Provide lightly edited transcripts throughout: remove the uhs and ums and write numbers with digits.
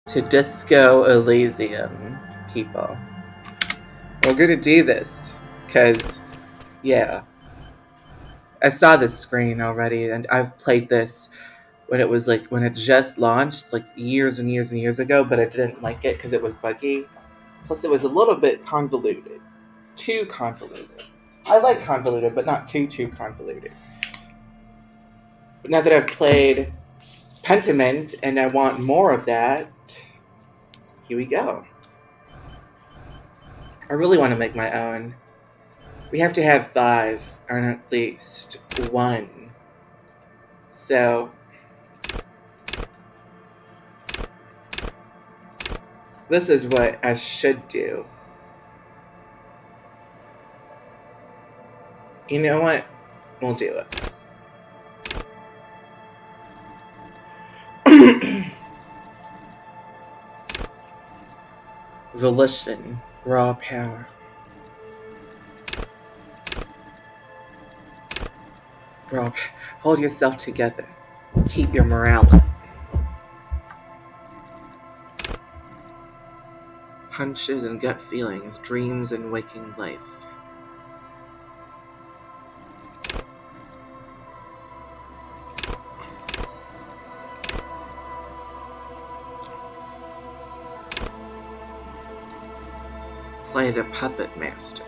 to Disco Elysium, people. We're gonna do this, because, yeah. I saw this screen already, and I've played this when it just launched, like years and years and years ago, but I didn't like it because it was buggy. Plus, it was a little bit convoluted. Too convoluted. I like convoluted, but not too convoluted. But now that I've played Pentiment and I want more of that, here we go. I really want to make my own. We have to have 5, or at least 1. So, this is what I should do. You know what? We'll do it. Volition. Raw power. Raw. Hold yourself together. Keep your morale up. Hunches and gut feelings. Dreams and waking life. Play the puppet master.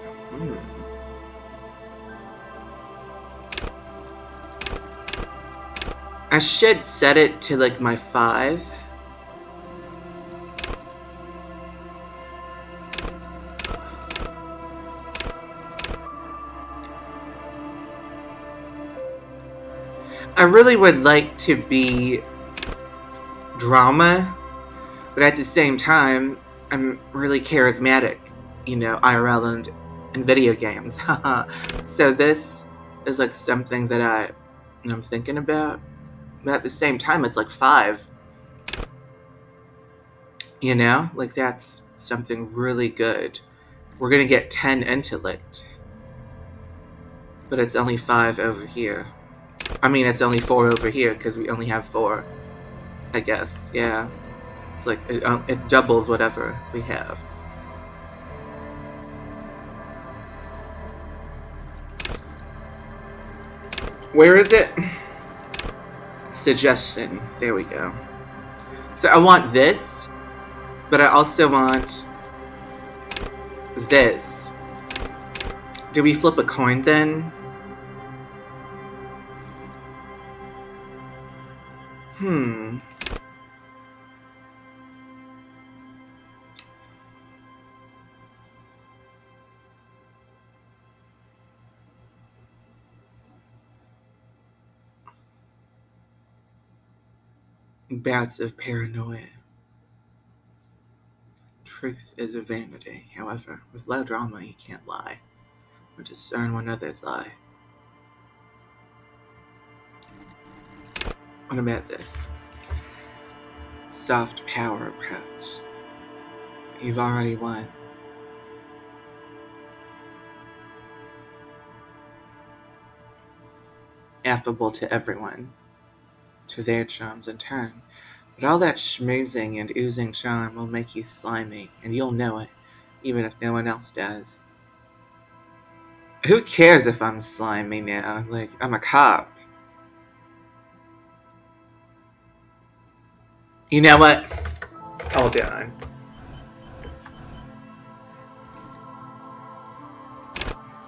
I should set it to like my 5. I really would like to be drama, but at the same time, I'm really charismatic, IRL and video games. So this is like something that I'm thinking about. But at the same time, it's like 5. Like that's something really good. We're gonna get 10 intellect. But it's only 5 over here. I mean, it's only 4 over here because we only have 4. I guess, yeah. It's like, it doubles whatever we have. Where is it? Suggestion. There we go. So I want this, but I also want this. Do we flip a coin then? Bouts of paranoia. Truth is a vanity. However, with low drama, you can't lie or discern when others lie. What about this? Soft power approach. You've already won. Affable to everyone, to their charms in turn. But all that schmoozing and oozing charm will make you slimy, and you'll know it, even if no one else does. Who cares if I'm slimy now? Like, I'm a cop. You know what? Hold on.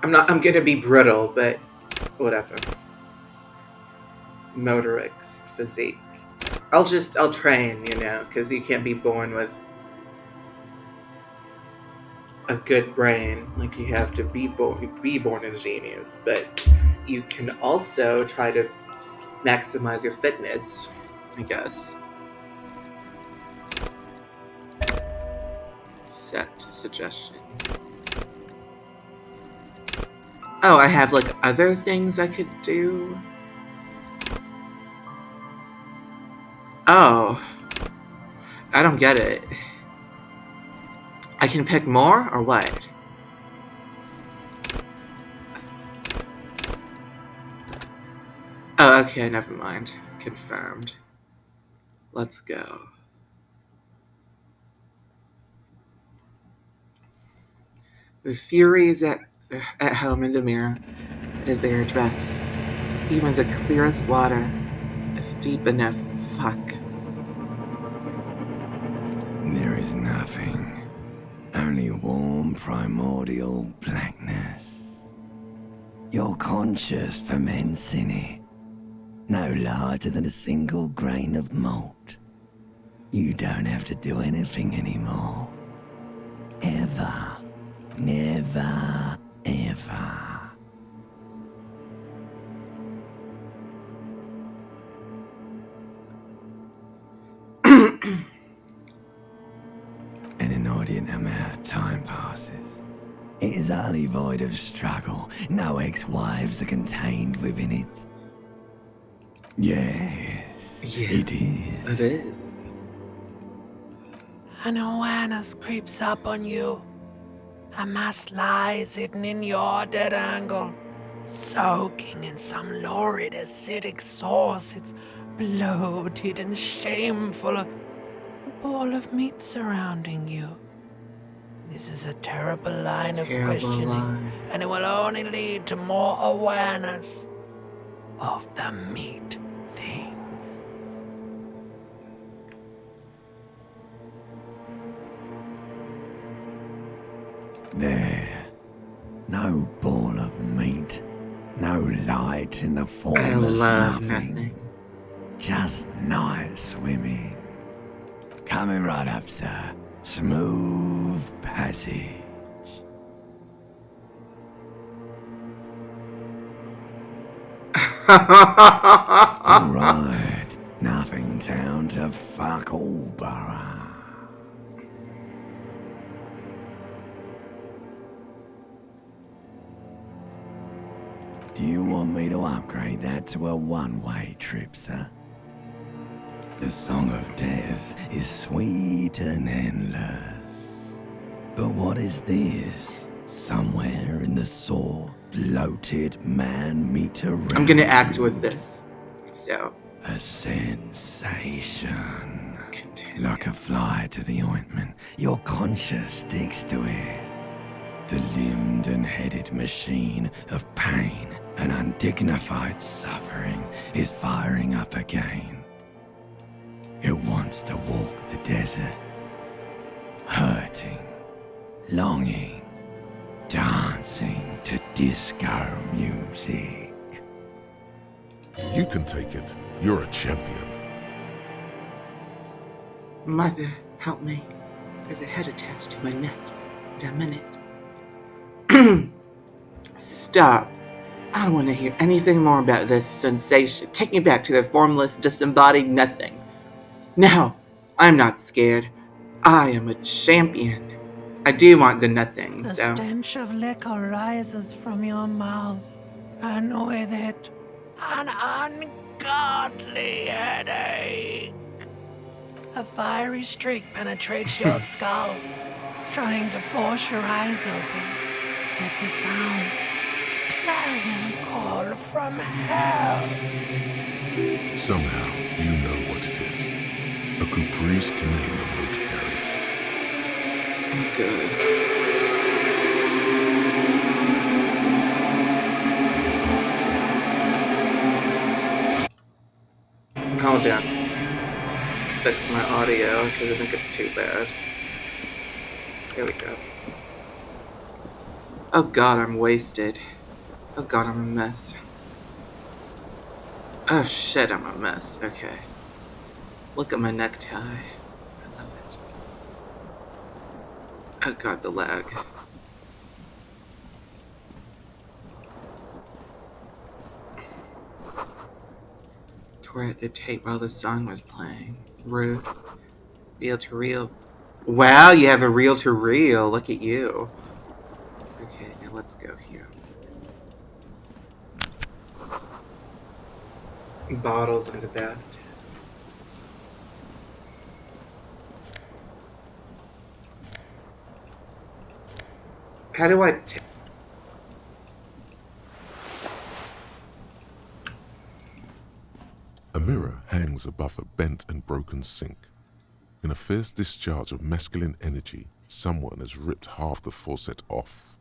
I'm gonna be brittle, but whatever. Motorix physique. I'll train, because you can't be born with a good brain. Like, you have to be born a genius, but you can also try to maximize your fitness, I guess. Set suggestion. Oh, I have like other things I could do. Oh, I don't get it. I can pick more or what? Oh, okay, never mind. Confirmed. Let's go. The furies at home in the mirror. It is their address. Even the clearest water, if deep enough, fuck. There is nothing. Only warm primordial blackness. Your conscious ferments in it. No larger than a single grain of malt. You don't have to do anything anymore. Ever. Never, ever. An inordinate amount of time passes. It is utterly void of struggle. No ex-wives are contained within it. Yes, it is. It is. An awareness creeps up on you. A mass lies hidden in your dead angle, soaking in some lurid acidic sauce. It's bloated and shameful, a ball of meat surrounding you. This is a terrible line of questioning, and it will only lead to more awareness of the meat thing. There. No ball of meat. No light in the I formless love nothing. Just night swimming. Coming right up, sir. Smooth passage. Alright. Nothing down to fuck all, borough. Do you want me to upgrade that to a one-way trip, sir? The song of death is sweet and endless. But what is this? Somewhere in the sore, bloated man-meter realm. I'm gonna act with this. So. A sensation. Continue. Like a fly to the ointment, your conscience sticks to it. The limbed and headed machine of pain and undignified suffering is firing up again. It wants to walk the desert, hurting, longing, dancing to disco music. You can take it. You're a champion. Mother, help me. There's a head attached to my neck. In a minute. Stop. I don't want to hear anything more about this sensation. Take me back to the formless, disembodied nothing. No, I'm not scared. I am a champion. I do want the nothing, The so... stench of liquor rises from your mouth, and with it, an ungodly headache. A fiery streak penetrates your skull, trying to force your eyes open. It's a sound, a clarion call from hell. Somehow, you know what it is. A caprice Canadian motor carriage. Oh, good. Hold on. Fix my audio, because I think it's too bad. There we go. Oh god, I'm wasted. Oh god, I'm a mess. Oh shit, I'm a mess. Okay. Look at my necktie. I love it. Oh god, the lag. Tore at the tape while the song was playing. Rude. Reel to reel. Wow, you have a reel to reel. Look at you. Okay, now let's go here. Bottles in the bathtub. How do I... A mirror hangs above a bent and broken sink. In a fierce discharge of masculine energy, someone has ripped half the faucet off.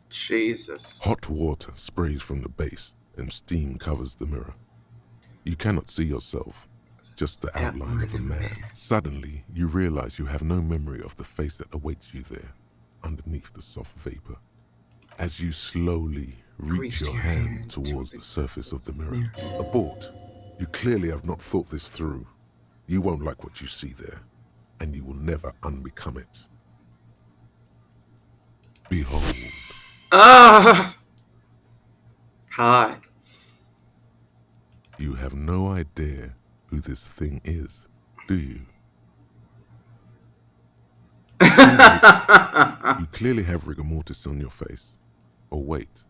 Jesus. Hot water sprays from the base and steam covers the mirror. You cannot see yourself, just the outline of a man. Suddenly, you realize you have no memory of the face that awaits you there, underneath the soft vapor. As you slowly reach your hand towards the surface of the mirror. Abort. You clearly have not thought this through. You won't like what you see there, and you will never unbecome it. Behold. Ah! Hot. You have no idea who this thing is, do you? You clearly have rigor mortis on your face. Oh wait,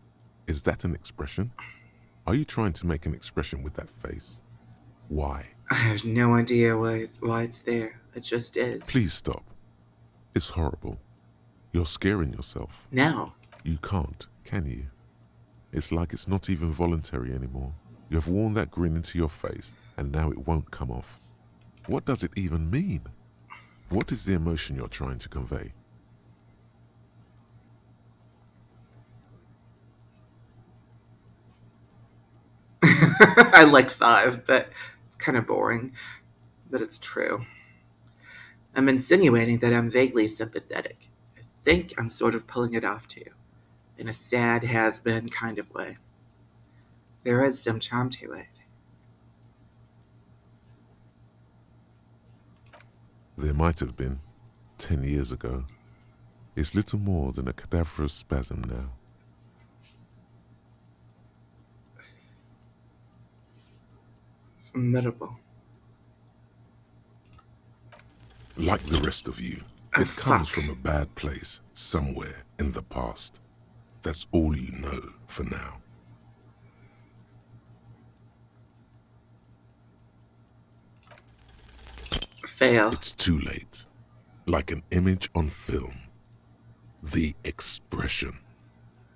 is that an expression? Are you trying to make an expression with that face? Why? I have no idea why it's there. It just is. Please stop. It's horrible. You're scaring yourself. No. You can't, can you? It's like it's not even voluntary anymore. You have worn that grin into your face, and now it won't come off. What does it even mean? What is the emotion you're trying to convey? I like 5, but it's kind of boring. But it's true. I'm insinuating that I'm vaguely sympathetic. I think I'm sort of pulling it off to you. In a sad, has-been kind of way. There is some charm to it. There might have been, 10 years ago. It's little more than a cadaverous spasm now. Formidable. Like the rest of you, it comes from a bad place, somewhere in the past. That's all you know for now. Fail. It's too late. Like an image on film. The expression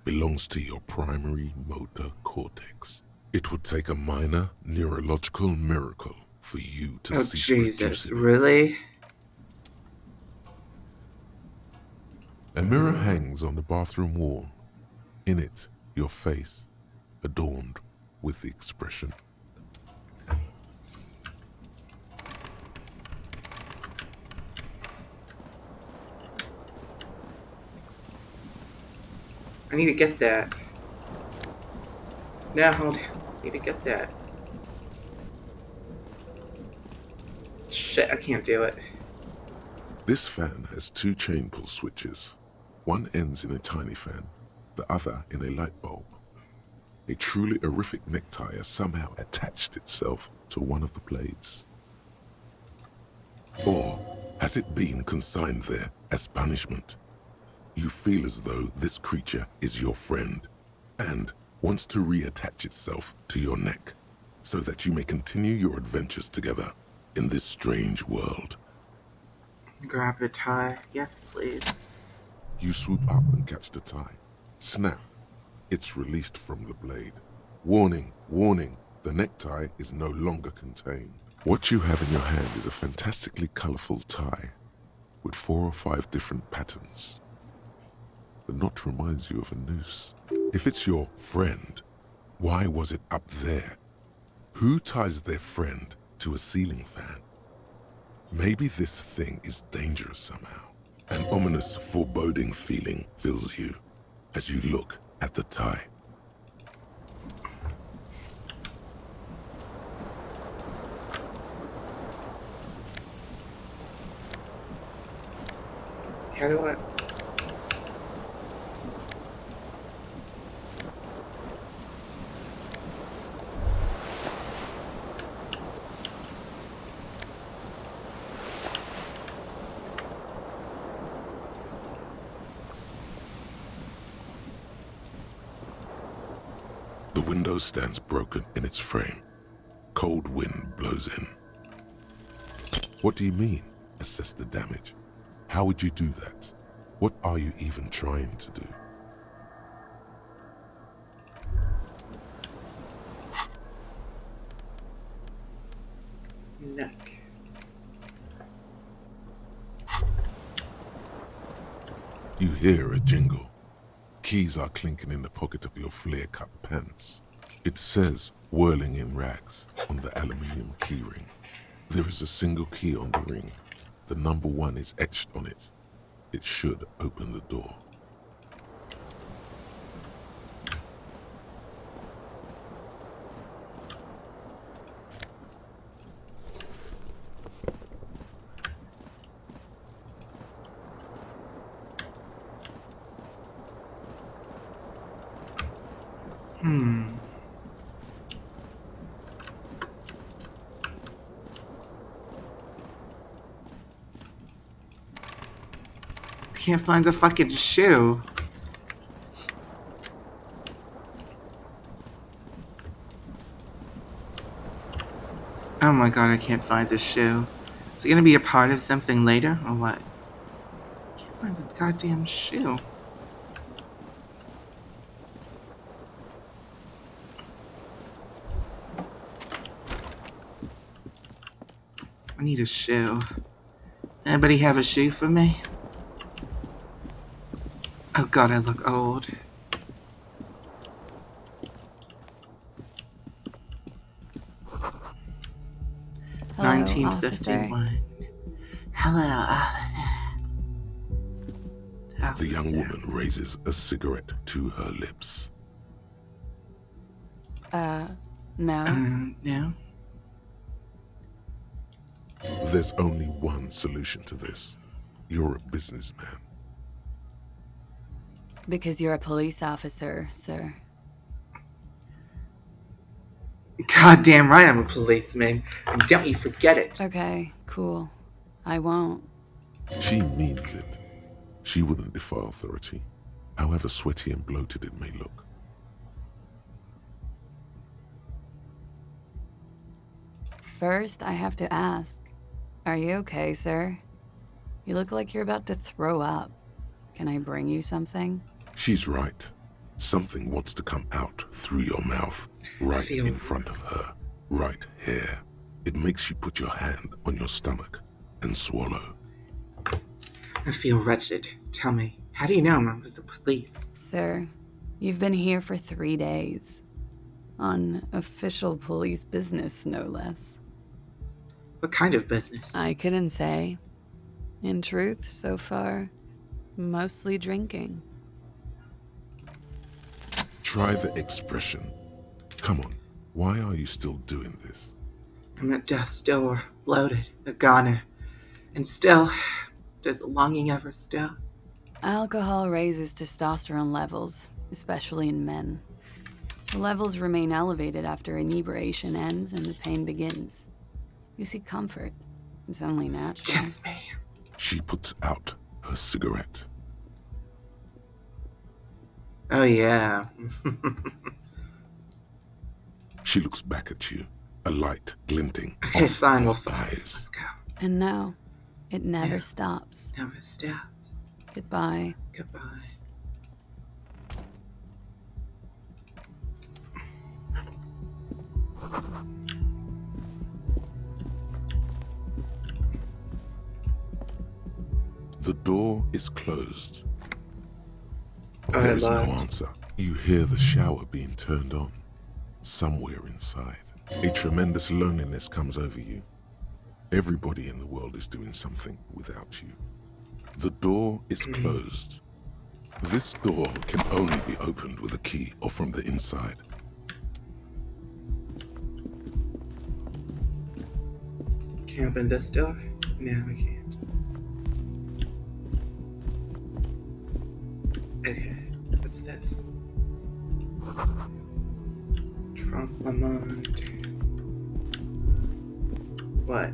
belongs to your primary motor cortex. It would take a minor neurological miracle for you to cease Jesus, producing it. really? A mirror hangs on the bathroom wall. In it, your face, adorned with the expression. I need to get that. No, hold on. I need to get that. Shit, I can't do it. This fan has 2 chain pull switches. One ends in a tiny fan, the other in a light bulb. A truly horrific necktie has somehow attached itself to one of the blades. Or has it been consigned there as punishment? You feel as though this creature is your friend and wants to reattach itself to your neck so that you may continue your adventures together in this strange world. Grab the tie. Yes, please. You swoop up and catch the tie. Snap. It's released from the blade. Warning, warning, the necktie is no longer contained. What you have in your hand is a fantastically colorful tie with 4 or 5 different patterns. The knot reminds you of a noose. If it's your friend, why was it up there? Who ties their friend to a ceiling fan? Maybe this thing is dangerous somehow. An ominous, foreboding feeling fills you as you look at the tie. How do I... The window stands broken in its frame. Cold wind blows in. What do you mean, assess the damage? How would you do that? What are you even trying to do? Neck. You hear a jingle. Keys are clinking in the pocket of your flare-cut pants. It says, whirling in rags, on the aluminium keyring. There is a single key on the ring. The number 1 is etched on it. It should open the door. Can't find the fucking shoe. Oh my god, I can't find the shoe. Is it gonna be a part of something later, or what? Can't find the goddamn shoe. I need a shoe. Anybody have a shoe for me? Oh god, I look old. Hello, 1951. Hello, officer. The young woman raises a cigarette to her lips. No. No? There's only one solution to this. You're a businessman. Because you're a police officer, sir. Goddamn right I'm a policeman. And don't you forget it. Okay, cool. I won't. She means it. She wouldn't defy authority, however sweaty and bloated it may look. First, I have to ask. Are you okay, sir? You look like you're about to throw up. Can I bring you something? She's right. Something wants to come out through your mouth, right in front of her, right here. It makes you put your hand on your stomach and swallow. I feel wretched. Tell me, how do you know I'm with the police? Sir, you've been here for 3 days. On official police business, no less. What kind of business? I couldn't say. In truth, so far, mostly drinking. Try the expression. Come on, why are you still doing this? I'm at death's door, bloated, a goner. And still, does the longing ever still? Alcohol raises testosterone levels, especially in men. The levels remain elevated after inebriation ends and the pain begins. You seek comfort. It's only natural. Kiss me. She puts out her cigarette. Oh yeah. She looks back at you, a light glinting Okay, off fine, her we'll fight. eyes. Let's go. And now, it never Yeah. stops. Never stop. Goodbye. Goodbye. The door is closed. Oh, There is no locked. answer. You hear the shower being turned on, somewhere inside. A tremendous loneliness comes over you. Everybody in the world is doing something without you. The door is closed. This door can only be opened with a key or from the inside. Can I open this door? No, I can't. Okay, what's this? Trump Lamont. What?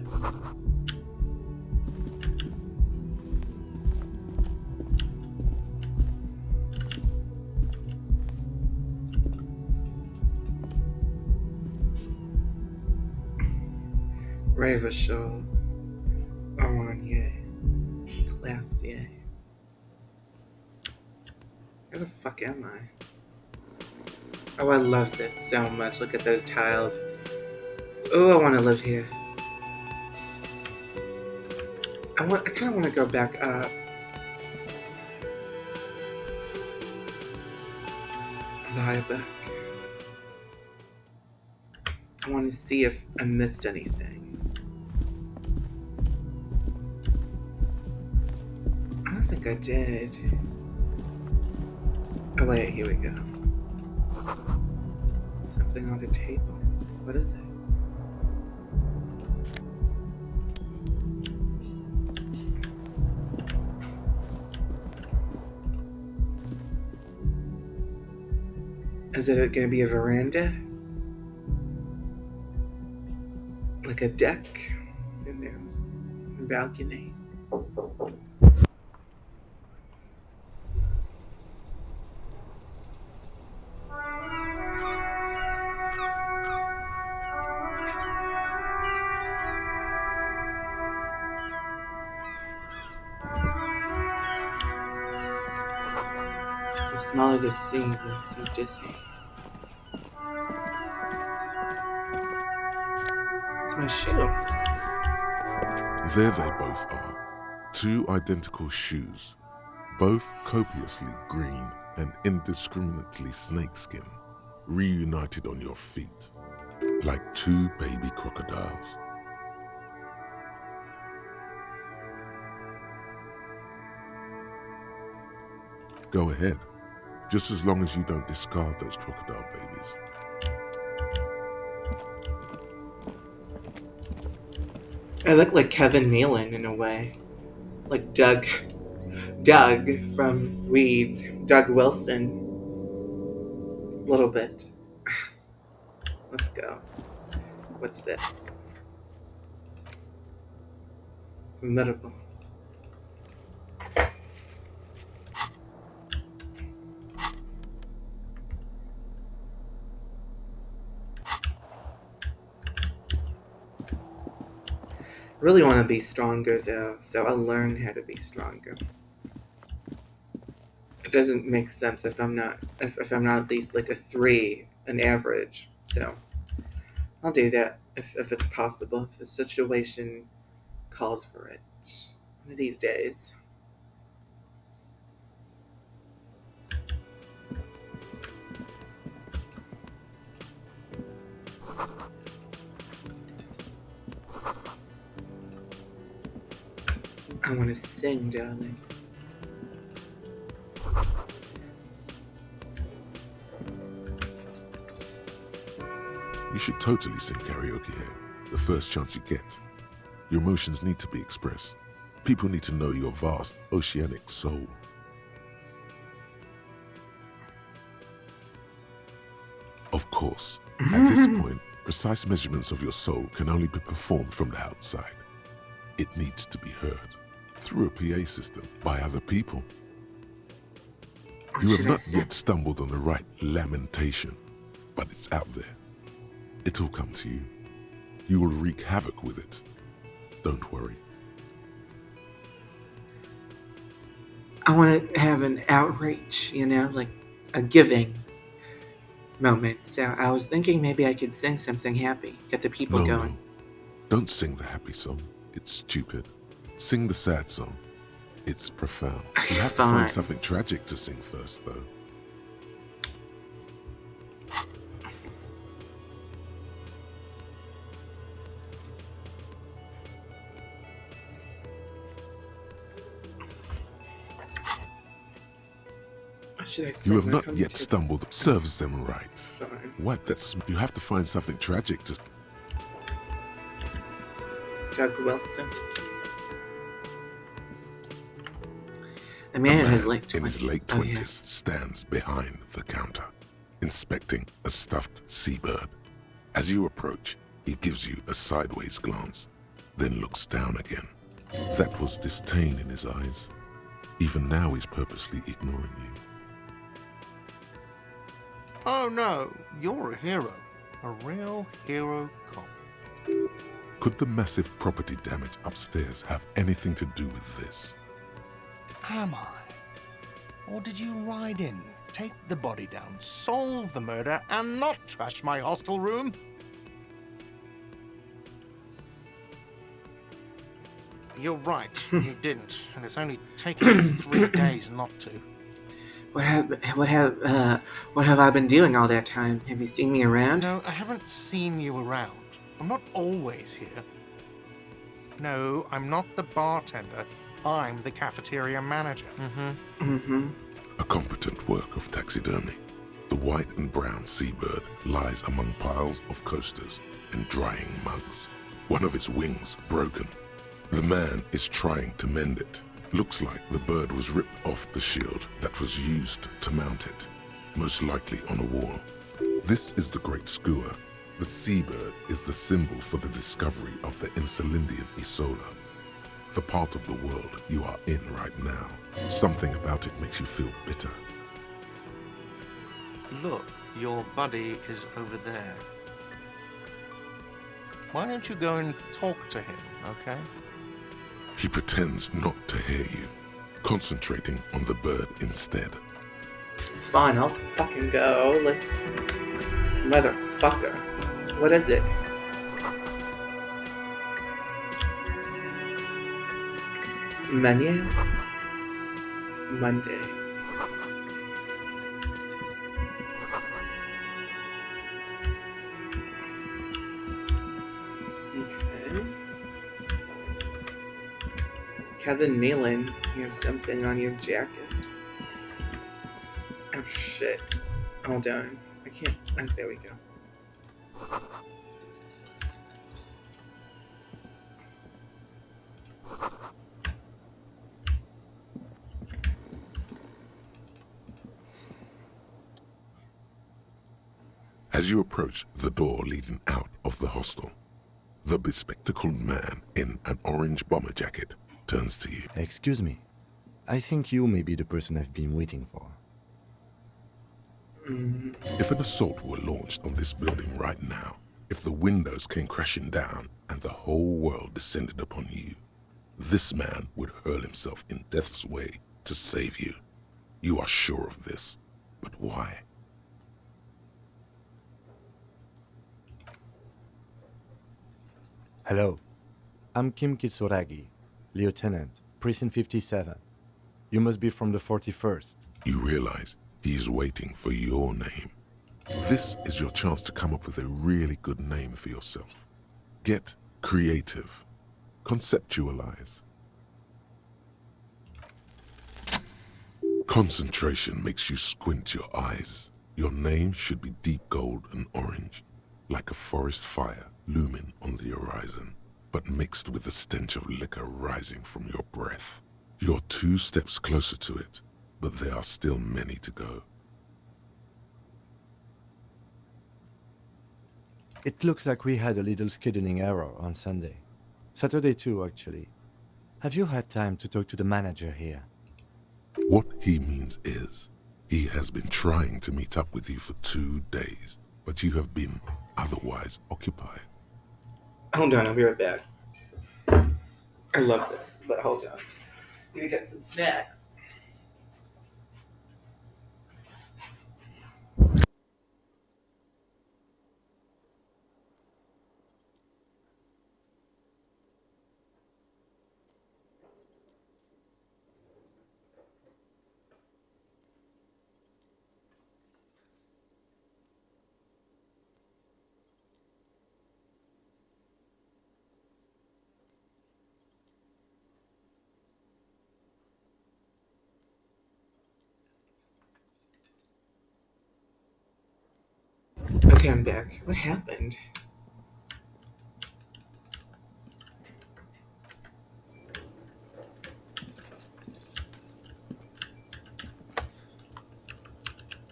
Ravachol. Aronier. Classier. Where the fuck am I? Oh, I love this so much. Look at those tiles. Oh, I want to live here. I kind of want to go back up. Lie back. I want to see if I missed anything. I don't think I did. Oh wait, here we go. Something on the table. What is it? Is it going to be a veranda? Like a deck? And there's a balcony? The smell of the sea makes me dizzy. It's my shoe. There they both are. Two identical shoes, both copiously green and indiscriminately snakeskin, reunited on your feet, like two baby crocodiles. Go ahead, just as long as you don't discard those crocodile babies. I look like Kevin Nealon in a way. Like Doug from Weeds. Doug Wilson. A little bit. Let's go. What's this? Formidable. Really want to be stronger though, so I'll learn how to be stronger. It doesn't make sense if I'm not at least like a 3, an average. So I'll do that if it's possible, if the situation calls for it. One of these days. I want to sing, darling. You should totally sing karaoke here, the first chance you get. Your emotions need to be expressed. People need to know your vast, oceanic soul. Of course, at this point, precise measurements of your soul can only be performed from the outside. It needs to be heard through a PA system by other people. You have not yet stumbled on the right lamentation, but it's out there. It'll come to you. You will wreak havoc with it. Don't worry. I want to have an outreach, like a giving moment. So I was thinking maybe I could sing something happy, get the people going. No. Don't sing the happy song. It's stupid. Sing the sad song. It's profound. You have to find something tragic to sing first, though. What should I sing? You have not yet stumbled. Serves them right. Fine. What? You have to find something tragic to... Doug Wilson. A man in his late 20s. In his late 20s stands behind the counter, inspecting a stuffed seabird. As you approach, he gives you a sideways glance, then looks down again. That was disdain in his eyes. Even now he's purposely ignoring you. Oh no, you're a hero. A real hero cop. Could the massive property damage upstairs have anything to do with this? Am I? Or did you ride in, take the body down, solve the murder, and not trash my hostel room? You're right, you didn't, and it's only taken 3 days not to. What have I been doing all that time? Have you seen me around? No, I haven't seen you around. I'm not always here. No, I'm not the bartender. I'm the cafeteria manager. A competent work of taxidermy. The white and brown seabird lies among piles of coasters and drying mugs. One of its wings broken. The man is trying to mend it. Looks like the bird was ripped off the shield that was used to mount it, most likely on a wall. This is the Great Skua. The seabird is the symbol for the discovery of the Insulindian Isola, the part of the world you are in right now. Something about it makes you feel bitter. Look, your buddy is over there. Why don't you go and talk to him, okay? He pretends not to hear you, concentrating on the bird instead. Fine, I'll fucking go. Like, motherfucker. What is it? Menu? Monday. Okay. Kevin Nealon, you have something on your jacket. Oh shit. Hold on. I can't. Oh, there we go. As you approach the door leading out of the hostel, the bespectacled man in an orange bomber jacket turns to you. Excuse me. I think you may be the person I've been waiting for. If an assault were launched on this building right now, if the windows came crashing down and the whole world descended upon you, this man would hurl himself in death's way to save you. You are sure of this, but why? Hello. I'm Kim Kitsuragi, Lieutenant, Precinct 57. You must be from the 41st. You realize he's waiting for your name. This is your chance to come up with a really good name for yourself. Get creative. Conceptualize. Concentration makes you squint your eyes. Your name should be deep gold and orange, like a forest fire looming on the horizon, but mixed with the stench of liquor rising from your breath. You're 2 steps closer to it, but there are still many to go. It looks like we had a little scheduling error on Sunday. Saturday too, actually. Have you had time to talk to the manager here? What he means is, he has been trying to meet up with you for 2 days, but you have been otherwise occupied. Hold on, I'll be right back. I love this, but hold on. Need to get some snacks. Okay, I'm back. What happened?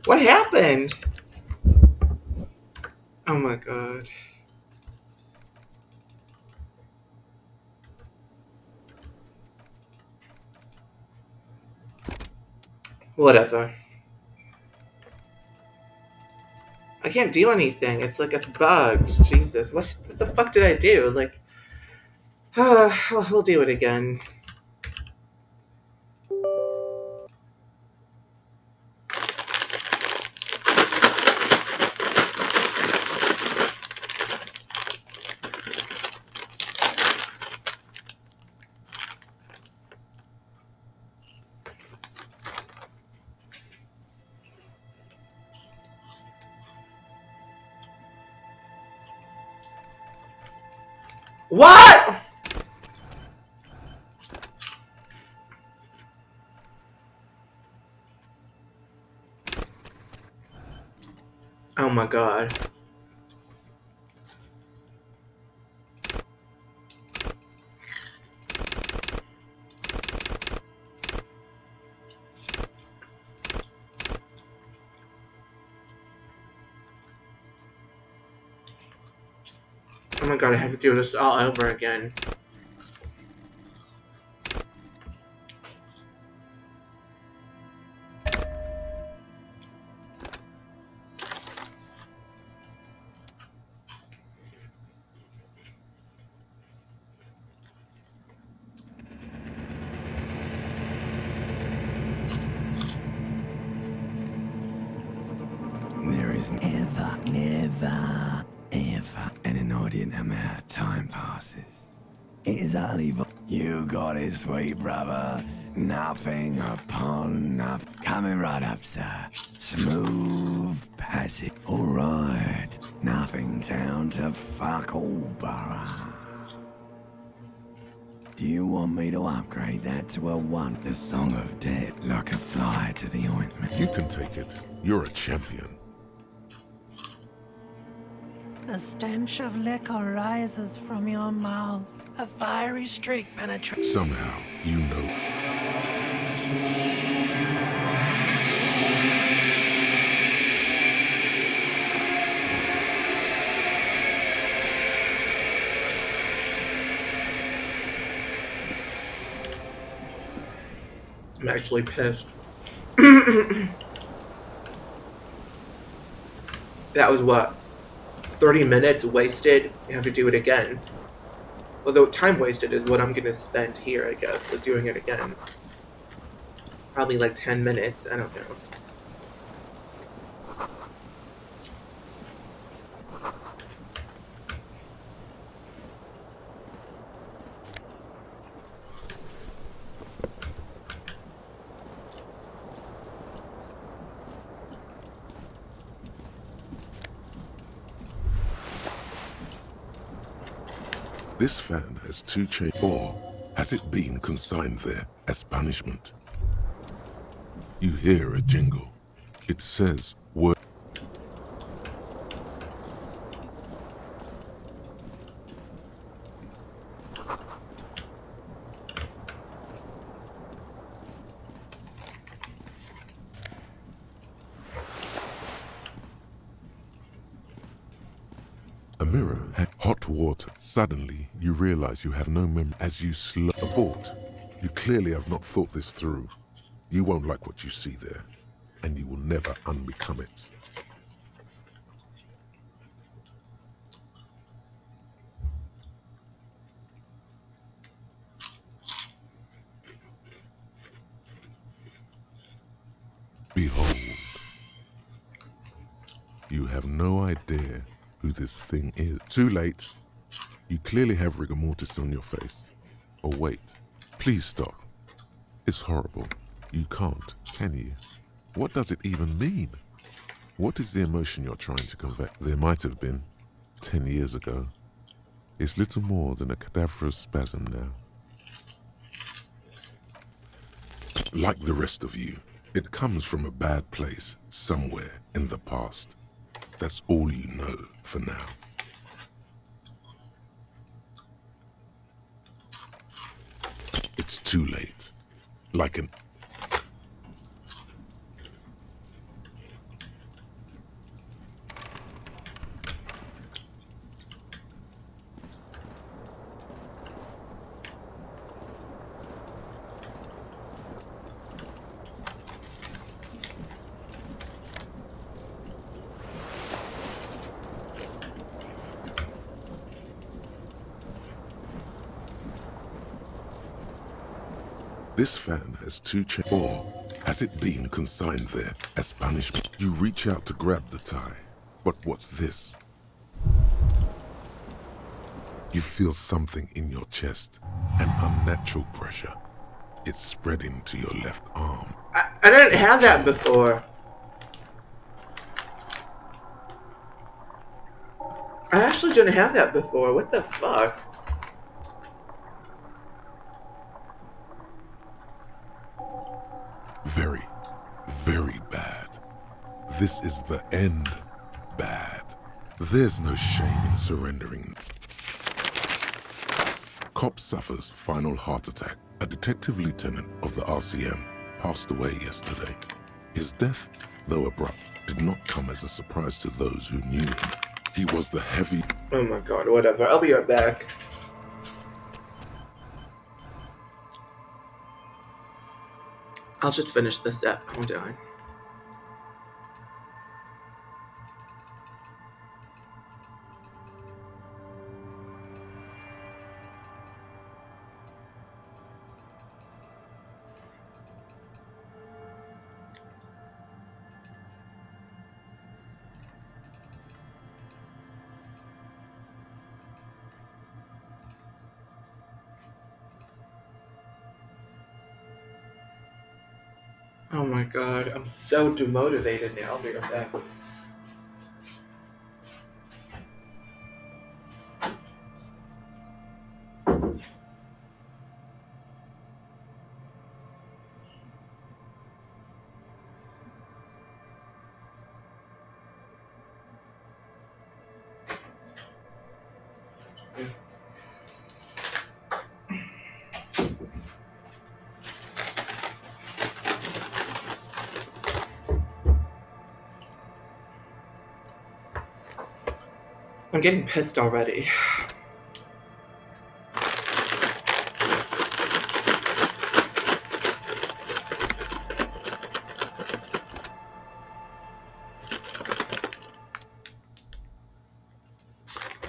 What happened? Oh my god. Whatever. I can't do anything. It's like it's bugged. Jesus, what the fuck did I do? Like, we'll do it again. What? Oh my god. Oh my god, I have to do this all over again. There is never an inordinate amount of time passes. It is only you got it, sweet brother. Nothing upon nothing. Coming right up, sir. Smooth passage. All right. Nothing down to fuck all, borough. Do you want me to upgrade that to a 1? The Song of Death, like a fly to the ointment. You can take it. You're a champion. The stench of liquor rises from your mouth. A fiery streak penetrates. Somehow, you know. I'm actually pissed. That was what? 30 minutes wasted? You have to do it again. Although time wasted is what I'm gonna spend here, I guess, so doing it again. Probably like 10 minutes, I don't know. This fan has 2 chains, or has it been consigned there as punishment? You hear a jingle. It says word. A mirror had hot water. Suddenly, you realize you have no memory as you abort. You clearly have not thought this through. You won't like what you see there, and you will never unbecome it. Behold. You have no idea who this thing is. Too late. You clearly have rigor mortis on your face. Oh wait, please stop. It's horrible. You can't, can you? What does it even mean? What is the emotion you're trying to convey? There might have been 10 years ago. It's little more than a cadaverous spasm now. Like the rest of you, it comes from a bad place somewhere in the past. That's all you know for now. It's too late. Like an... This fan has 2 chains, or has it been consigned there as punishment? You reach out to grab the tie, but what's this? You feel something in your chest, an unnatural pressure. It's spreading to your left arm. I didn't have that before. I actually didn't have that before. What the fuck? Very, very bad. This is the end bad. There's no shame in surrendering. Cop suffers final heart attack. A detective lieutenant of the RCM passed away yesterday. His death, though abrupt, did not come as a surprise to those who knew him. He was the heavy... Oh my god, whatever. I'll be right back. I'll just finish this up. Hold on. Oh my god, I'm so demotivated now. I'll be right back. I'm getting pissed already.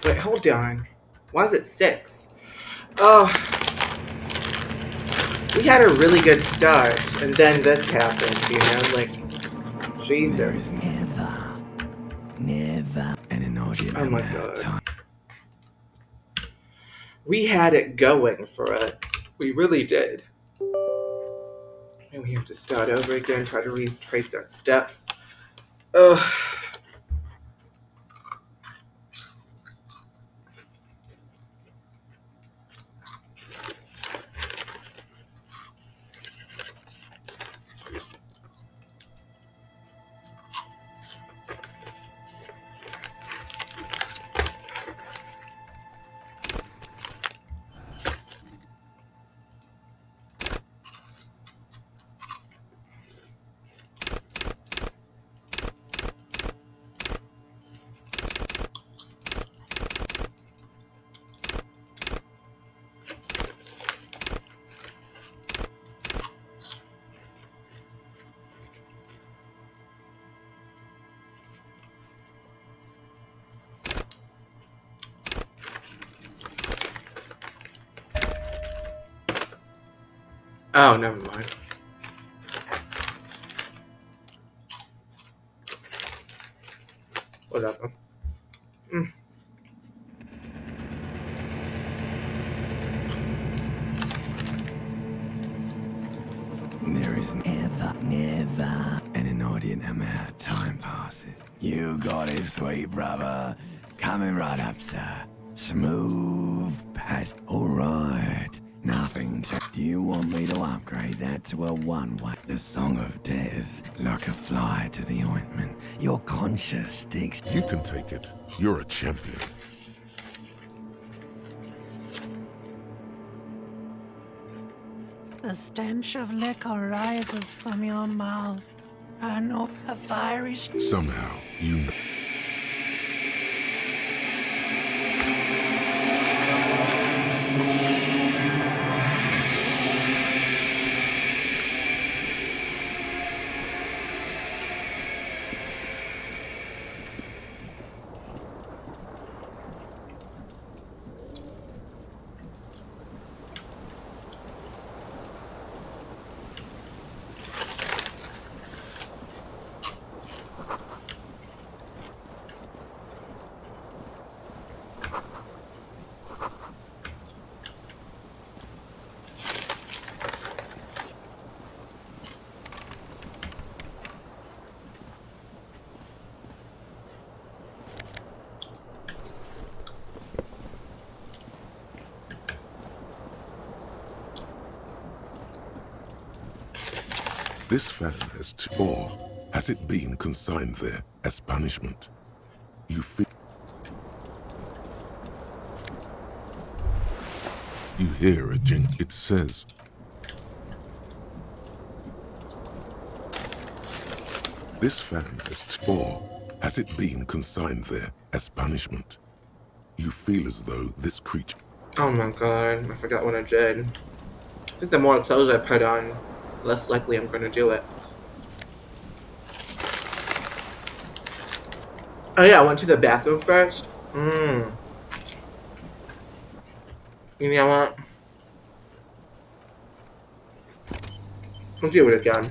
Wait, hold on. Why is it 6? Oh, we had a really good start, and then this happened, you know? Like, There Jesus. is never an inordinate Oh my amount of God. time. We had it going for us. We really did. And we have to start over again, try to retrace our steps. Ugh. Oh, never mind. Whatever. There is never an inordinate amount of time passes. You got it, sweet brother. Coming right up, sir. Smooth pass. All right. Nothing to... Do you want me to upgrade that to a one-way? The song of death, like a fly to the ointment. Your conscience sticks. You can take it. You're a champion. The stench of liquor rises from your mouth. I know a fiery... Somehow, you know. This fan has or has it been consigned there as punishment? You feel. You hear a jing. It says. This fan has or has it been consigned there as punishment? You feel as though this creature. Oh my god, I forgot what I did. I think the more clothes I put on, less likely I'm gonna do it. Oh yeah, I went to the bathroom first. You know what? I'll do it again.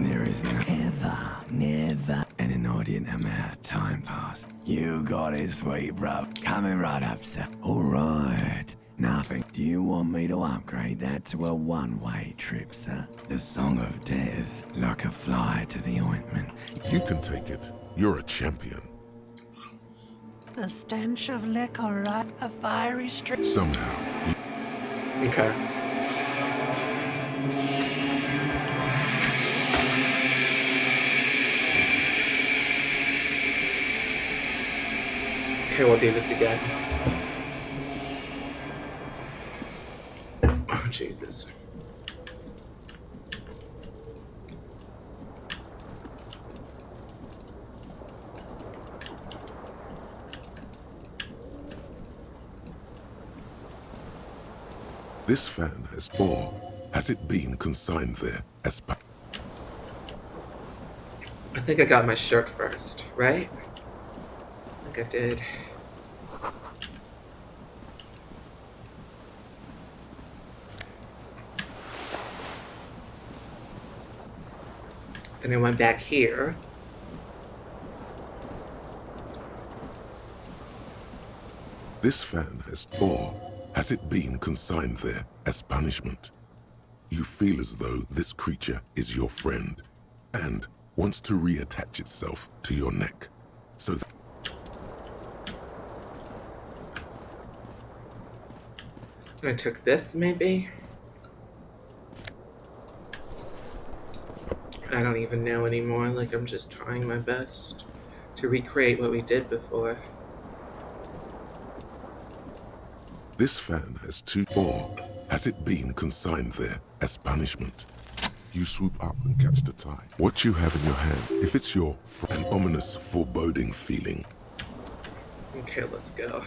There is never an inordinate amount of time passed. You got it, sweet bruv. Coming right up, sir. Alright. Nothing. Do you want me to upgrade that to a one-way trip, sir? The Song of Death, like a fly to the ointment. You can take it. You're a champion. The stench of liquor, right? A fiery streak. Somehow. Okay. Okay, we'll do this again. Oh, Jesus. This fan has or has it been consigned there as I think I got my shirt first, right? I think I did. Then I went back here. This fan has or has it been consigned there as punishment? You feel as though this creature is your friend and wants to reattach itself to your neck. So I took this, maybe? I don't even know anymore, like I'm just trying my best to recreate what we did before. this fan has two or has it been consigned there as punishment? You swoop up and catch the tie. What you have in your hand, if it's your an ominous foreboding feeling. Okay, let's go.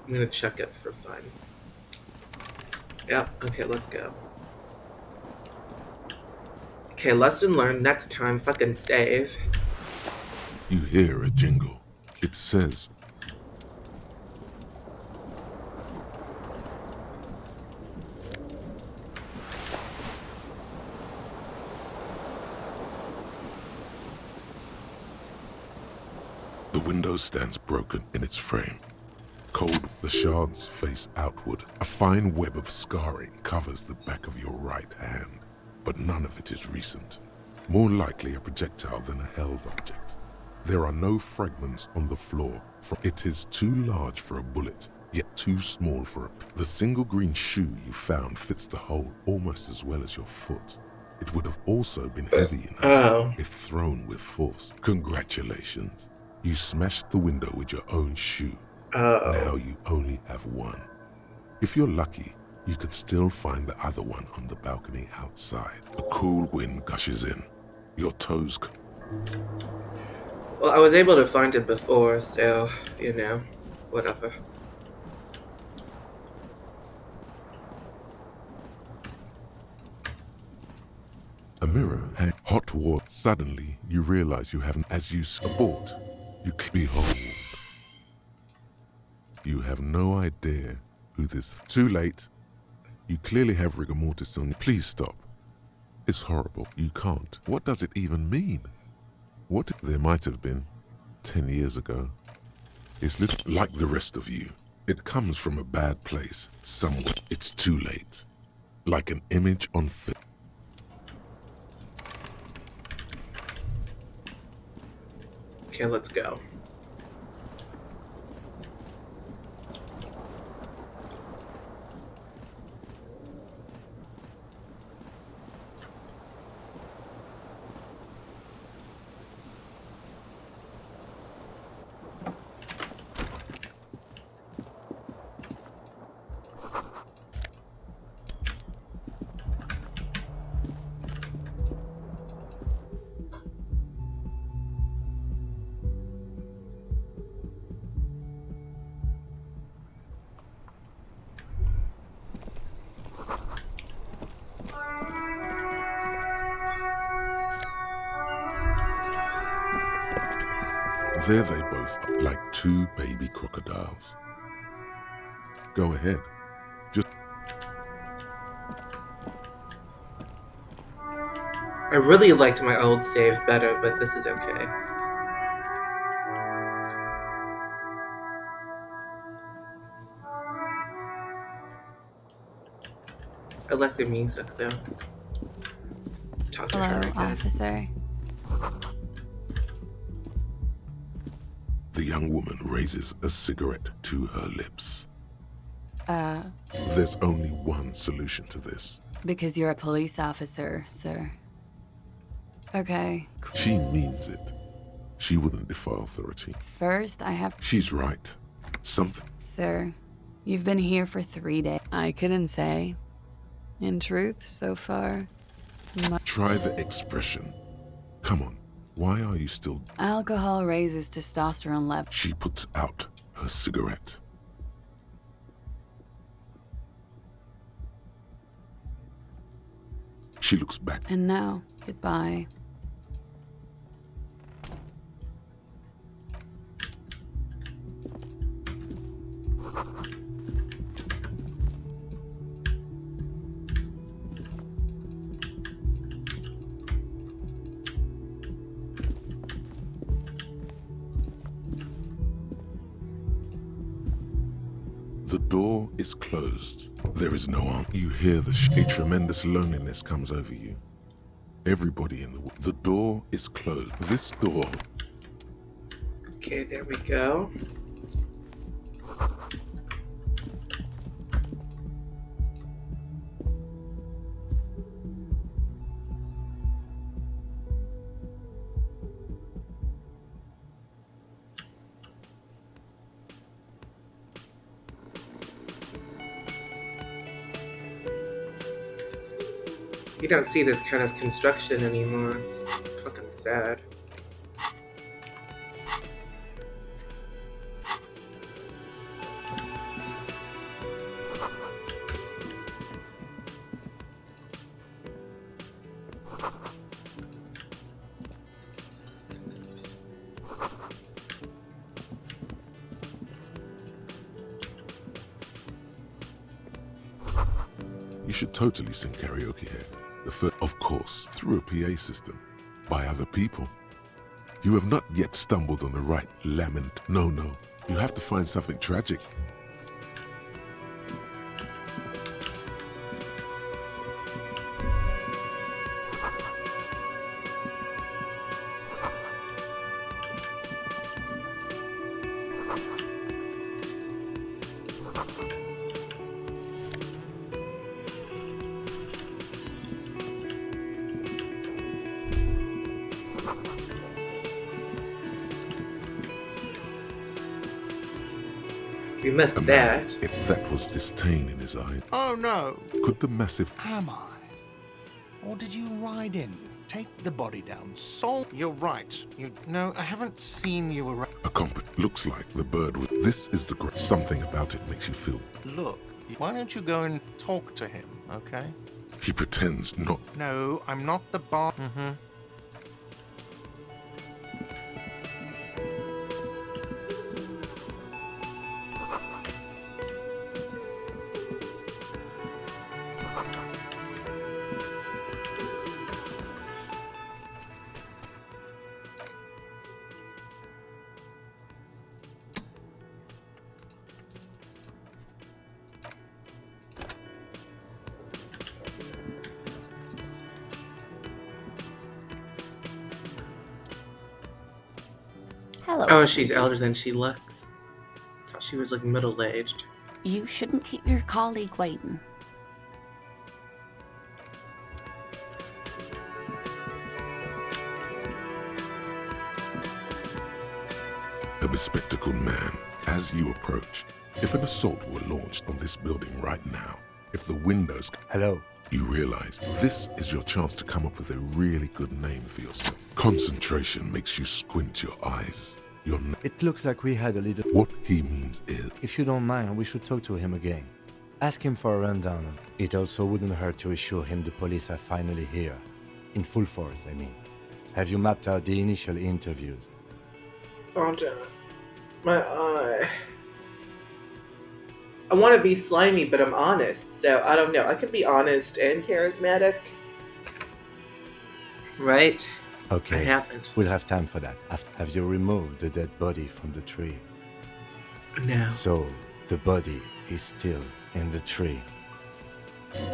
I'm gonna check it for fun. Yep, okay, let's go. Okay, lesson learned. Next time, fucking save. You hear a jingle. It says, the window stands broken in its frame. Cold, the shards face outward. A fine web of scarring covers the back of your right hand, but none of it is recent. More likely a projectile than a held object. There are no fragments on the floor. It is too large for a bullet, yet too small for a... The single green shoe you found fits the hole almost as well as your foot. It would have also been heavy enough if thrown with force. Congratulations. You smashed the window with your own shoe. Now you only have one. If you're lucky, you could still find the other one on the balcony outside. A cool wind gushes in. Your toes... Well, I was able to find it before, so, you know, whatever. A mirror had hot water. Suddenly, you realize you haven't, as you abort, you behold. You have no idea who this... Too late. You clearly have rigor mortis on. Please stop. It's horrible. You can't. What does it even mean? What there might have been 10 years ago. It's like the rest of you. It comes from a bad place. Somewhere. It's too late. Like an image on film. Okay, let's go. There they both are, like two baby crocodiles. Go ahead. Just... I really liked my old save better, but this is okay. I like the music though. Let's talk to her Hello, again. officer. The young woman raises a cigarette to her lips. There's only one solution to this. Because you're a police officer, sir. Okay, cool. She means it. She wouldn't defy authority. First, I have... She's right. Something... Sir, you've been here for 3 days. I couldn't say. In truth, so far... Try the expression. Come on. Why are you still... Alcohol raises testosterone levels. She puts out her cigarette. She looks back. And now, goodbye. The door is closed. There is no answer. You hear a tremendous loneliness comes over you. Everybody in the door is closed. This door. Okay, there we go. You don't see this kind of construction anymore. It's fucking sad. You should totally sing karaoke here. Of course, through a PA system, by other people. You have not yet stumbled on the right lament. No. You have to find something tragic. We missed A man, that. if that was disdain in his eye. Oh no. Could the massive Am I? Or did you ride in, take the body down, solve... You're right. No, I haven't seen you around. looks like the bird with this is the something about it makes you feel. Look, why don't you go and talk to him, okay? He pretends not. No, I'm not the bar. Hello. Oh, she's elder than she looks. Thought she was like middle-aged. You shouldn't keep your colleague waiting. A bespectacled man, as you approach. If an assault were launched on this building right now, if the windows... Hello. You realize this is your chance to come up with a really good name for yourself. Concentration makes you squint your eyes. It looks like we had a little... What he means is... If you don't mind, we should talk to him again. Ask him for a rundown. It also wouldn't hurt to assure him the police are finally here. In full force, I mean. Have you mapped out the initial interviews? Oh, damn it. My eye. I want to be slimy, but I'm honest, so I don't know. I can be honest and charismatic. Right? Okay. I haven't. We'll have time for that. Have you removed the dead body from the tree? No. So, the body is still in the tree.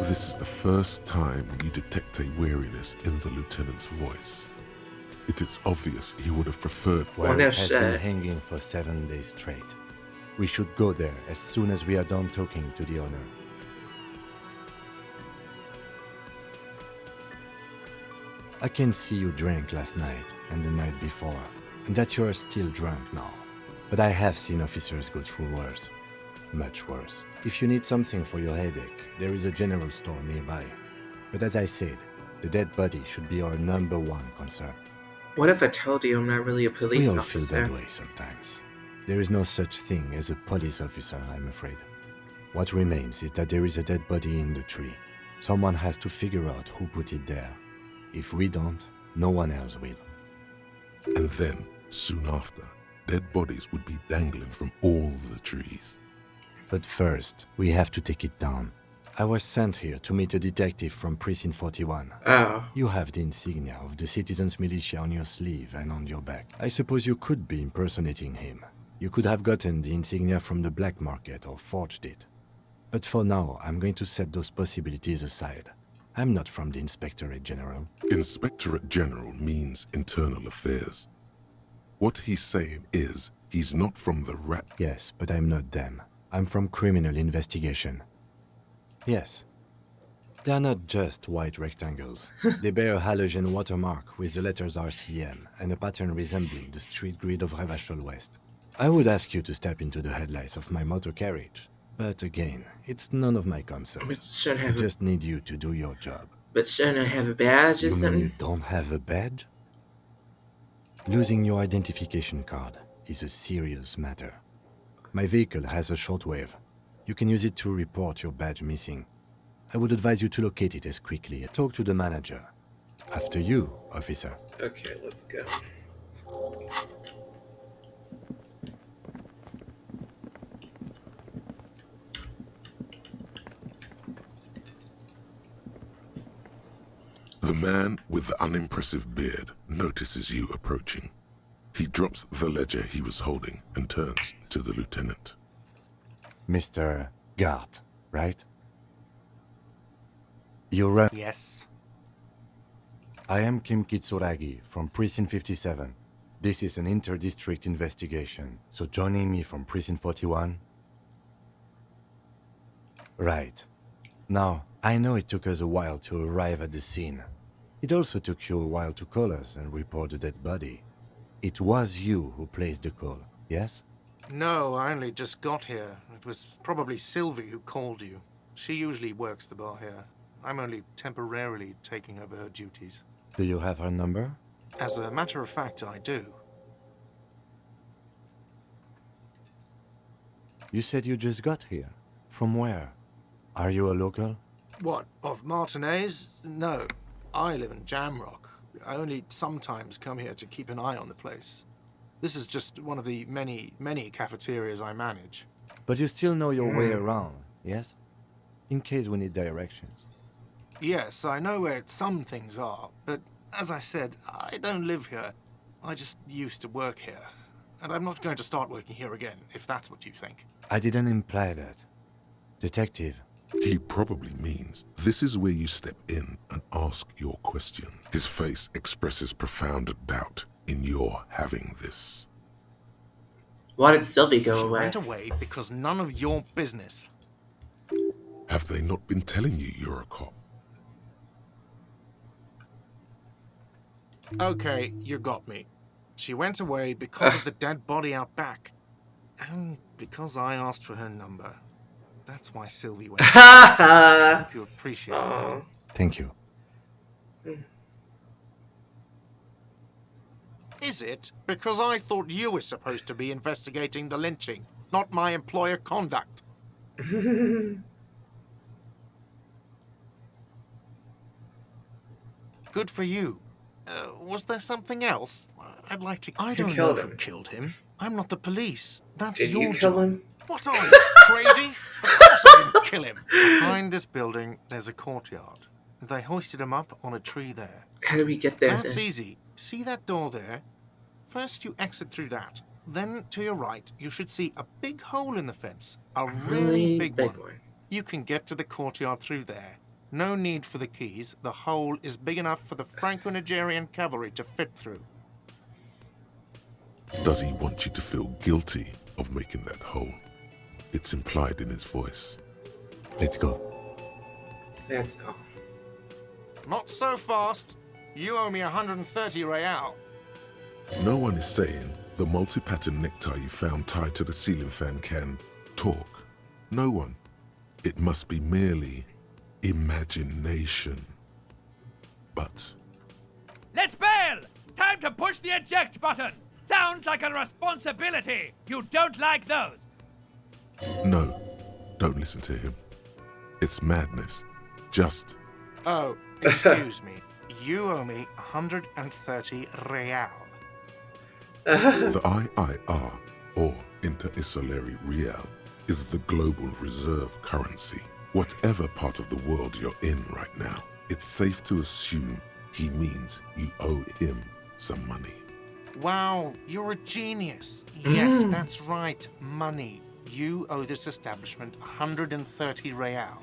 This is the first time you detect a weariness in the lieutenant's voice. It is obvious he would have preferred... Well, no it has been shit. hanging for 7 days straight. We should go there as soon as we are done talking to the owner. I can see you drank last night and the night before, and that you are still drunk now. But I have seen officers go through worse. Much worse. If you need something for your headache, there is a general store nearby. But as I said, the dead body should be our #1 concern. What if I told you I'm not really a police We all officer? feel that way sometimes. There is no such thing as a police officer, I'm afraid. What remains is that there is a dead body in the tree. Someone has to figure out who put it there. If we don't, no one else will. And then, soon after, dead bodies would be dangling from all the trees. But first, we have to take it down. I was sent here to meet a detective from Precinct 41. Oh. You have the insignia of the citizens' militia on your sleeve and on your back. I suppose you could be impersonating him. You could have gotten the insignia from the black market or forged it. But for now, I'm going to set those possibilities aside. I'm not from the Inspectorate General. Inspectorate General means internal affairs. What he's saying is, he's not from the rat... Yes, but I'm not them. I'm from criminal investigation. Yes. They're not just white rectangles. They bear a halogen watermark with the letters RCM and a pattern resembling the street grid of Revachol West. I would ask you to step into the headlights of my motor carriage. But again, it's none of my concern. But shouldn't I have just need you to do your job. But shouldn't I have a badge or You mean something? you don't have a badge? Losing your identification card is a serious matter. My vehicle has a shortwave. You can use it to report your badge missing. I would advise you to locate it as quickly. Talk to the manager. After you, officer. Okay, let's go. The man with the unimpressive beard notices you approaching. He drops the ledger he was holding and turns to the lieutenant. Mr. Gart, right? You're right. Yes. I am Kim Kitsuragi from Precinct 57. This is an inter-district investigation, so joining me from Precinct 41? Right. Now, I know it took us a while to arrive at the scene. It also took you a while to call us and report the dead body. It was you who placed the call, yes? No, I only just got here. It was probably Sylvie who called you. She usually works the bar here. I'm only temporarily taking over her duties. Do you have her number? As a matter of fact, I do. You said you just got here. From where? Are you a local? What, of Martinez? No, I live in Jamrock. I only sometimes come here to keep an eye on the place. This is just one of the many, many cafeterias I manage. But you still know your way around, yes? In case we need directions. Yes, I know where some things are, but as I said, I don't live here. I just used to work here. And I'm not going to start working here again, if that's what you think. I didn't imply that. Detective. He probably means this is where you step in and ask your question. His face expresses profound doubt in your having this. Why did Sylvie go She away? went away because none of your business. Have they not been telling you you're a cop? Okay, you got me. She went away because of the dead body out back. And because I asked for her number. That's why Sylvie went. I hope you appreciate that. Thank you. Is it? Because I thought you were supposed to be investigating the lynching, not my employer conduct. Good for you. Was there something else? I'd like to... I don't know who killed him. I'm not the police. That's Did your you kill job. him? What are you, crazy? Of course I didn't kill him. Behind this building, there's a courtyard. They hoisted him up on a tree there. How do we get there? That's then? easy. See that door there? First you exit through that. Then to your right, you should see a big hole in the fence. A really big one. You can get to the courtyard through there. No need for the keys. The hole is big enough for the Franco-Nigerian cavalry to fit through. Does he want you to feel guilty of making that hole? It's implied in his voice. Let's go. Let's go. Not so fast. You owe me 130 real. No one is saying the multi-pattern necktie you found tied to the ceiling fan can talk. No one. It must be merely imagination. But Let's bail! Time to push the eject button! Sounds like a responsibility! You don't like those! no, don't listen to him. It's madness. Just Oh, excuse me. You owe me 130 real. the IIR, or Inter-Isolary Real, is the global reserve currency. Whatever part of the world you're in right now, it's safe to assume he means you owe him some money. Wow, you're a genius. Yes, that's right, money. You owe this establishment 130 real.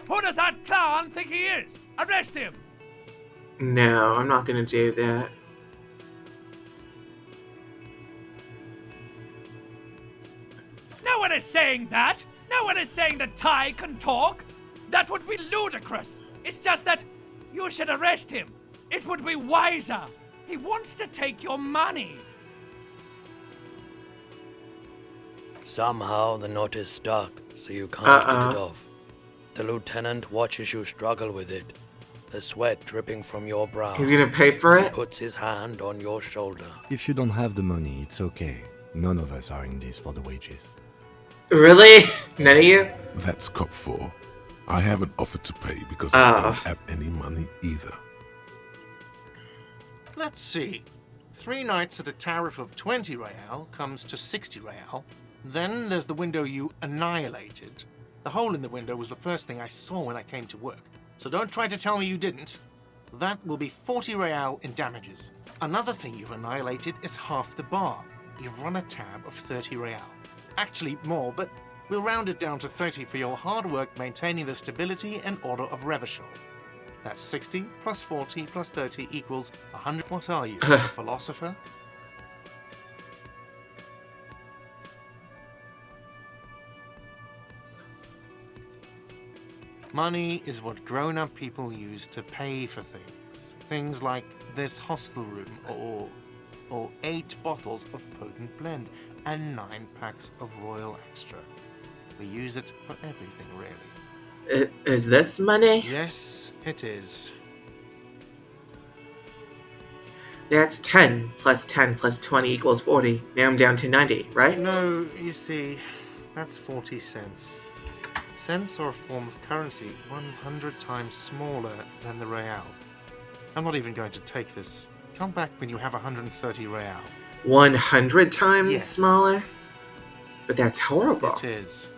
Who does that clown think he is? Arrest him! No, I'm not gonna do that. No one is saying that! No one is saying that Ty can talk! That would be ludicrous! It's just that you should arrest him! It would be wiser! He wants to take your money! Somehow the knot is stuck, so you can't get it off. The lieutenant watches you struggle with it, the sweat dripping from your brow. He's gonna pay for He it? puts his hand on your shoulder. If you don't have the money, it's okay. None of us are in this for the wages. Really? None of you? That's Cop 4. I haven't offered to pay because I don't have any money either. Let's see. 3 nights at a tariff of 20 real comes to 60 real. Then there's the window you annihilated. The hole in the window was the first thing I saw when I came to work. So don't try to tell me you didn't. That will be 40 real in damages. Another thing you've annihilated is half the bar. You've run a tab of 30 real. Actually more, but we'll round it down to 30 for your hard work maintaining the stability and order of Revachol. That's 60 plus 40 plus 30 equals 100. What are you, a philosopher? Money is what grown-up people use to pay for things. Things like this hostel room or or 8 bottles of potent blend and 9 packs of Royal Extra. We use it for everything, really. Is this money? Yes, it is. That's 10 plus 10 plus 20 equals 40. Now I'm down to 90, right? No, you see, that's 40 cents. Cents are a form of currency 100 times smaller than the real. I'm not even going to take this. Come back when you have 130 real. 100 times Yes. smaller? But that's horrible. It is.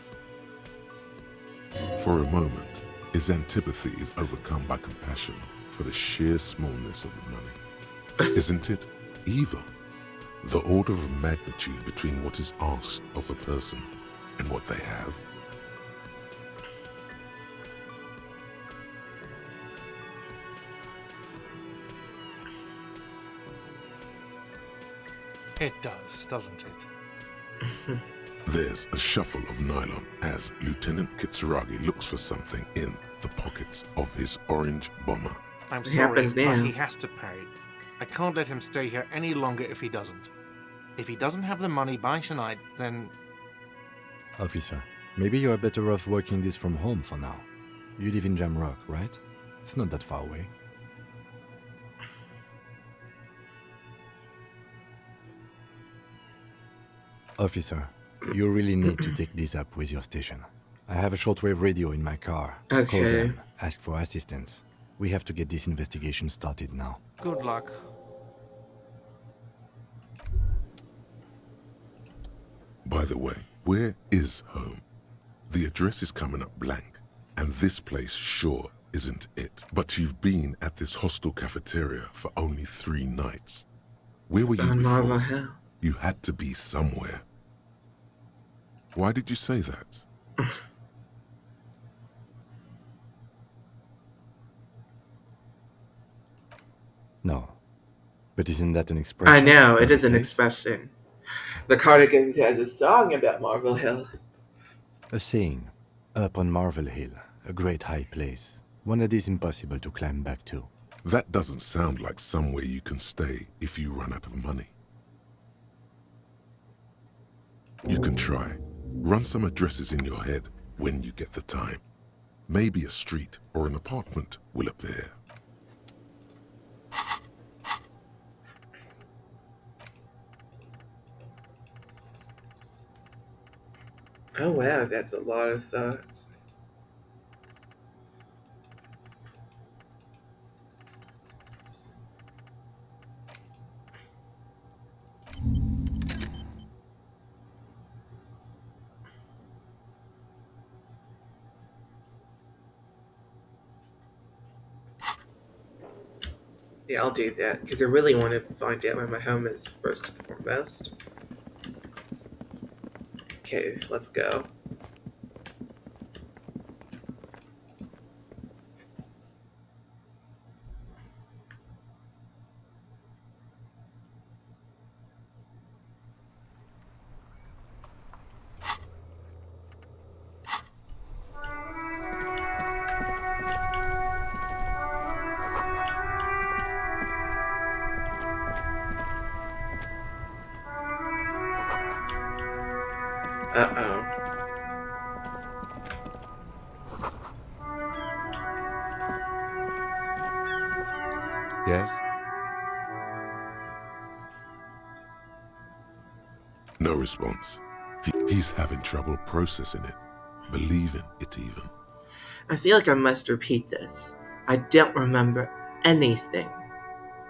For a moment, his antipathy is overcome by compassion for the sheer smallness of the money. Isn't it evil? The order of magnitude between what is asked of a person and what they have. It does, doesn't it? There's a shuffle of nylon as Lieutenant Kitsuragi looks for something in the pockets of his orange bomber. I'm It sorry, happens but now. he has to pay. I can't let him stay here any longer if he doesn't. If he doesn't have the money by tonight, then... Officer, maybe you are better off working this from home for now. You live in Jamrock, right? It's not that far away. Officer, you really need to take this up with your station. I have a shortwave radio in my car. Call Okay. them, ask for assistance. We have to get this investigation started now. Good luck. By the way, where is home? The address is coming up blank, and this place sure isn't it. But you've been at this hostel cafeteria for only 3 nights. Where were you On Marvel before? Hill. You had to be somewhere. Why did you say that? No. But isn't that an expression? I know, it Not is the an case? expression. The Cardigans has a song about Marvel Hill. A saying, up on Marvel Hill, a great high place, one that is impossible to climb back to. That doesn't sound like somewhere you can stay if you run out of money. You can try. Run some addresses in your head when you get the time. Maybe a street or an apartment will appear. Oh wow, that's a lot of thoughts. Yeah, I'll do that, because I really want to find out where my home is first and foremost. Okay, let's go. Uh-oh. Yes? No response. He's having trouble processing it, believing it even. I feel like I must repeat this. I don't remember anything.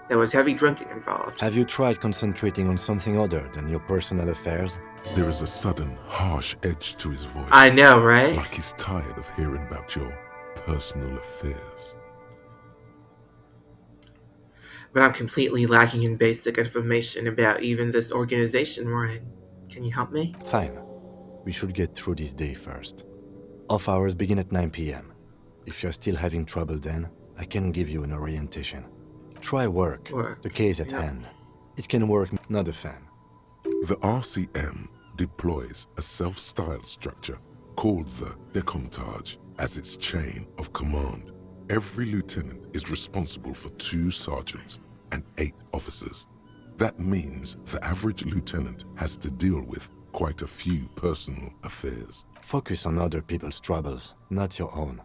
There was heavy drinking involved. Have you tried concentrating on something other than your personal affairs? There is a sudden, harsh edge to his voice. I know, right? Like he's tired of hearing about your personal affairs. But I'm completely lacking in basic information about even this organization we're in. Can you help me? Fine. We should get through this day first. Off hours begin at 9 p.m. If you're still having trouble then, I can give you an orientation. Try work. The case at hand. It can work, not a fan. The RCM deploys a self-styled structure called the Decomptage as its chain of command. Every lieutenant is responsible for 2 sergeants and 8 officers. That means the average lieutenant has to deal with quite a few personal affairs. Focus on other people's troubles, not your own.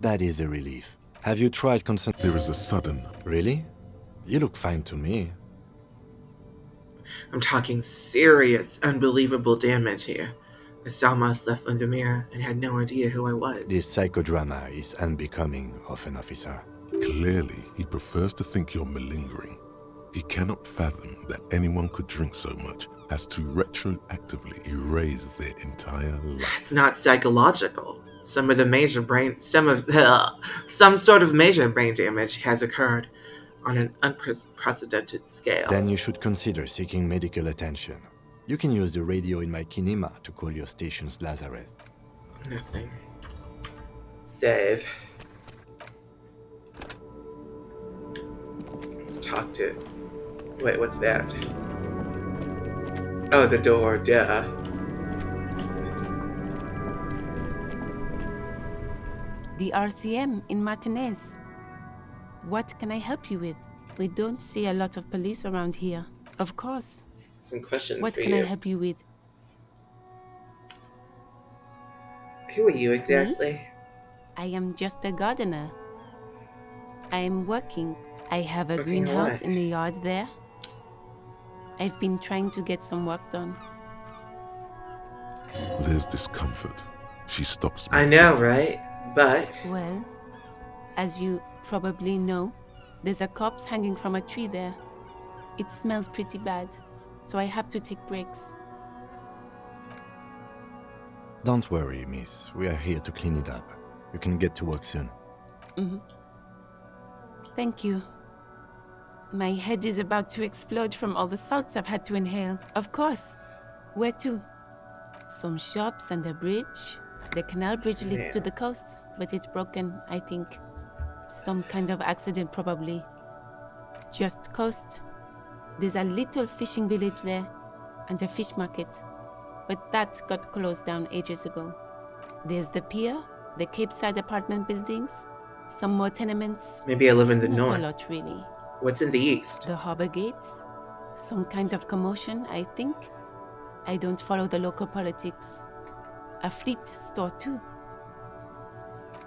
That is a relief. Have you tried There is a sudden... Really? You look fine to me. I'm talking serious, unbelievable damage here. I saw myself in the mirror and had no idea who I was. This psychodrama is unbecoming of an officer. Clearly, he prefers to think you're malingering. He cannot fathom that anyone could drink so much as to retroactively erase their entire life. It's not psychological. Some sort of major brain damage has occurred on an unprecedented scale. Then you should consider seeking medical attention. You can use the radio in my kinema to call your station's Lazareth. Nothing. Save. Let's talk to... Wait, what's that? Oh, the door, duh. The RCM in Martinez. What can I help you with? We don't see a lot of police around here. Of course. Some questions What for can you. I help you with? Who are you exactly? Me? I am just a gardener. I am working. I have a Working greenhouse what? in the yard there. I've been trying to get some work done. There's discomfort. She stops I know, mid-sentence. right? But... Well, as you probably know, there's a corpse hanging from a tree there. It smells pretty bad, so I have to take breaks. Don't worry, miss. We are here to clean it up. You can get to work soon. Thank you. My head is about to explode from all the salts I've had to inhale. Of course. Where to? Some shops and a bridge. The canal bridge leads to the coast, but it's broken, I think. Some kind of accident, probably. Just coast. There's a little fishing village there, and a fish market. But that got closed down ages ago. There's the pier, the Cape Side apartment buildings, some more tenements. Maybe I live in the Not north. a lot, really. What's in the east? The harbor gates. Some kind of commotion, I think. I don't follow the local politics. A fleet store, too.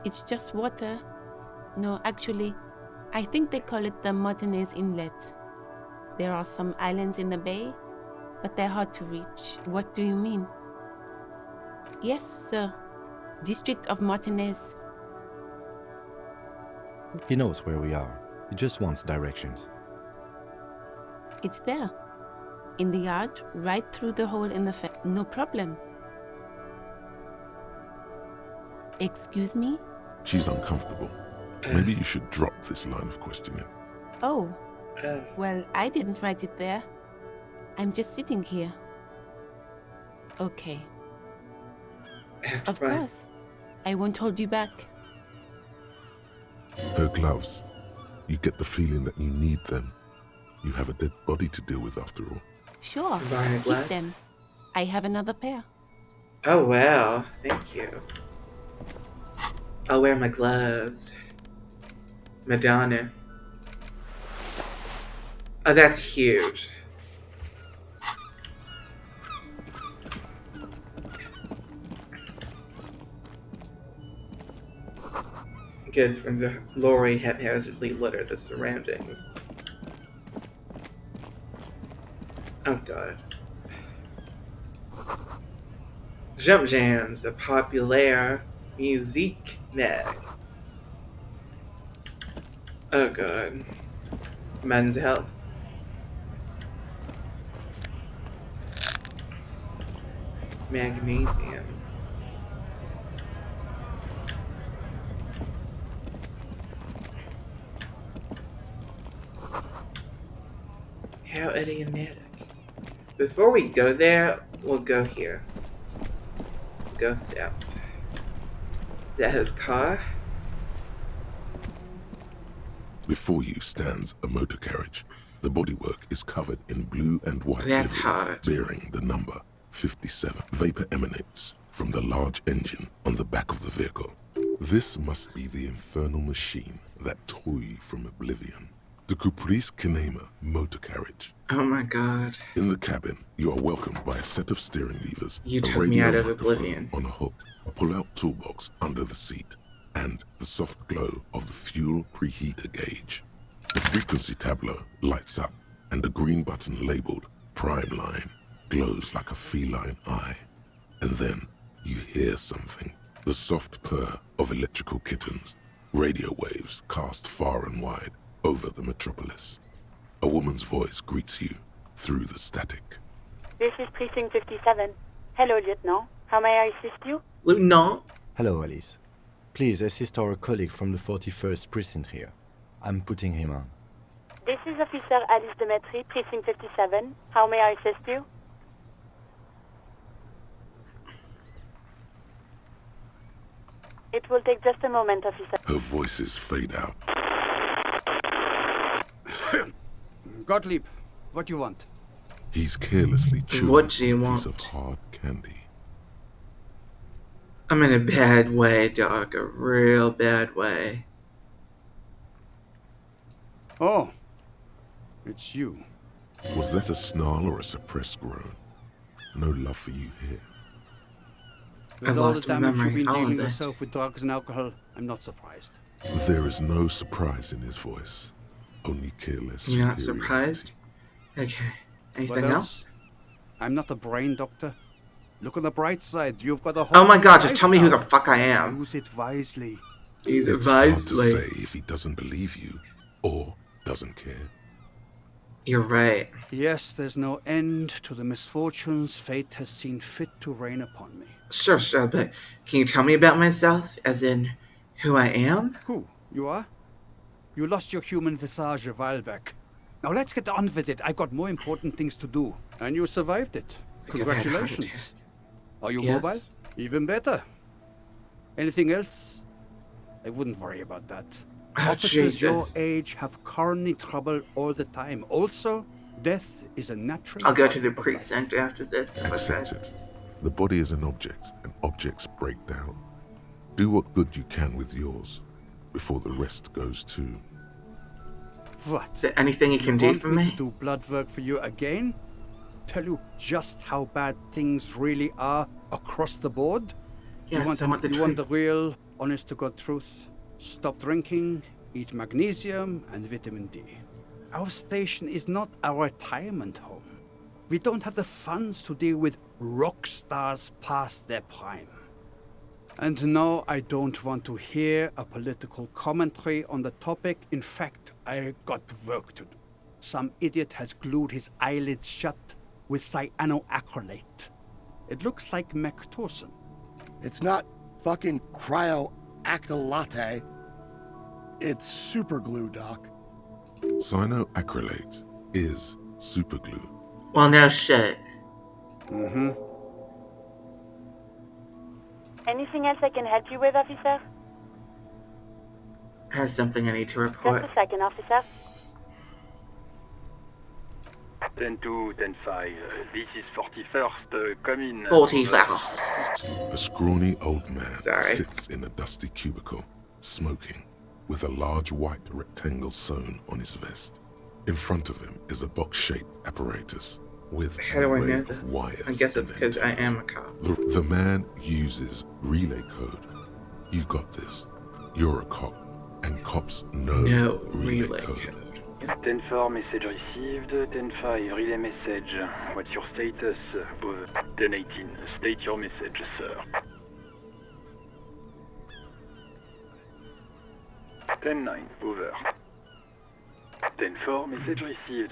It's just water. No, actually, I think they call it the Martinez Inlet. There are some islands in the bay, but they're hard to reach. What do you mean? Yes, sir. District of Martinez. He knows where we are. He just wants directions. It's there. In the yard, right through the hole in the fence. No problem. Excuse me? She's uncomfortable. Maybe you should drop this line of questioning. Oh. Well, I didn't write it there. I'm just sitting here. Okay. Of course. I won't hold you back. Her gloves. You get the feeling that you need them. You have a dead body to deal with after all. Sure. Buying a Keep glass? them. I have another pair. Oh, wow. Thank you. I'll wear my gloves. Madonna. Oh, that's huge. Goods from the lorry haphazardly litter the surroundings. Oh god. Jump Jams, a popular musique mag. Oh god. Men's Health. Magnesium. How idiomatic. Before we go there, we'll go here. Go south. Is that his car? Before you stands a motor carriage. The bodywork is covered in blue and white That's livery, hard. bearing the number 57. Vapor emanates from the large engine on the back of the vehicle. This must be the infernal machine that tore you from oblivion. The Caprice Kinema motor carriage. Oh my god. In the cabin, you are welcomed by a set of steering levers, You a took me radio out of microphone oblivion. on a hook, a pull-out toolbox under the seat, and the soft glow of the fuel preheater gauge. The frequency tableau lights up, and the green button labeled Prime Line glows like a feline eye. And then you hear something, the soft purr of electrical kittens, radio waves cast far and wide over the metropolis. A woman's voice greets you through the static. This is Precinct 57. Hello, Lieutenant. How may I assist you? Lieutenant? Hello, Alice. Please assist our colleague from the 41st precinct here. I'm putting him on. This is Officer Alice Demetri, Precinct 57. How may I assist you? It will take just a moment, officer. Her voices fade out. Gottlieb, what do you want? He's carelessly chewing What do you a piece want? of hard candy. I'm in a bad way, dog. A real bad way. Oh, it's you. Was that a snarl or a suppressed groan? No love for you here. With I've all lost the my damage memory, you've been all dealing of it. yourself with drugs and alcohol, I'm not surprised. There is no surprise in his voice. Only careless. You're not superiority. surprised? Okay. What Anything else? I'm not a brain doctor. Look on the bright side. You've got a whole Oh my god, just life tell me who now. the fuck I am. Use it wisely. Use it It's hard to wisely. say if he doesn't believe you or doesn't care. You're right. Yes, there's no end to the misfortunes fate has seen fit to rain upon me. Sure, but can you tell me about myself? As in, who I am? Who? You are? You lost your human visage a while back. Now let's get on with it. I've got more important things to do. And you survived it. I think I've had a heart Congratulations. Are you Yes. mobile? Even better. Anything else? I wouldn't worry about that. Oh, Officers your Jesus. age have coronary trouble all the time. Also, death is a natural. I'll go part to the of life. precinct after this. if I Accept could. it. The body is an object, and objects break down. Do what good you can with yours, before the rest goes too. What? Is there anything you can do want for To me? do blood work for you again? Tell you just how bad things really are across the board? Yes, I want the you want the truth. real, honest-to-God truth? Stop drinking, eat magnesium and vitamin D. Our station is not a retirement home. We don't have the funds to deal with rock stars past their prime. And no, I don't want to hear a political commentary on the topic. In fact, I got work to do. Some idiot has glued his eyelids shut with cyanoacrylate. It looks like Mactorson. It's not fucking cryoacrylate. It's super glue, Doc. Cyanoacrylate is superglue. Well, no shit. Anything else I can help you with, officer? I have something I need to Just report. a second, officer. 10-2, 10-5. This is 41st. Come in. 45. A scrawny old man Sorry. sits in a dusty cubicle, smoking, with a large white rectangle sewn on his vest. In front of him is a box-shaped apparatus with How an do I array know of this? wires. I guess it's and because I antennas. am a cop. The man uses relay code. You got this. You're a cop, and cops know No relay relay code. 10-4, message received. 10-5, relay message. What's your status? 10-18, state your message, sir. 10-9, over. 10-4, message received.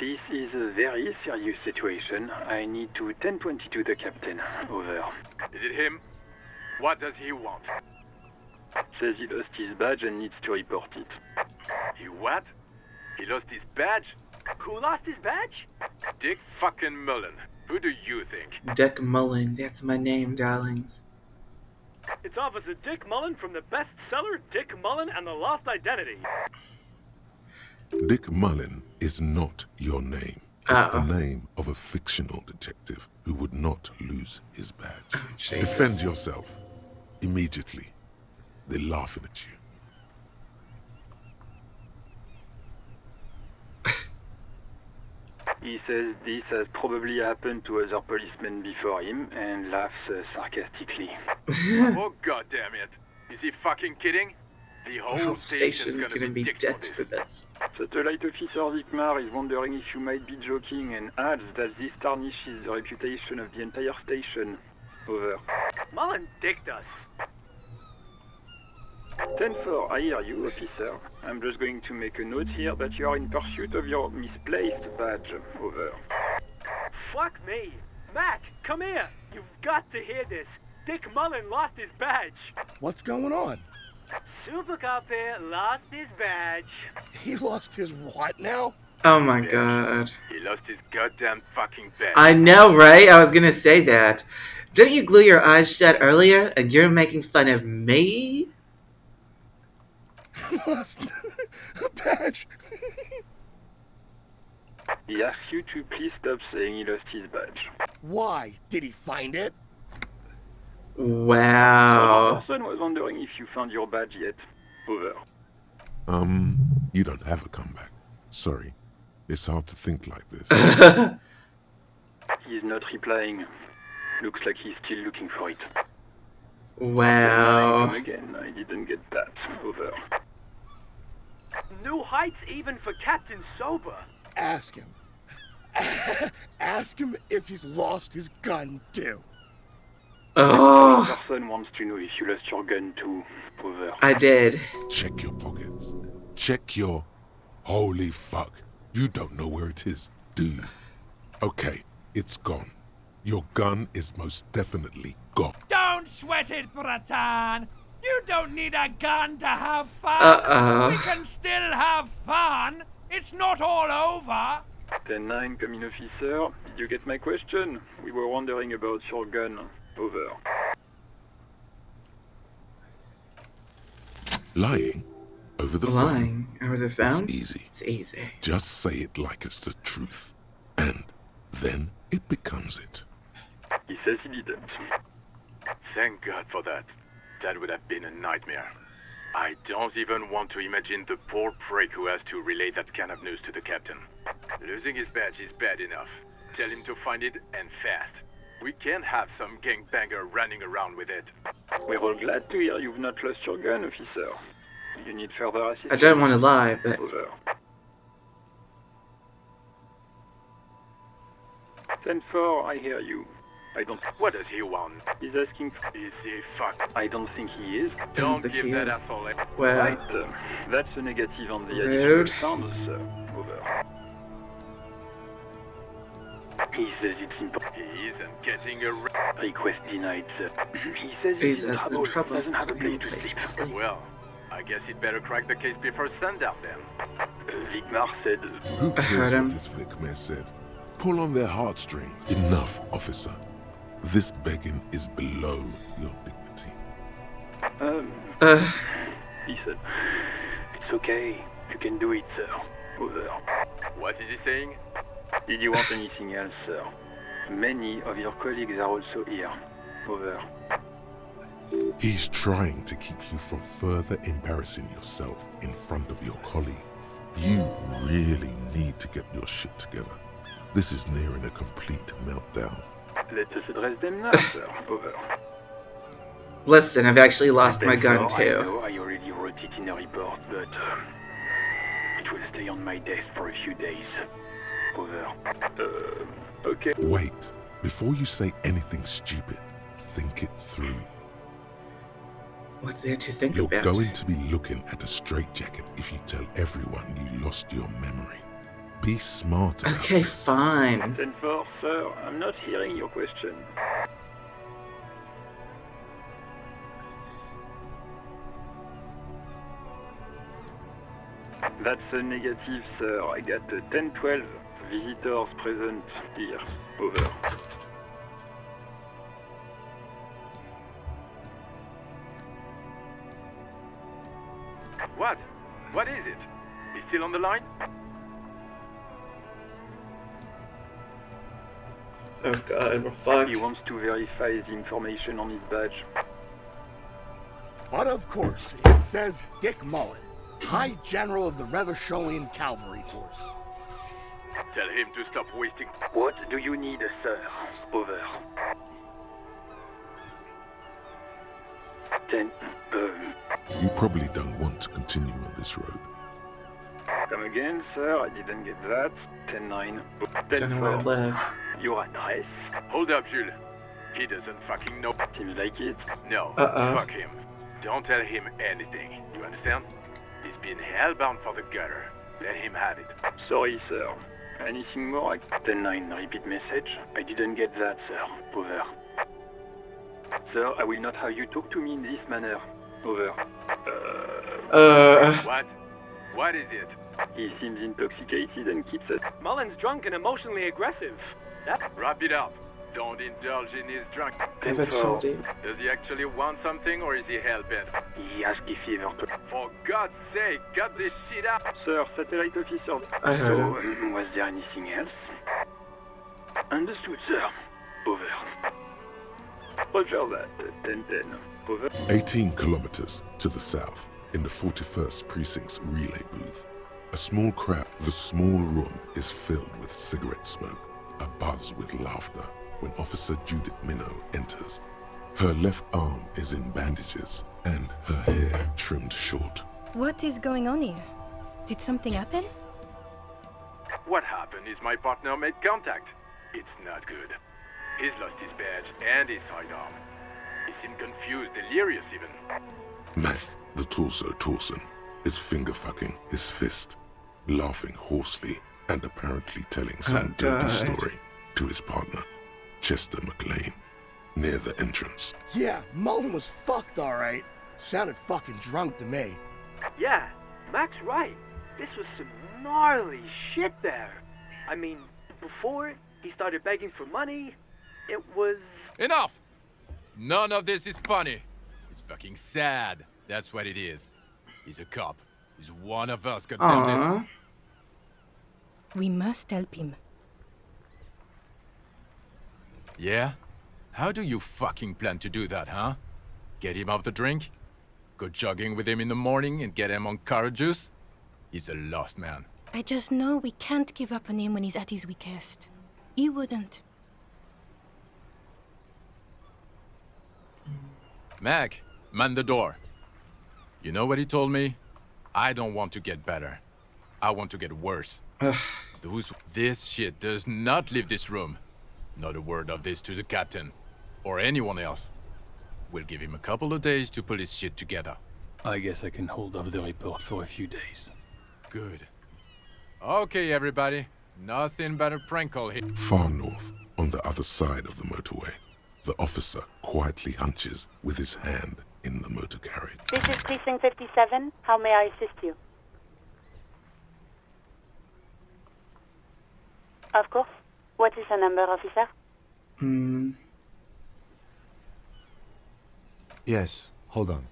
This is a very serious situation. I need to 10-22 the captain. Over. Is it him? What does he want? Says he lost his badge and needs to report it. He what? He lost his badge? Who lost his badge? Dick fucking Mullen. Who do you think? Dick Mullen. That's my name, darlings. It's Officer Dick Mullen from the bestseller Dick Mullen and the Lost Identity. Dick Mullen is not your name. It's the Uh-oh. name of a fictional detective who would not lose his badge. Jesus. Defend yourself. Immediately. They're laughing at you. He says this has probably happened to other policemen before him and laughs sarcastically. Oh god damn it. Is he fucking kidding? The The whole whole station's station's gonna be dicked dead for this. Satellite Officer Vikmar is wondering if you might be joking and adds that this tarnishes the reputation of the entire station. Over. Mullen dicked us. 10-4, I hear you, officer. I'm just going to make a note here that you are in pursuit of your misplaced badge. Over. Fuck me. Mac, come here. You've got to hear this. Dick Mullen lost his badge. What's going on? Super Cop here lost his badge. He lost his what now? Oh my god. He lost his goddamn fucking badge. I know, right? I was gonna say that. Didn't you glue your eyes shut earlier and you're making fun of me? Lost a badge. He asks you to please stop saying he lost his badge. Why? Did he find it? Wow. The person was wondering if you found your badge yet. Over. You don't have a comeback. Sorry. It's hard to think like this. He's not replying. Looks like he's still looking for it. Wow. Again, I didn't get that. Over. New heights even for Captain Sober. Ask him. Ask him if he's lost his gun too. Oh. The person wants to know if you lost your gun too. Over. I did. Check your pockets. Check your... Holy fuck. You don't know where it is, do you? Okay, it's gone. Your gun is most definitely gone. Don't sweat it, Bratan. You don't need a gun to have fun. We can still have fun. It's not all over. 10-9, coming officer. Did you get my question? We were wondering about your gun. Over. Lying over the Lying phone. over the phone? It's easy. It's easy. Just say it like it's the truth. And then it becomes it. He says he didn't. Thank God for that. That would have been a nightmare. I don't even want to imagine the poor prick who has to relay that kind of news to the captain. Losing his badge is bad enough. Tell him to find it, and fast. We can't have some gangbanger running around with it. We're all glad to hear you've not lost your gun, officer. You need further assistance? I don't want to lie, but... Over. 10-4, I hear you. I don't... What does he want? He's asking... Is he fuck? I don't think he is. Don't give that asshole a... Well... Right, that's a negative on the Rude. additional sound, sir. Over. He says it's important. He isn't getting a... Request denied, sir. He says he's in trouble. Doesn't have a place to sleep. Well, I guess he'd better crack the case before sundown then. Vikmar said... Who cares what this Vikmar said? Pull on their heartstrings. Enough, officer. This begging is below your dignity. He said, it's okay. You can do it, sir. Over. What is he saying? Did you want anything else, sir? Many of your colleagues are also here. Over. He's trying to keep you from further embarrassing yourself in front of your colleagues. You really need to get your shit together. This is nearing a complete meltdown. Let us address them now, sir. Over. Listen, I've actually lost my gun I too. know I already wrote it in a report, but it will stay on my desk for a few days. Over. Okay. Wait. Before you say anything stupid, think it through. What's there to think You're about? going to be looking at a straitjacket if you tell everyone you lost your memory. Be smart about Okay, this. fine. 10-4, sir. I'm not hearing your question. That's a negative, sir. I got 10-12 visitors present here. Over. What? What is it? He's still on the line? Oh god, we're fucked. He wants to verify the information on his badge. But of course, it says Dick Mullen, High General of the Revacholian Cavalry Force. Tell him to stop wasting... What do you need, sir? Over. 10, You probably don't want to continue on this road. Come again, sir? I didn't get that. 10-9. Don't know where I 10-4. live. You are nice. Hold up, Jules. He doesn't fucking know. Seems like it. No, fuck him. Don't tell him anything. You understand? He's been hellbound for the gutter. Let him have it. Sorry, sir. Anything more? 10-9, repeat message. I didn't get that, sir. Over. Sir, I will not have you talk to me in this manner. Over. What? What is it? He seems intoxicated and keeps us. Mullen's drunk and emotionally aggressive. Wrap it up. Don't indulge in his drunk. Have I told you? Does he actually want something or is he hell-bent? He asked if he ever took. For God's sake, cut this shit out! Sir, satellite officer. I heard So, was there anything else? Understood, sir. Over. Roger that. 10-10. Over. 18 kilometers to the south, in the 41st Precinct's relay booth, a small crowd. The small room is filled with cigarette smoke, abuzz with laughter, when Officer Judith Minnow enters. Her left arm is in bandages, and her hair trimmed short. What is going on here? Did something happen? What happened is my partner made contact. It's not good. He's lost his badge and his sidearm. He seemed confused, delirious even. Mac, the torso Torson, is finger-fucking his fist, laughing hoarsely and apparently telling some dirty story to his partner, Chester McLean, near the entrance. Yeah, Mullen was fucked, alright. Sounded fucking drunk to me. Yeah, Mac's right. This was some gnarly shit there. I mean, before he started begging for money, it was... Enough! None of this is funny. It's fucking sad. That's what it is. He's a cop. He's one of us, goddammit this. We must help him. Yeah? How do you fucking plan to do that, huh? Get him off the drink? Go jogging with him in the morning and get him on carrot juice? He's a lost man. I just know we can't give up on him when he's at his weakest. He wouldn't. Mac, man the door. You know what he told me? I don't want to get better. I want to get worse. This shit does not leave this room. Not a word of this to the captain. Or anyone else. We'll give him a couple of days to pull his shit together. I guess I can hold off the report for a few days. Good. Okay, everybody. Nothing but a prank call here. Far north, on the other side of the motorway, the officer quietly hunches with his hand in the motor carriage. This is Precinct 57. How may I assist you? Of course. What is the number, officer? Yes, hold on.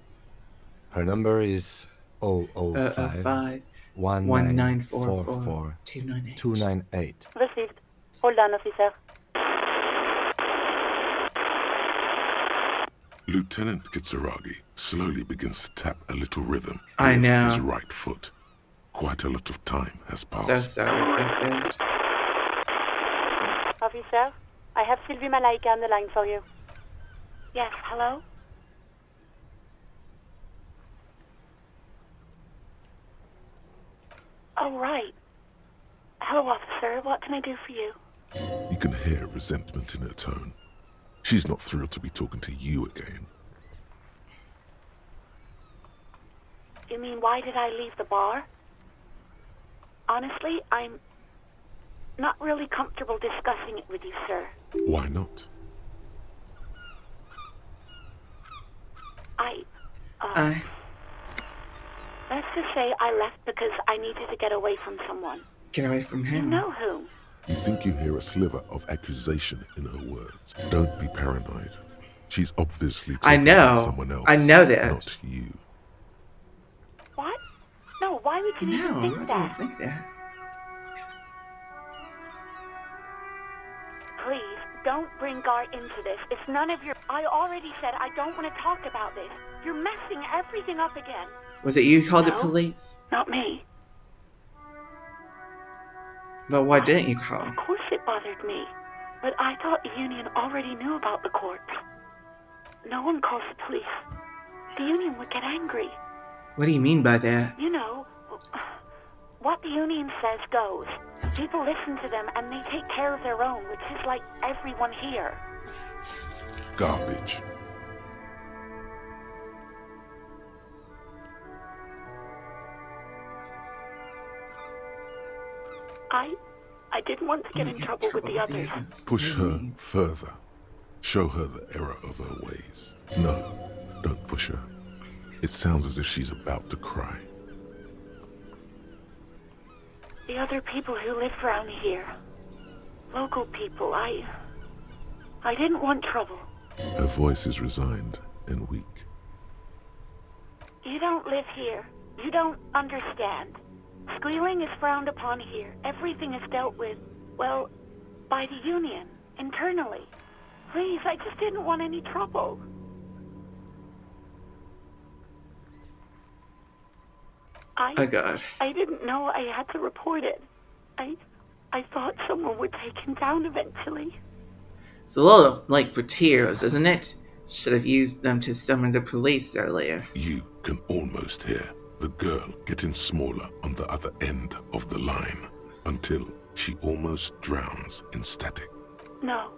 Her number is 005 1944 298. Received. Hold on, officer. Lieutenant Kitsuragi slowly begins to tap a little rhythm I with know. his right foot. Quite a lot of time has passed. So sorry about that. Officer, I have Sylvie Malaika on the line for you. Yes, hello? Oh, right. Hello, officer. What can I do for you? You can hear resentment in her tone. She's not thrilled to be talking to you again. You mean, why did I leave the bar? Honestly, I'm not really comfortable discussing it with you, sir. Why not? Let's just say I left because I needed to get away from someone. Get away from You him. know who? You think you hear a sliver of accusation in her words. Don't be paranoid. She's obviously I talking know. about someone else. I know that. Not you. What? No, why would you even think I that? don't think that. Please, don't bring Gar into this. It's none of your... I already said I don't want to talk about this. You're messing everything up again. Was it you who called the No. police? Not me. But why didn't you call? Of course it bothered me. But I thought the Union already knew about the corpse. No one calls the police. The Union would get angry. What do you mean by that? You know, what the Union says goes. People listen to them and they take care of their own, which is like everyone here. Garbage. I didn't want to get in trouble with the others. Push her further. Show her the error of her ways. No, don't push her. It sounds as if she's about to cry. The other people who live around here. Local people, I didn't want trouble. Her voice is resigned and weak. You don't live here. You don't understand. Squealing is frowned upon here. Everything is dealt with, well, by the Union, internally. Please, I just didn't want any trouble. Oh God. I didn't know I had to report it. I thought someone would take him down eventually. It's a lot of, like, for tears, isn't it? Should have used them to summon the police earlier. You can almost hear the girl getting smaller on the other end of the line until she almost drowns in static. No.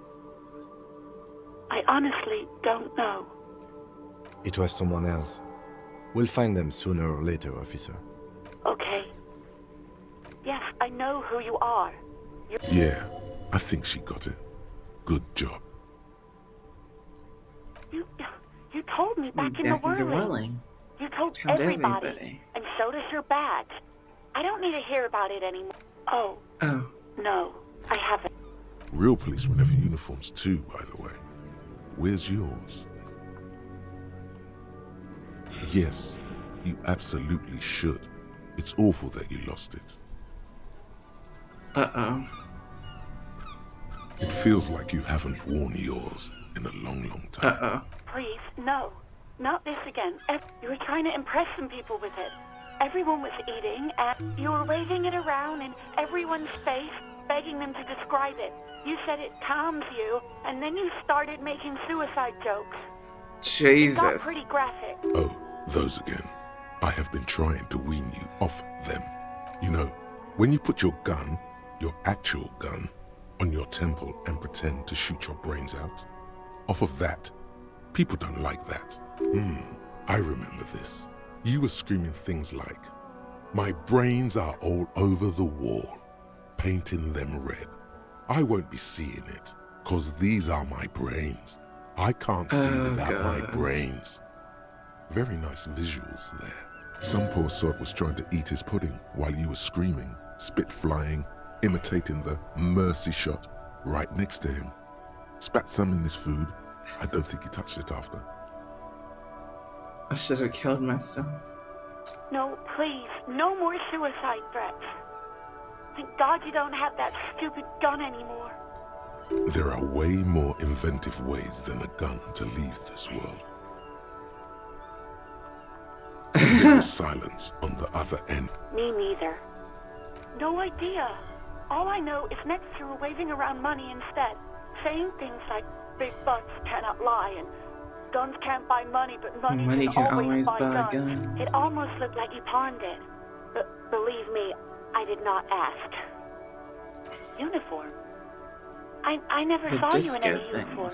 I honestly don't know. It was someone else. We'll find them sooner or later, officer. Okay. Yes, I know who you are. Yeah, I think she got it. Good job. You told me back in the whirling. You told everybody. And so does your badge. I don't need to hear about it anymore. Oh. No, I haven't. Real policemen have uniforms too, by the way. Where's yours? Yes, you absolutely should. It's awful that you lost it. Uh-oh. It feels like you haven't worn yours in a long, long time. Uh-oh. Please, no. Not this again. You were trying to impress some people with it. Everyone was eating, and you were waving it around in everyone's face, begging them to describe it. You said it calms you, and then you started making suicide jokes. Jesus. It got pretty graphic. Oh, those again. I have been trying to wean you off them. You know, when you put your gun, your actual gun, on your temple and pretend to shoot your brains out, off of that, people don't like that. I remember this. You were screaming things like, "My brains are all over the wall," painting them red. I won't be seeing it, 'cause these are my brains. I can't see without my brains. Very nice visuals there. Some poor sod was trying to eat his pudding while you were screaming, spit flying, imitating the mercy shot right next to him. Spat some in his food. I don't think he touched it after. I should have killed myself. No, please, no more suicide threats. Thank God you don't have that stupid gun anymore. There are way more inventive ways than a gun to leave this world. There was silence on the other end. Me neither. No idea. All I know is next you were waving around money instead, saying things like big butts cannot lie and guns can't buy money, but money can always buy guns. It almost looked like you pawned it. But believe me, I did not ask. Uniform? I never saw you in any uniform.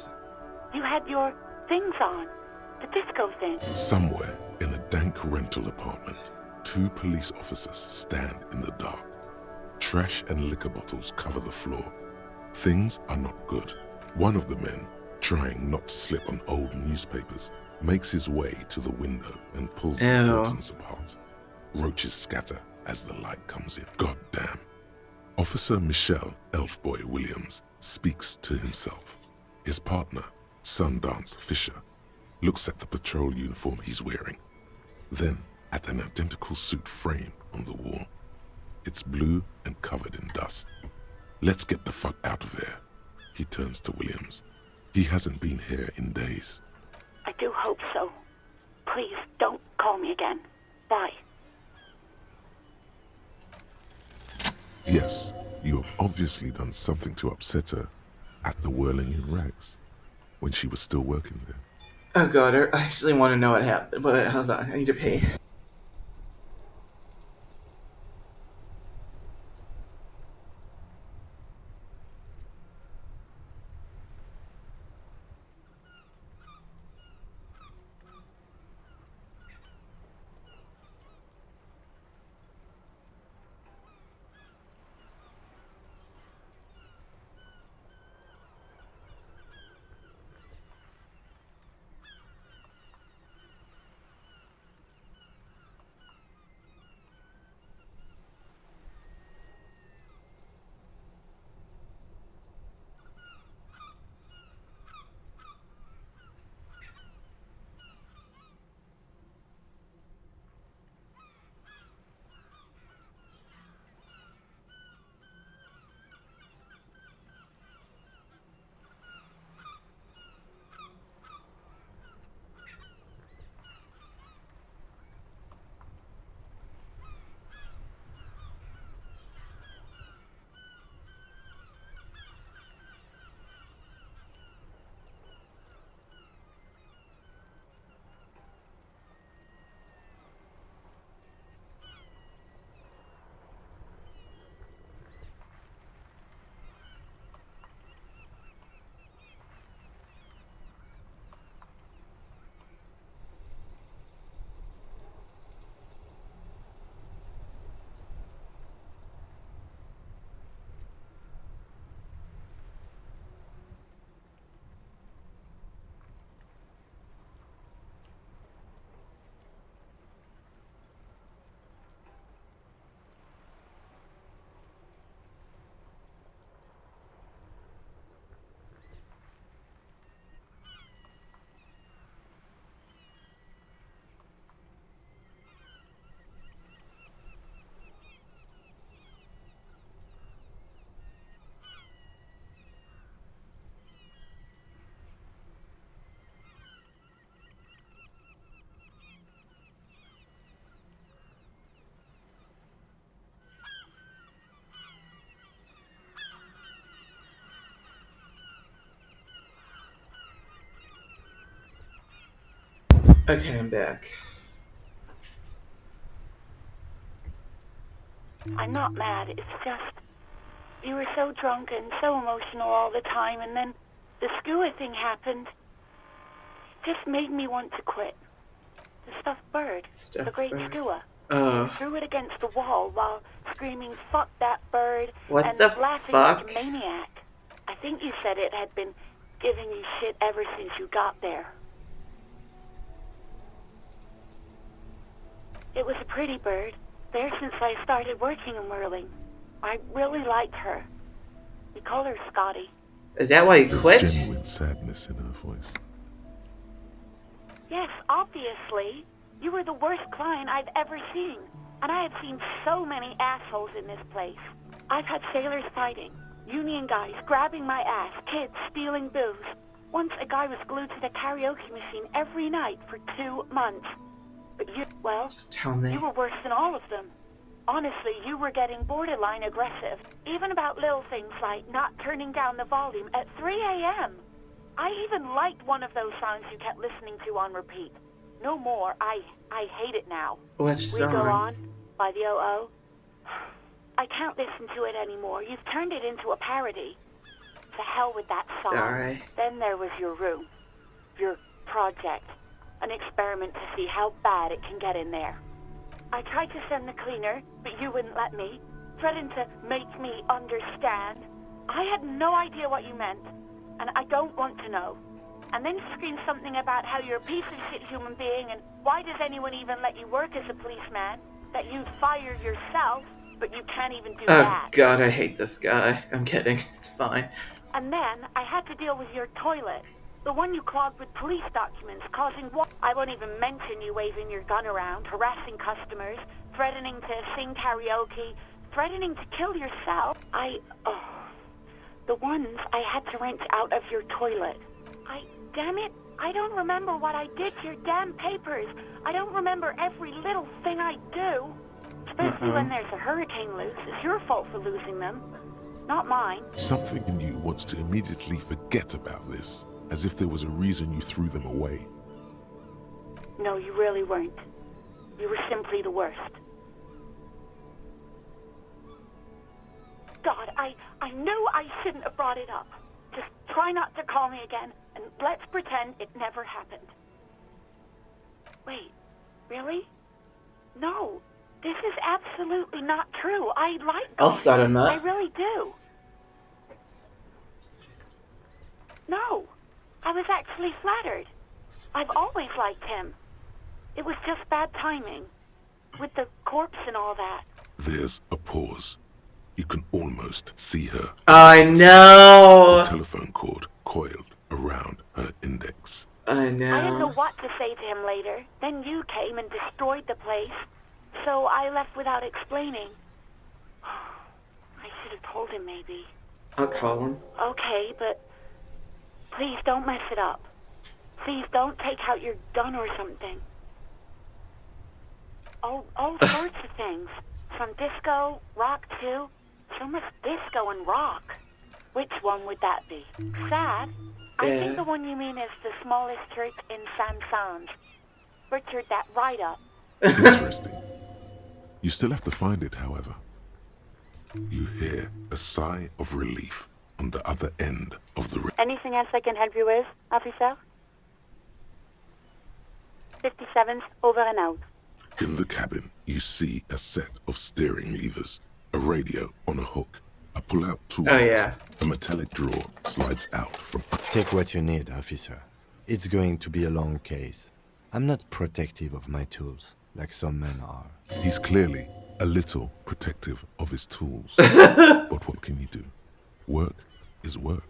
You had your things on. The disco thing. Somewhere in a dank rental apartment, 2 police officers stand in the dark. Trash and liquor bottles cover the floor. Things are not good. One of the men, trying not to slip on old newspapers, makes his way to the window and pulls the curtains apart. Roaches scatter as the light comes in. God damn. Officer Michelle Elfboy Williams speaks to himself. His partner, Sundance Fisher, looks at the patrol uniform he's wearing, then at an identical suit frame on the wall. It's blue and covered in dust. Let's get the fuck out of here. He turns to Williams. He hasn't been here in days. I do hope so. Please, don't call me again. Bye. Yes, You have obviously done something to upset her at the Whirling in Rags when she was still working there. Oh god, I actually want to know what happened, but hold on, I need to pee. Okay, I'm back. I'm not mad, it's just you were so drunk and so emotional all the time, and then the skua thing happened. It just made me want to quit. The stuffed bird, the great skua. Oh. You threw it against the wall while screaming, "Fuck that bird," What and the laughing fuck? like a maniac. I think you said it had been giving you shit ever since you got there. It was a pretty bird, there since I started working in Whirling. I really liked her. We call her Scotty. Is that why you There's quit? genuine sadness in her voice. Yes, obviously. You were the worst client I've ever seen. And I have seen so many assholes in this place. I've had sailors fighting, union guys grabbing my ass, kids stealing booze. Once a guy was glued to the karaoke machine every night for 2 months. But you, well, Just tell me. you were worse than all of them. Honestly, you were getting borderline aggressive. Even about little things like not turning down the volume at 3 a.m. I even liked one of those songs you kept listening to on repeat. No more. I hate it now. Which We song? Go On by the O.O. I can't listen to it anymore. You've turned it into a parody. To hell with that song. Sorry. Then there was your room. Your project. An experiment to see how bad it can get in there. I tried to send the cleaner, but you wouldn't let me. Threatened to make me understand. I had no idea what you meant, and I don't want to know. And then you screamed something about how you're a piece of shit human being, and why does anyone even let you work as a policeman? That you'd fire yourself, but you can't even do that. Oh god, I hate this guy. I'm kidding. It's fine. And then I had to deal with your toilet. The one you clogged with police documents, causing what? I won't even mention you waving your gun around, harassing customers, threatening to sing karaoke, threatening to kill yourself. The ones I had to wrench out of your toilet. Damn it, I don't remember what I did to your damn papers. I don't remember every little thing I do. Especially when there's a hurricane loose. It's your fault for losing them. not mine. Something in you wants to immediately forget about this, as if there was a reason you threw them away. No, you really weren't. You were simply the worst. God, I knew I shouldn't have brought it up. Just try not to call me again, and let's pretend it never happened. Wait, really? No, this is absolutely not true. I like I'll Garth. set him up. I really do. No, I was actually flattered. I've always liked him. It was just bad timing, with the corpse and all that. There's a pause. You can almost see her. I know. The telephone cord coiled around her index. I I didn't know know. what to say to him later. Then you came and destroyed the place, so I left without explaining. I should have told him, maybe. I'll call him. Okay, but please don't mess it up. Please don't take out your gun or something. All sorts of things. From disco, rock too. So much disco and rock. Which one would that be? Sad? I think the one you mean is the smallest church in San. Butchered that right up. Interesting. You still have to find it, however. You hear a sigh of relief on the other end of the Anything else I can help you with, officer? 57's over and out. In the cabin, you see a set of steering levers, a radio on a hook, a pull-out tool. Oh, yeah. A metallic drawer slides out from... Take what you need, officer. It's going to be a long case. I'm not protective of my tools, like some men are. He's clearly a little protective of his tools. But what can you do? Work is work.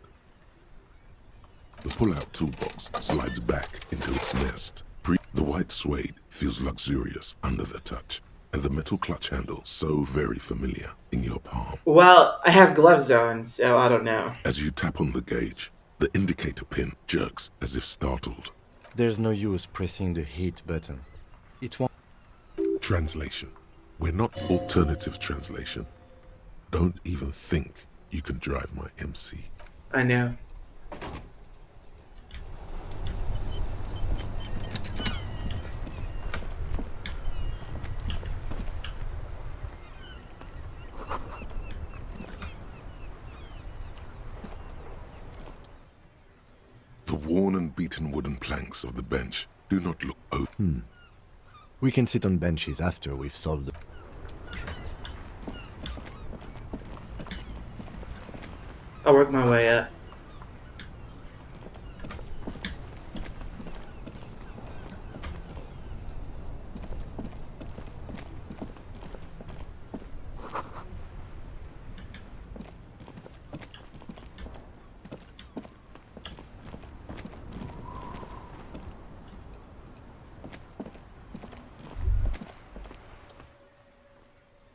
The pull-out toolbox slides back into its nest. The white suede feels luxurious under the touch, and the metal clutch handle so very familiar in your palm. Well, I have gloves on, so I don't know. As you tap on the gauge, the indicator pin jerks as if startled. There's no use pressing the hit button. It won't... Translation. We're not alternative translation. Don't even think you can drive my MC. I know. The worn and beaten wooden planks of the bench do not look open. We can sit on benches after we've solved the... I'll work my way up.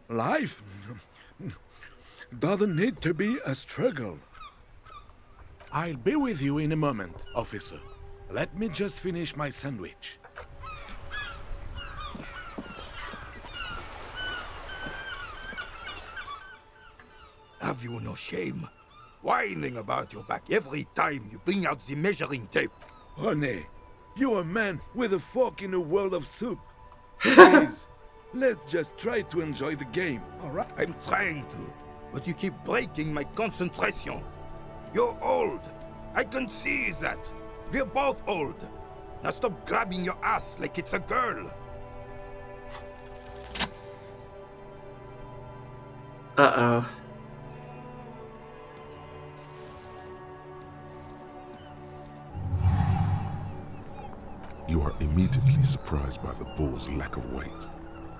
Life doesn't need to be a struggle. I'll be with you in a moment, officer. Let me just finish my sandwich. Have you no shame? Whining about your back every time you bring out the measuring tape. Honey, you're a man with a fork in a world of soup. Please, let's just try to enjoy the game, all right? I'm trying to, but you keep breaking my concentration. You're old. I can see that. We're both old. Now stop grabbing your ass like it's a girl. Uh-oh. You are immediately surprised by the ball's lack of weight.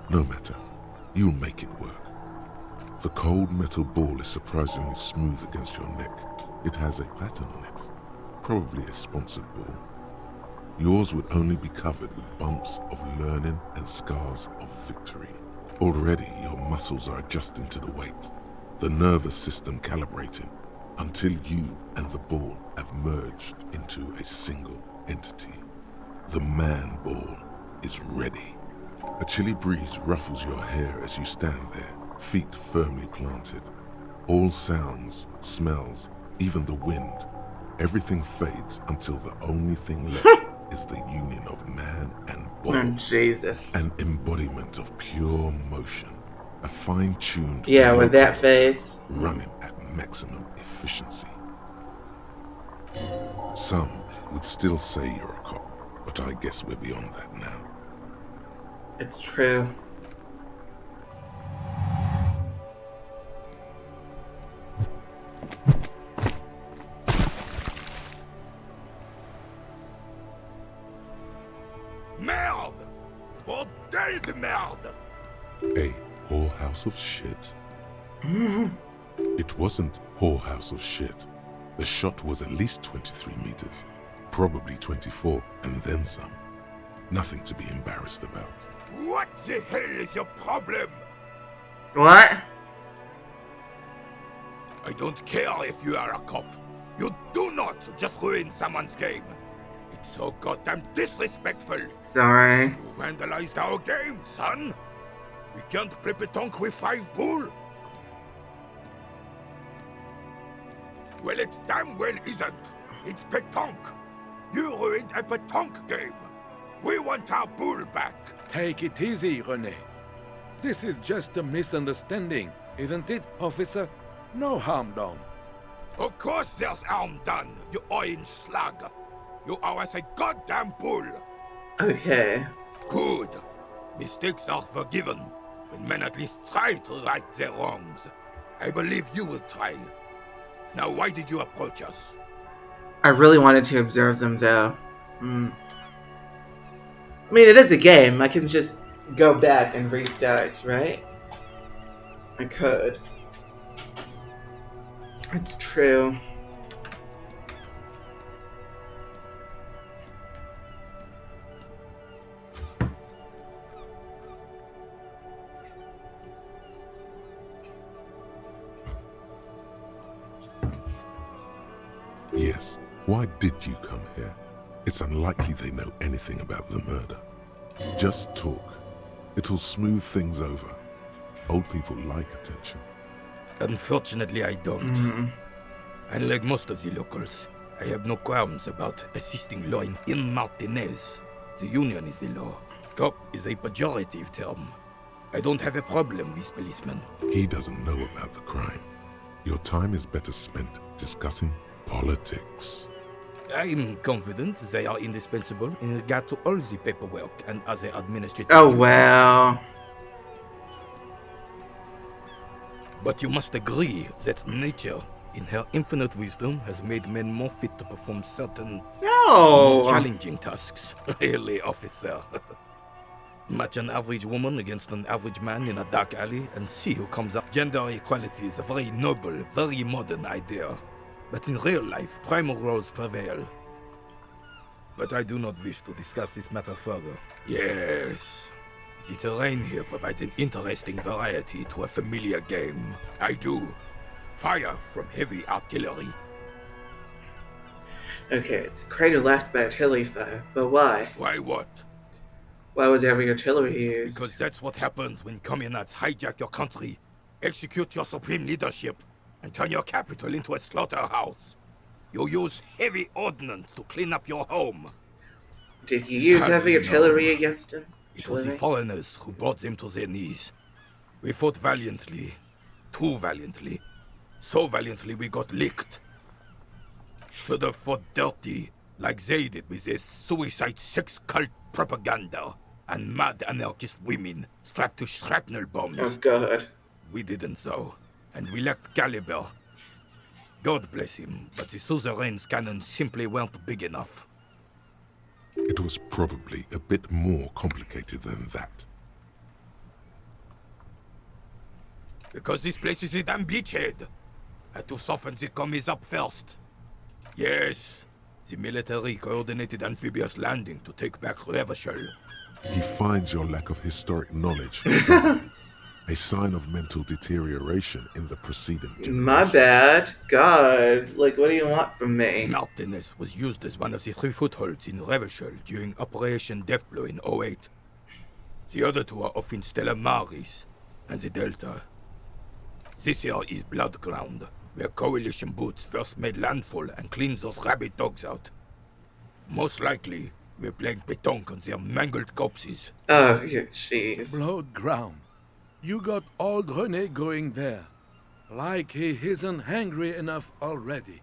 No matter, you'll make it work. The cold metal ball is surprisingly smooth against your neck. It has a pattern on it, probably a sponsored ball. Yours would only be covered with bumps of learning and scars of victory. Already your muscles are adjusting to the weight, the nervous system calibrating, until you and the ball have merged into a single entity. The man ball is ready. A chilly breeze ruffles your hair as you stand there, feet firmly planted. All sounds, smells, even the wind, everything fades until the only thing left is the union of man and ball. Oh, Jesus. An embodiment of pure motion. A fine-tuned Yeah, with that locomotive face. running at maximum efficiency. Some would still say you're a cop, but I guess we're beyond that now. It's true. Merde! Bordel de merde! A whorehouse of shit? It wasn't whorehouse of shit. The shot was at least 23 meters, probably 24, and then some. Nothing to be embarrassed about. What the hell is your problem? What? I don't care if you are a cop. You do not just ruin someone's game. It's so goddamn disrespectful. Sorry. You vandalized our game, son. We can't play petanque with 5 bull. Well, it damn well isn't. It's petanque. You ruined a petanque game. We want our bull back. Take it easy, René. This is just a misunderstanding, isn't it, officer? No harm done. Of course there's harm done, you orange slug. You owe us a goddamn bull. Okay. Good. Mistakes are forgiven when men at least try to right their wrongs. I believe you will try. Now, why did you approach us? I really wanted to observe them, though. I mean, it is a game. I can just go back and restart, right? I could. It's true. Yes, why did you come here? It's unlikely they know anything about the murder. Just talk. It'll smooth things over. Old people like attention. Unfortunately, I don't. Unlike most of the locals, I have no qualms about assisting law in Martinez. The union is the law. Cop is a pejorative term. I don't have a problem with policemen. He doesn't know about the crime. Your time is better spent discussing politics. I'm confident they are indispensable in regard to all the paperwork and other administrative Oh, duties. well. But you must agree that nature, in her infinite wisdom, has made men more fit to perform certain more challenging tasks. Really, officer. Match an average woman against an average man in a dark alley and see who comes up. Gender equality is a very noble, very modern idea. But in real life, primal roles prevail. But I do not wish to discuss this matter further. Yes. The terrain here provides an interesting variety to a familiar game. I do. Fire from heavy artillery. Okay, it's a crater left by artillery fire, but why? Why what? Why was heavy artillery used? Because that's what happens when communards hijack your country, execute your supreme leadership, and turn your capital into a slaughterhouse. You use heavy ordnance to clean up your home. Did you use heavy artillery against him? It was the foreigners who brought them to their knees. We fought valiantly. Too valiantly. So valiantly we got licked. Should have fought dirty, like they did with their suicide sex cult propaganda and mad anarchist women strapped to shrapnel bombs. Oh, God. We didn't so, and we lacked caliber. God bless him, but the suzerain's cannons simply weren't big enough. It was probably a bit more complicated than that. Because this place is a damn beachhead. Had to soften the commies up first. Yes, the military coordinated amphibious landing to take back Revachol. He finds your lack of historic knowledge a sign of mental deterioration in the preceding generation. My bad. God, like, what do you want from me? Martinez was used as one of the 3 footholds in Revachol during Operation Deathblow in 08. The other 2 are off in Stella Maris and the Delta. This here is Blood Ground, where Coalition boots first made landfall and cleaned those rabid dogs out. Most likely, we're playing pétanque on their mangled corpses. Oh, jeez. Blood Ground. You got old René going there. Like he isn't hungry enough already.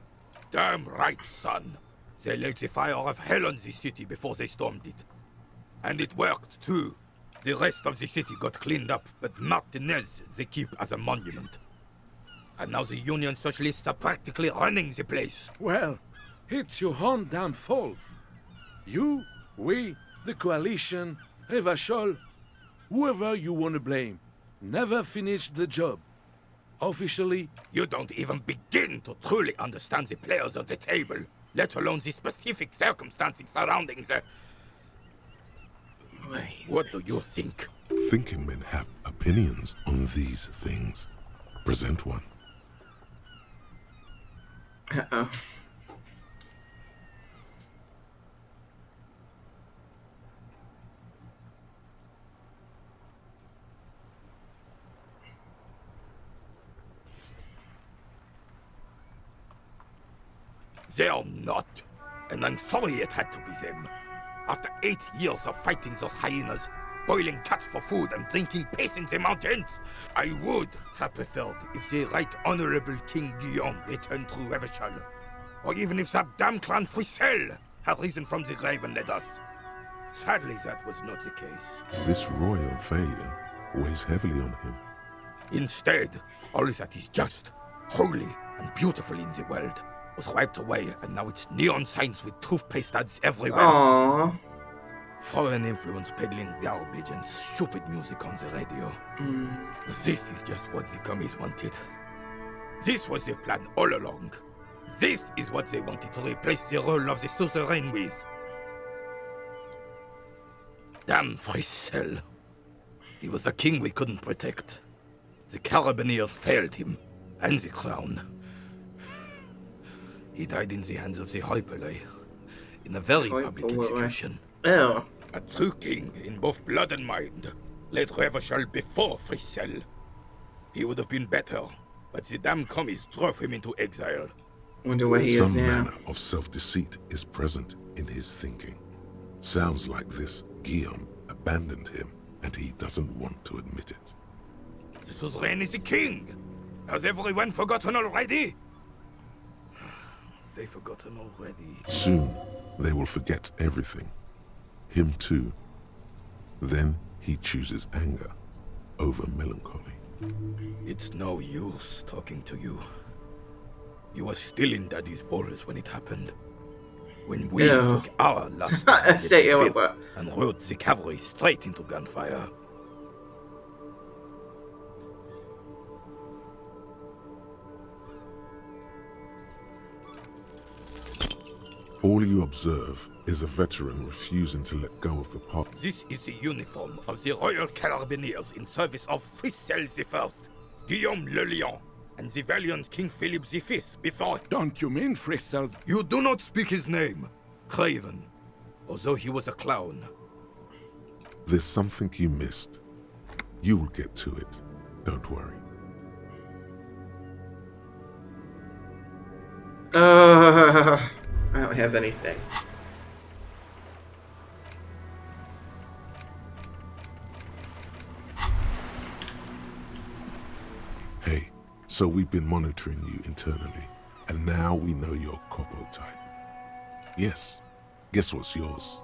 Damn right, son. They laid the fire of hell on the city before they stormed it. And it worked, too. The rest of the city got cleaned up, but Martinez they keep as a monument. And now the Union Socialists are practically running the place. Well, it's your own damn fault. You, we, the Coalition, Revachol, whoever you want to blame, never finished the job. Officially... You don't even begin to truly understand the players on the table, let alone the specific circumstances surrounding the... What do you think? Thinking men have opinions on these things. Present one. Uh-oh. They're not. And I'm sorry it had to be them. After 8 years of fighting those hyenas, boiling cats for food and drinking piss in the mountains, I would have preferred if the Right Honorable King Guillaume returned to Revachol. Or even if that damn clan Frissel had risen from the grave and led us. Sadly, that was not the case. This royal failure weighs heavily on him. Instead, all that is just, holy, and beautiful in the world was wiped away, and now it's neon signs with toothpaste ads everywhere. Aww. Foreign influence peddling garbage and stupid music on the radio. This is just what the commies wanted. This was their plan all along. This is what they wanted to replace the role of the suzerain with. Damn Frissel. He was a king we couldn't protect. The Carabineers failed him, and the crown. He died in the hands of the Hyperlay, in a very public execution. Ew. A true king in both blood and mind, led Revachol before Frissel. He would have been better, but the damn commies drove him into exile. Wonder where he is Some now. manner of self-deceit is present in his thinking. Sounds like this Guillaume abandoned him, and he doesn't want to admit it. The suzerain is the king! Has everyone forgotten already? They've forgotten already. Soon, they will forget everything. Him too. Then he chooses anger over melancholy. It's no use talking to you. You were still in Daddy's borders when it happened. When we took our last and rode the cavalry straight into gunfire. All you observe is a veteran refusing to let go of the pot. This is the uniform of the Royal Carabineers in service of Frissel I, Guillaume le Lion, and the valiant King Philip V before. Don't you mean Frissel? You do not speak his name, Craven, although he was a clown. There's something you missed. You will get to it. Don't worry. I don't have anything. Hey, so we've been monitoring you internally, and now we know your Copo type. Yes, guess what's yours?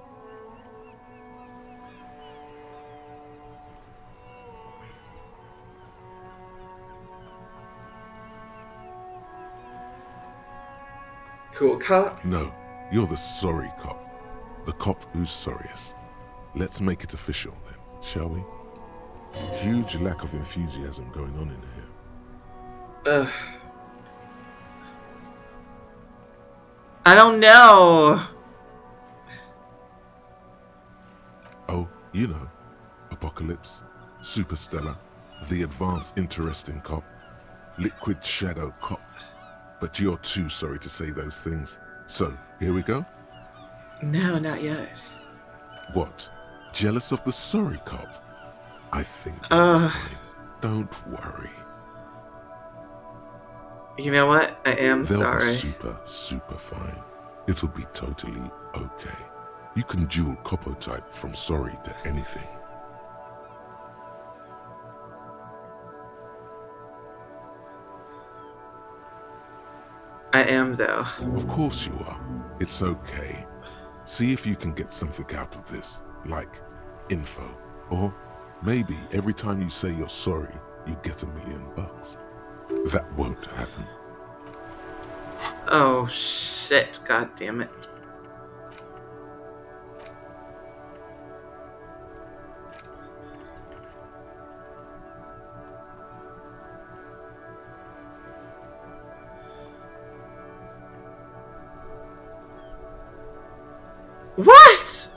Cool cop? No, you're the sorry cop. The cop who's sorriest. Let's make it official then, shall we? Huge lack of enthusiasm going on in here. I don't know. Oh, you know. Apocalypse, Superstellar, the advanced interesting cop, liquid shadow cop. But you're too sorry to say those things. So, here we go? No, not yet. What? Jealous of the sorry cop? I think you're fine. Don't worry. You know what? I am They'll sorry. be super, super fine. It'll be totally okay. You can dual copotype from sorry to anything. I am, though. Of course you are. It's okay. See if you can get something out of this, like info. Or maybe every time you say you're sorry, you get $1 million. That won't happen. Oh, shit. God damn it. What?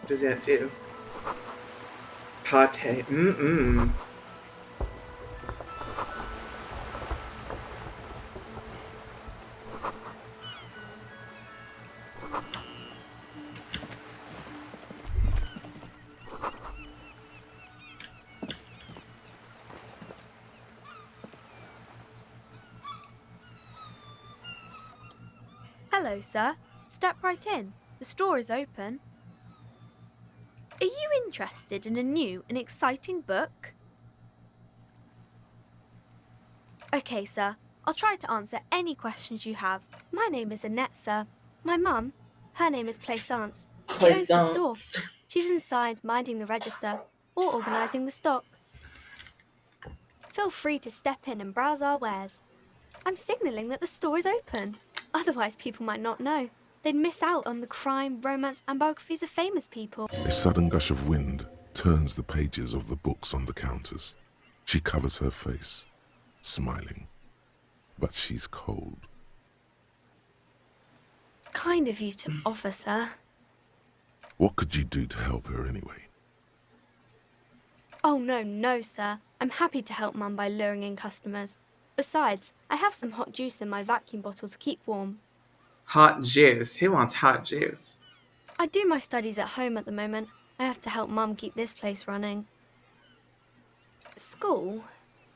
What does that do? Pate. Mm-mm. Hello, sir. Step right in. The store is open. Are you interested in a new and exciting book? Okay, sir. I'll try to answer any questions you have. My name is Annette, sir. My mum, her name is Plaisance. She owns the store. She's inside minding the register or organising the stock. Feel free to step in and browse our wares. I'm signalling that the store is open. Otherwise, people might not know. They'd miss out on the crime, romance, and biographies of famous people. A sudden gush of wind turns the pages of the books on the counters. She covers her face, smiling. But she's cold. Kind of you to offer, sir. What could you do to help her anyway? Oh, no, sir. I'm happy to help Mum by luring in customers. Besides, I have some hot juice in my vacuum bottle to keep warm. Hot juice? Who wants hot juice? I do my studies at home at the moment. I have to help Mum keep this place running. School?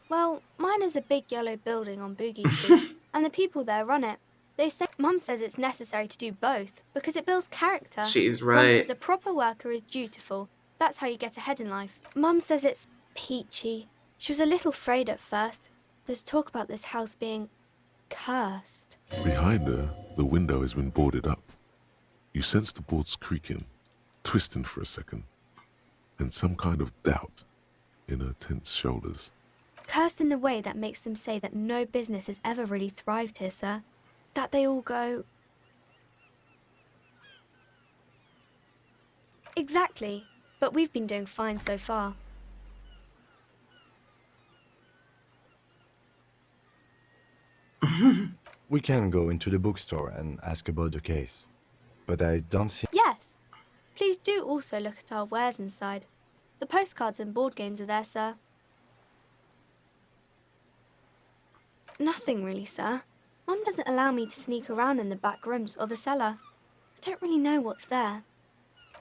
Well, mine is a big yellow building on Buggy Street, and the people there run it. They say Mum says it's necessary to do both because it builds character. She's Mum right. says a proper worker is dutiful. That's how you get ahead in life. Mum says it's peachy. She was a little afraid at first. There's talk about this house being cursed. Behind her, the window has been boarded up. You sense the boards creaking, twisting for a second, and some kind of doubt in her tense shoulders. Cursed in the way that makes them say that no business has ever really thrived here, sir. That they all go... Exactly. But we've been doing fine so far. We can go into the bookstore and ask about the case. But I don't see... Yes. Please do also look at our wares inside. The postcards and board games are there, sir. Nothing really, sir. Mum doesn't allow me to sneak around in the back rooms or the cellar. I don't really know what's there.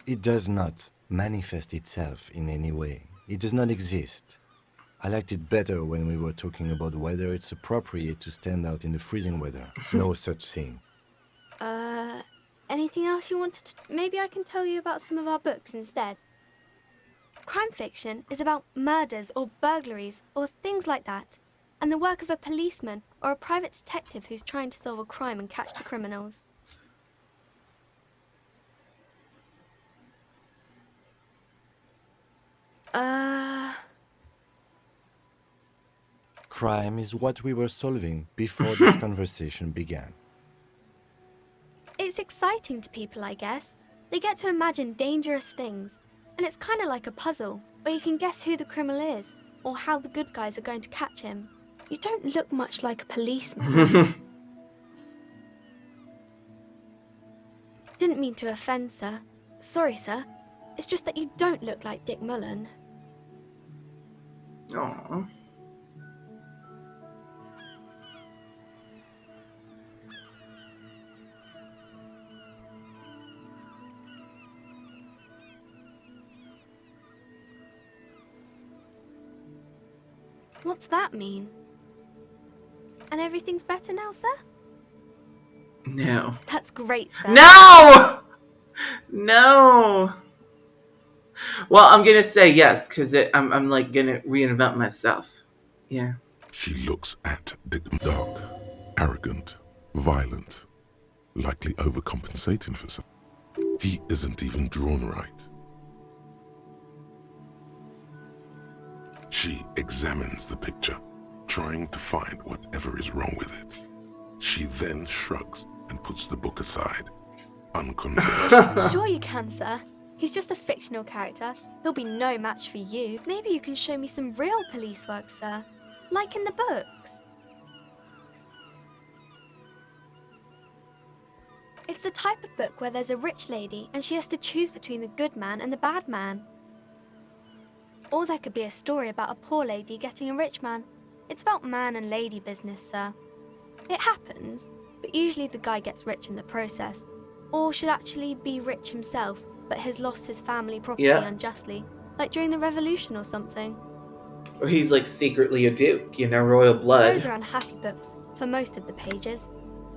It does not manifest itself in any way. It does not exist. I liked it better when we were talking about whether it's appropriate to stand out in the freezing weather. No such thing. Anything else you wanted to... Maybe I can tell you about some of our books instead. Crime fiction is about murders or burglaries or things like that, and the work of a policeman or a private detective who's trying to solve a crime and catch the criminals. Crime is what we were solving before this conversation began. It's exciting to people, I guess. They get to imagine dangerous things, and it's kind of like a puzzle, where you can guess who the criminal is, or how the good guys are going to catch him. You don't look much like a policeman. Didn't mean to offend, sir. Sorry, sir. It's just that you don't look like Dick Mullen. Aww. What's that mean? And everything's better now, sir? No. That's great, sir. No! No. Well, I'm gonna say yes, because I'm like gonna reinvent myself. Yeah. She looks at Dick, dark, arrogant, violent, likely overcompensating for something. He isn't even drawn right. She examines the picture, trying to find whatever is wrong with it. She then shrugs and puts the book aside, unconvinced. Sure you can, sir. He's just a fictional character. He'll be no match for you. Maybe you can show me some real police work, sir. Like in the books. It's the type of book where there's a rich lady and she has to choose between the good man and the bad man. Or there could be a story about a poor lady getting a rich man. It's about man and lady business, sir. It happens, but usually the guy gets rich in the process. Or should actually be rich himself, but has lost his family property unjustly, like during the revolution or something. Or he's like secretly a duke, you know, royal blood. Those are unhappy books, for most of the pages.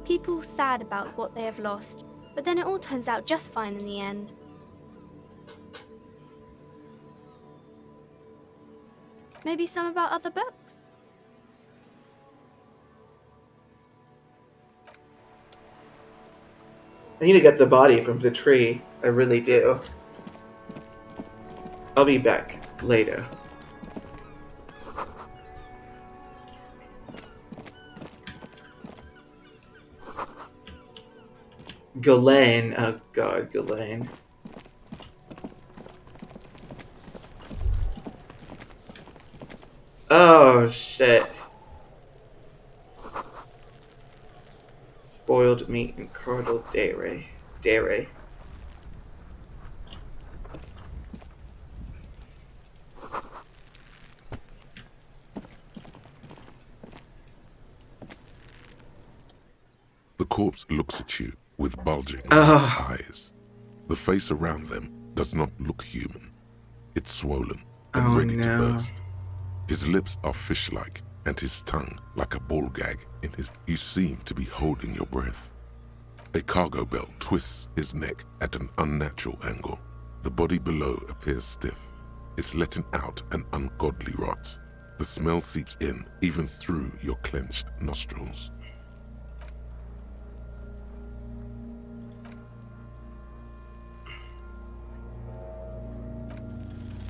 People sad about what they have lost, but then it all turns out just fine in the end. Maybe some about other books? I need to get the body from the tree. I really do. I'll be back later. Ghislaine. Oh god, Ghislaine. Oh shit. Spoiled meat and curdled dairy. Dairy. The corpse looks at you with bulging eyes. The face around them does not look human. It's swollen and ready to burst. His lips are fish-like, and his tongue like a ball gag in his... You seem to be holding your breath. A cargo belt twists his neck at an unnatural angle. The body below appears stiff. It's letting out an ungodly rot. The smell seeps in, even through your clenched nostrils.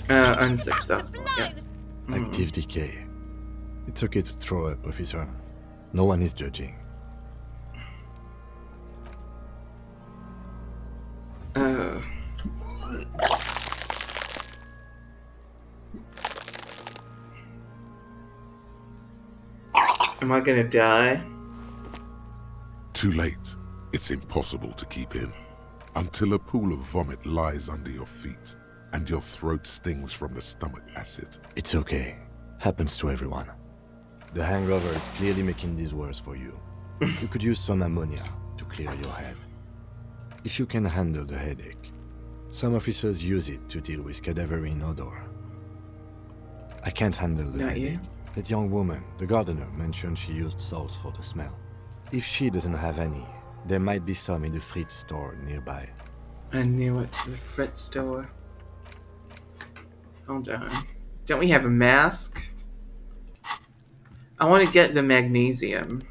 Unsuccessful, yes. Active decay. It's okay to throw up, officer. No one is judging. Am I gonna die? Too late. It's impossible to keep in. Until a pool of vomit lies under your feet and your throat stings from the stomach acid. It's okay. Happens to everyone. The hangover is clearly making this worse for you. You could use some ammonia to clear your head. If you can handle the headache. Some officers use it to deal with cadaverine odor. I can't handle the headache. That young woman, the gardener, mentioned she used salts for the smell. If she doesn't have any, there might be some in the Fritz store nearby. I knew it. The Fritz store. Hold on. Don't we have a mask? I want to get the magnesium.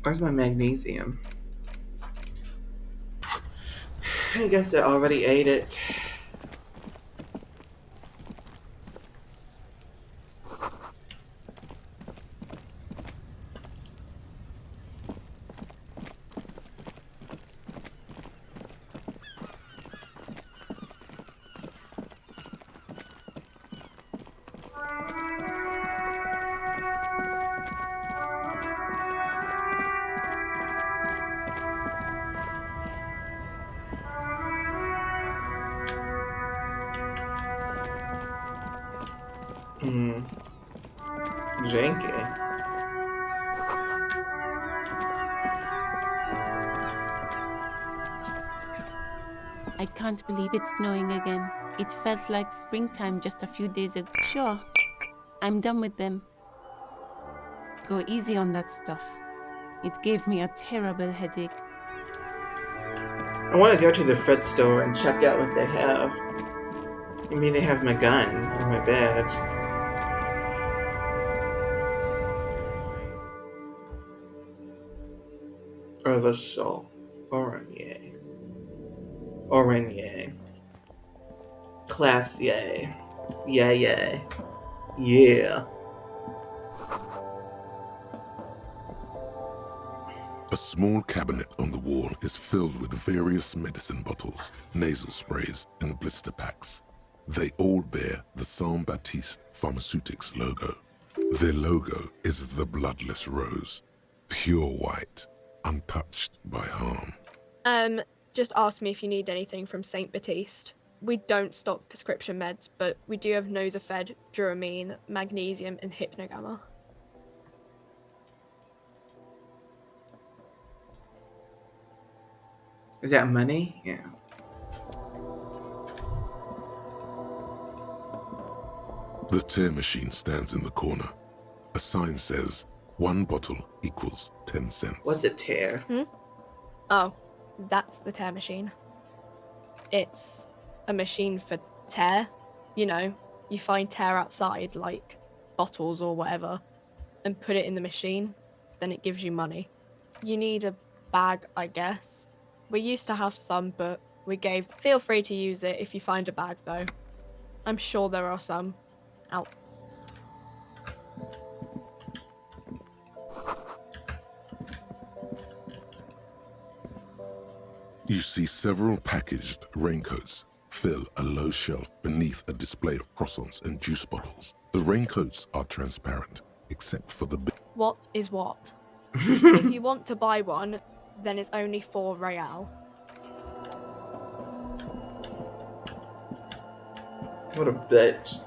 Where's my magnesium? I guess I already ate it. Janky. I can't believe it's snowing again. It felt like springtime just a few days ago. Sure, I'm done with them. Go easy on that stuff. It gave me a terrible headache. I want to go to the Fred store and check out what they have. Maybe they have my gun or my badge. Or the soul. Oranje. Oranje. Classier. Yeah. Yeah. A small cabinet on the wall is filled with various medicine bottles, nasal sprays, and blister packs. They all bear the Saint-Baptiste Pharmaceutics logo. Their logo is the bloodless rose, pure white, untouched by harm. Just ask me if you need anything from Saint Baptiste. We don't stock prescription meds, but we do have Nosafed, Duramine, Magnesium, and Hypnogamma. Is that money? Yeah. The tear machine stands in the corner. A sign says, 1 bottle equals 10 cents. What's a tear? Oh, that's the tear machine. It's a machine for tear. You know, you find tear outside, like bottles or whatever, and put it in the machine, then it gives you money. You need a bag, I guess. We used to have some, but we gave... Feel free to use it if you find a bag, though. I'm sure there are some out. You see several packaged raincoats fill a low shelf beneath a display of croissants and juice bottles. The raincoats are transparent, except for the... What is what? If you want to buy one, then it's only 4 real. What a bitch.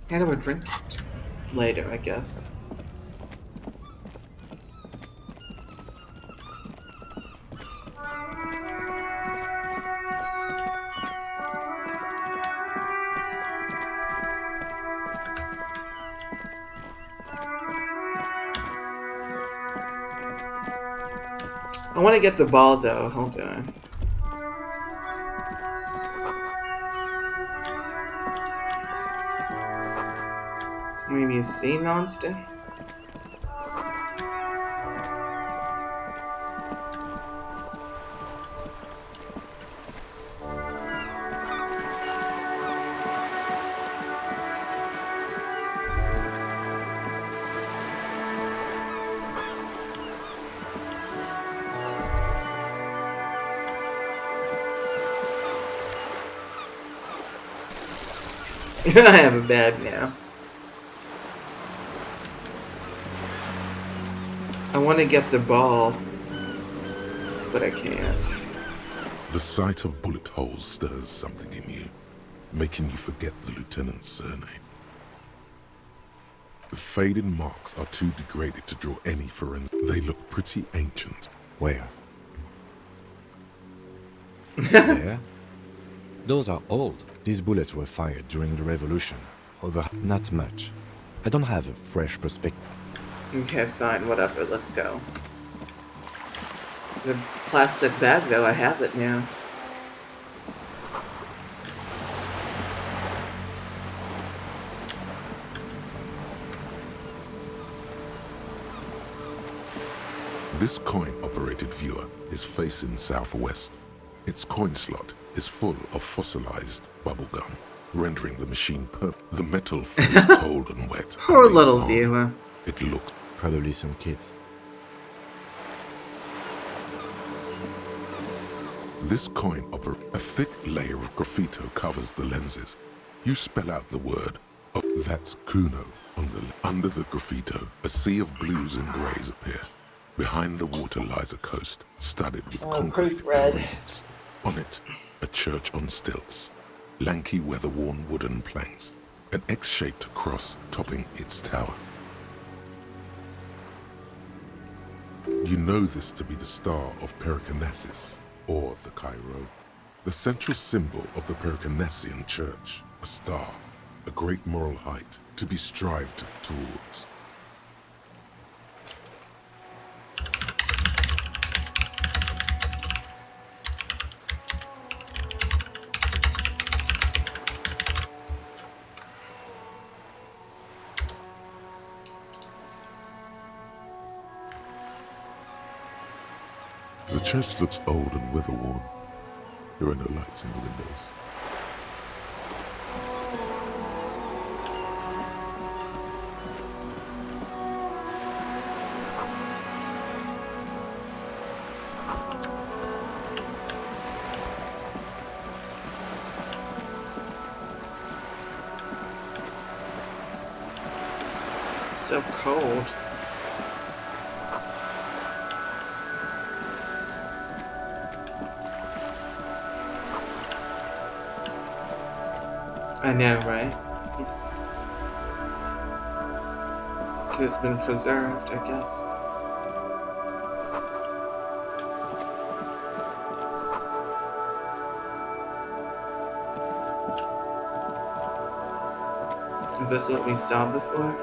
How do I drink later, I guess? I want to get the ball though, hold on. Maybe a sea monster? I have a bag now. I want to get the ball, but I can't. The sight of bullet holes stirs something in you, making you forget the lieutenant's surname. The faded marks are too degraded to draw any forensic. They look pretty ancient. Where? There? Those are old. These bullets were fired during the revolution. Although not much. I don't have a fresh perspective. Okay, fine, whatever, let's go. The plastic bag, though, I have it now. This coin-operated viewer is facing southwest. Its coin slot is full of fossilized bubblegum, rendering the machine the metal feels cold and wet. Poor little viewer. It looks probably some kids. This coin a thick layer of graffito covers the lenses. You spell out the word. Oh, that's Kuno. Under the graffito, a sea of blues and greys appear. Behind the water lies a coast, studded with concrete and reeds. On it, a church on stilts. Lanky, weather-worn wooden planks. An X-shaped cross topping its tower. You know this to be the Star of Pericarnassus, or the Cairo. The central symbol of the Pericarnassian Church, a star, a great moral height to be strived towards. The church looks old and weather-worn. There are no lights in the windows. So cold. I know, right? It's been preserved, I guess. Is this what we saw before?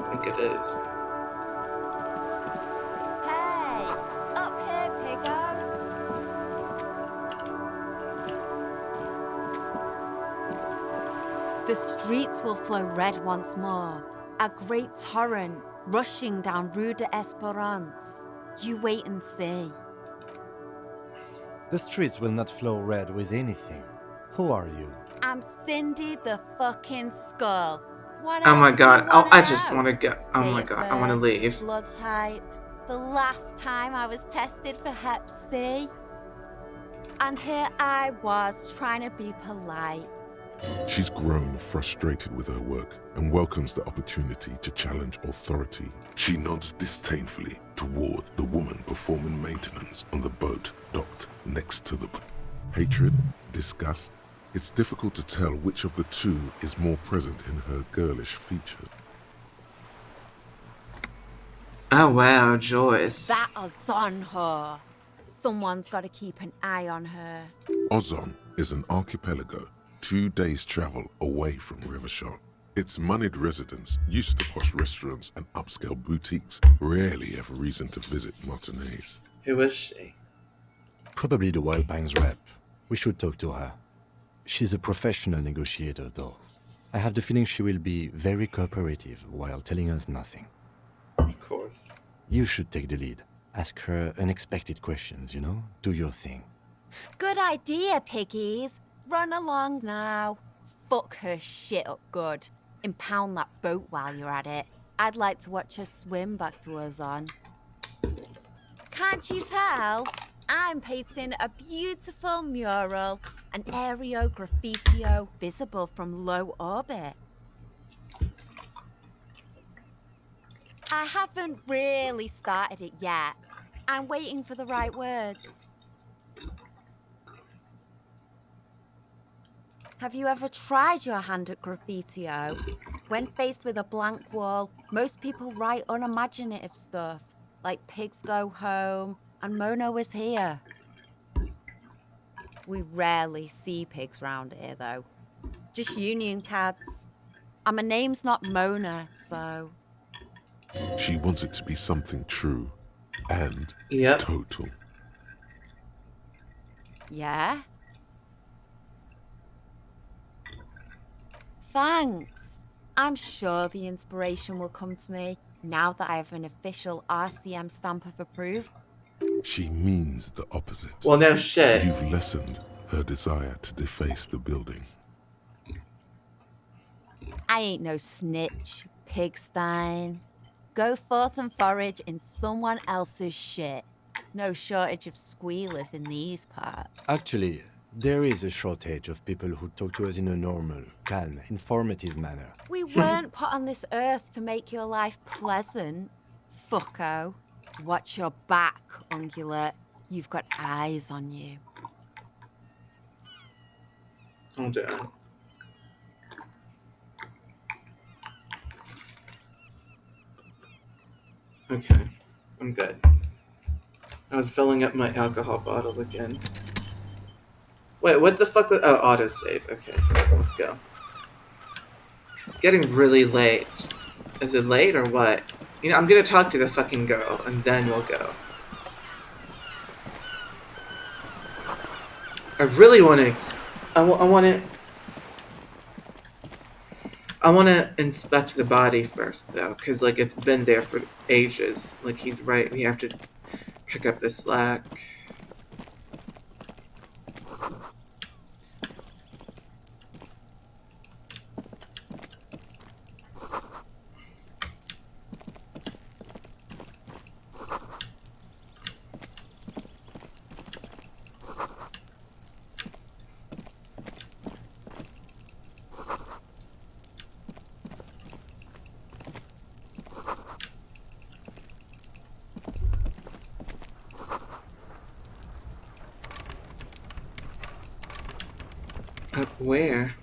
I think it is. Hey, up here, piggo. The streets will flow red once more, a great torrent rushing down Rue de Esperance. You wait and see. The streets will not flow red with anything. Who are you? I'm Cindy the fucking Skull. What Oh my else god. do you Oh, wanna I just know? want to go. Oh my Date god. of I want to birth, leave. Blood type. The last time I was tested for Hep C. And here I was trying to be polite. She's grown frustrated with her work and welcomes the opportunity to challenge authority. She nods disdainfully toward the woman performing maintenance on the boat docked next to the hatred, disgust. It's difficult to tell which of the two is more present in her girlish features. Oh wow, Joyce. That Ozon her. Someone's got to keep an eye on her. Ozon is an archipelago 2 days' travel away from Rivershot. Its moneyed residents, used to posh restaurants and upscale boutiques, rarely have reason to visit Martinez. Who is she? Probably the Wild Pines rep. We should talk to her. She's a professional negotiator, though. I have the feeling she will be very cooperative while telling us nothing. Of course. You should take the lead. Ask her unexpected questions, you know? Do your thing. Good idea, piggies. Run along now. Fuck her shit up good. Impound that boat while you're at it. I'd like to watch her swim back to Ozon. Can't you tell? I'm painting a beautiful mural, an aereo graffitio visible from low orbit. I haven't really started it yet. I'm waiting for the right words. Have you ever tried your hand at graffitio? When faced with a blank wall, most people write unimaginative stuff, like pigs go home and Mona was here. We rarely see pigs round here, though. Just union cats. And my name's not Mona, so... She wants it to be something true and total. Yeah? Thanks. I'm sure the inspiration will come to me now that I have an official RCM stamp of approval. She means the opposite. Well, no shit. You've lessened her desire to deface the building. I ain't no snitch, pigstein. Go forth and forage in someone else's shit. No shortage of squealers in these parts. Actually, there is a shortage of people who talk to us in a normal, calm, informative manner. We weren't put on this earth to make your life pleasant, fucko. Watch your back, ungulate. You've got eyes on you. I'm down. Okay, I'm good. I was filling up my alcohol bottle again. Wait, what the fuck was... Oh, autosave. Okay, let's go. It's getting really late. Is it late or what? You know, I'm gonna talk to the fucking girl, and then we'll go. I really want to... I want to inspect the body first, though, because, like, it's been there for ages. Like, he's right. We have to pick up the slack. Up where?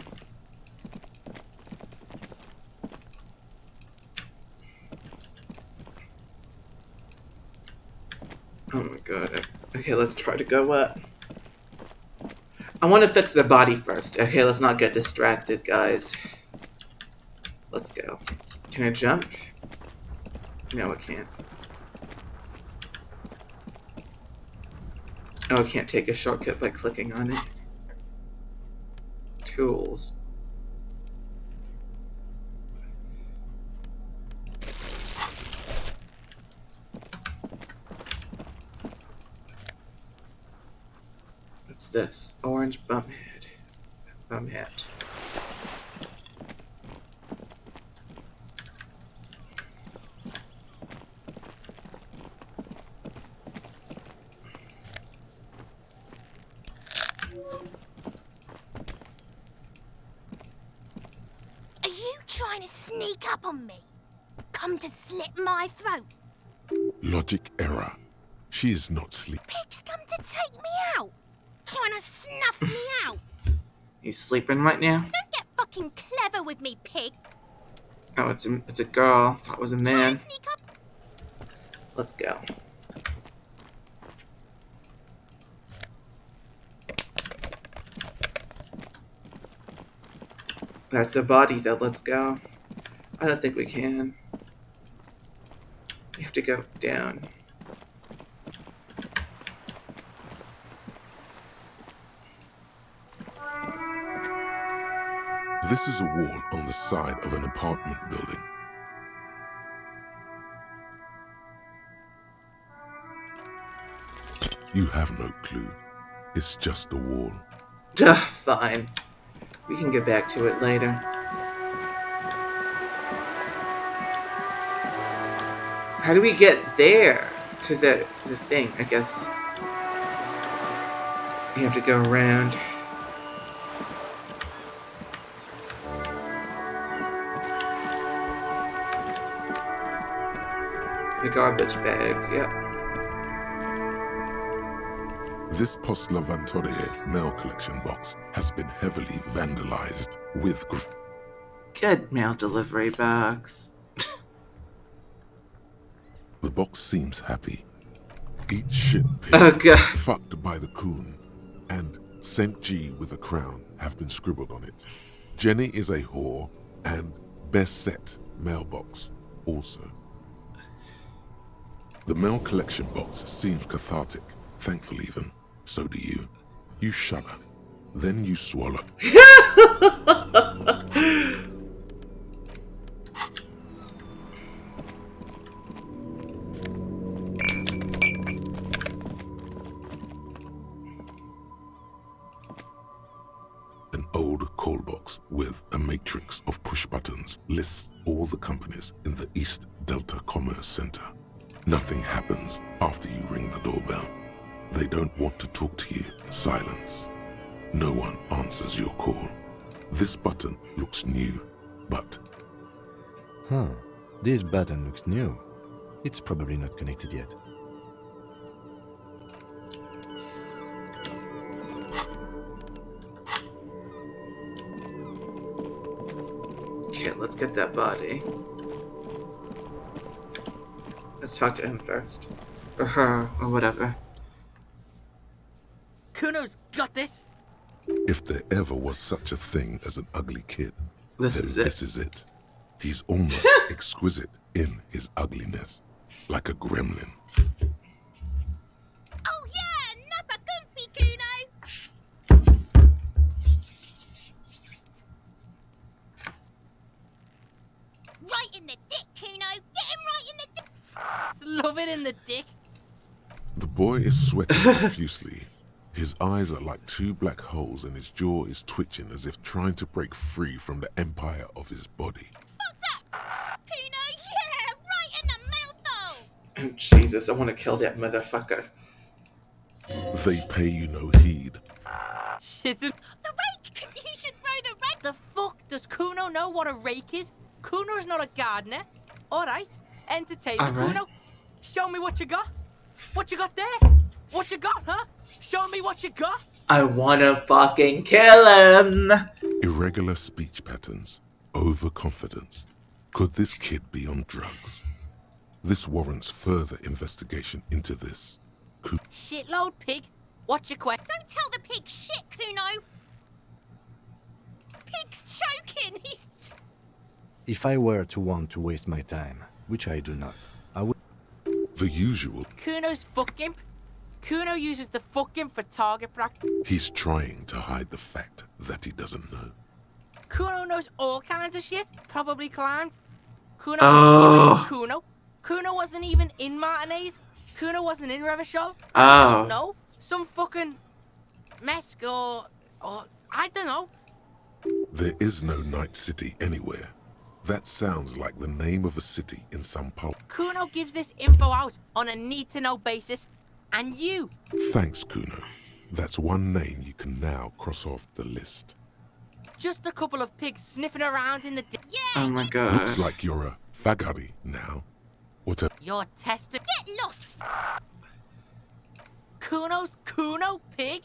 Oh my god. Okay, let's try to go up. I want to fix the body first. Okay, let's not get distracted, guys. Let's go. Can I jump? No, I can't. Oh, I can't take a shortcut by clicking on it. Tools. What's this? Orange bum head. Bum hat. Are you trying to sneak up on me? Come to slit my throat? Logic error. She is not sleep. Pig's come to take me out. Trying to snuff me out. He's sleeping right now? Don't get fucking clever with me, pig. Oh, it's a girl. Thought it was a man. Sneak up. Let's go. That's the body, though. Let's go. I don't think we can. We have to go down. This is a wall on the side of an apartment building. You have no clue. It's just a wall. Fine. We can get back to it later. How do we get there? To the thing, I guess. We have to go around. The garbage bags, yep. This Post Lavantorie mail collection box has been heavily vandalized with Good mail delivery box. The box seems happy. Eat shit pig, Oh god. fucked by the coon, and St. G with a crown have been scribbled on it. Jenny is a whore, and best set mailbox also. The mail collection box seems cathartic, thankful even. So do you. You shudder. Then you swallow. old call box with a matrix of push buttons lists all the companies in the East Delta Commerce Center. Nothing happens after you ring the doorbell. They don't want to talk to you. Silence. No one answers your call. This button looks new, but... This button looks new. It's probably not connected yet. Okay, let's get that body. Let's talk to him first. Or her, or whatever. Kuno's got this! If there ever was such a thing as an ugly kid, this is it. He's almost exquisite in his ugliness, like a gremlin. Oh yeah, nappa gumpy, Kuno! Right in the dick, Kuno! Get him right in the dick! Love it in the dick! The boy is sweating profusely. His eyes are like two black holes and his jaw is twitching as if trying to break free from the empire of his body. Fuck that! Kuno, yeah! Right in the mouthful! Oh, Jesus, I want to kill that motherfucker. They pay you no heed. Shit. The rake! You should throw the rake! The fuck? Does Kuno know what a rake is? Kuno's not a gardener. Alright, entertain the Alright. Kuno. Show me what you got. What you got there? What you got, huh? Show me what you got. I wanna fucking kill him! Irregular speech patterns. Overconfidence. Could this kid be on drugs? This warrants further investigation into this. Shitload pig. What's your question? Don't tell the pig shit, Kuno! Pig's choking! He's... If I were to want to waste my time, which I do not, I would... The usual. Kuno's fuck imp. Kuno uses the fuck imp for target practice. He's trying to hide the fact that he doesn't know. Kuno knows all kinds of shit. Probably climbed. Kuno Kuno. Kuno wasn't even in Martinez. Kuno wasn't in Revachol. I don't know. Some fucking Mesk or I don't know. There is no Night City anywhere. That sounds like the name of a city in Sao Paulo. Kuno gives this info out on a need-to-know basis, and you... Thanks, Kuno. That's one name you can now cross off the list. Just a couple of pigs sniffing around in the... Yeah! Oh my god. Looks like you're a fagari now. What a... You're testing... Get lost! Kuno's Kuno, pig?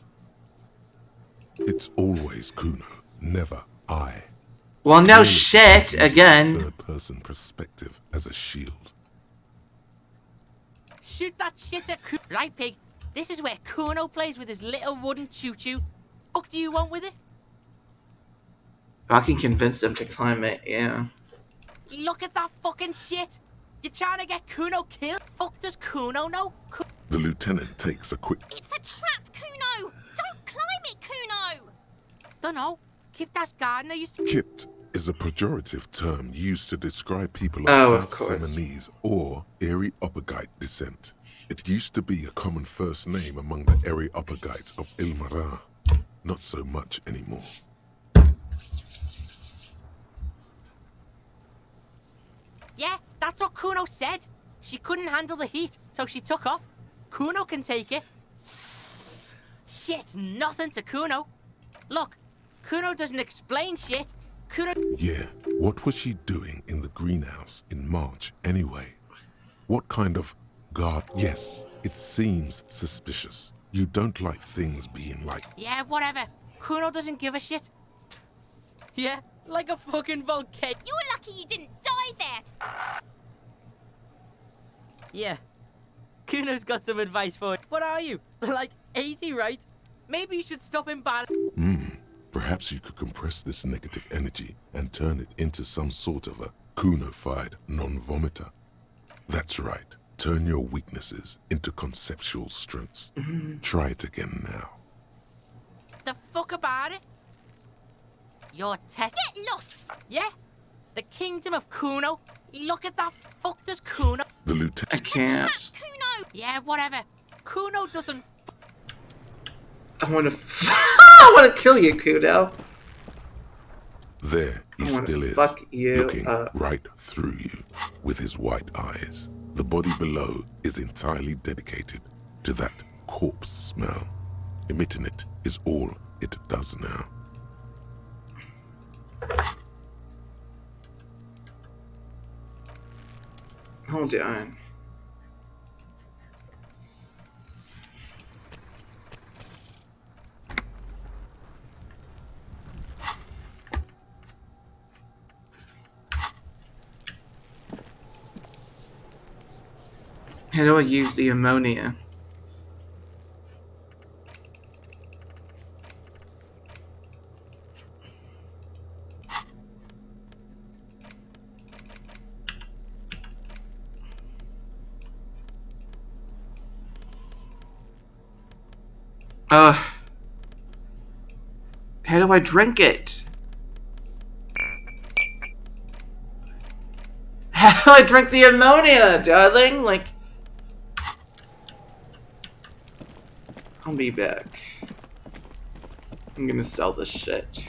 It's always Kuno, never I. Well, no shit, again. Third-person perspective as a shield. Shoot that shit at Kuno. Right, pig. This is where Kuno plays with his little wooden choo-choo. What do you want with it? I can convince them to climb it, yeah. Look at that fucking shit. You're trying to get Kuno killed? Fuck does Kuno know? The lieutenant takes a quick... It's a trap, Kuno! Don't climb it, Kuno! Dunno. Kiptas gardener used to... Kipt is a pejorative term used to describe people of South Seminese or Areopagite descent. It used to be a common first name among the Areopagites of Ilmarin. Not so much anymore. Yeah, that's what Kuno said. She couldn't handle the heat, so she took off. Kuno can take it. Shit's nothing to Kuno. Look, Kuno doesn't explain shit. Kuno... Yeah, what was she doing in the greenhouse in March anyway? What kind of guard? Yes, it seems suspicious. You don't like things being like... Yeah, whatever. Kuno doesn't give a shit. Yeah, like a fucking volcano. You're lucky you didn't die there. Yeah. Kuno's got some advice for you. What are you? Like 80, right? Maybe you should stop embarrassing. Perhaps you could compress this negative energy and turn it into some sort of a Kuno-fied non-vomiter. That's right. Turn your weaknesses into conceptual strengths. Try it again now. The fuck about it? Your test. Get lost. Yeah. The kingdom of Kuno. Look at that. Fuck does Kuno. The lieutenant. I can't. Kuno. Yeah, whatever. Kuno doesn't. I want to kill you, Kuno. There he still is, looking right through you with his white eyes. The body below is entirely dedicated to that corpse smell. Emitting it is all it does now. Hold on. How do I use the ammonia? How do I drink it? How do I drink the ammonia, darling? Like, I'll be back. I'm gonna sell this shit.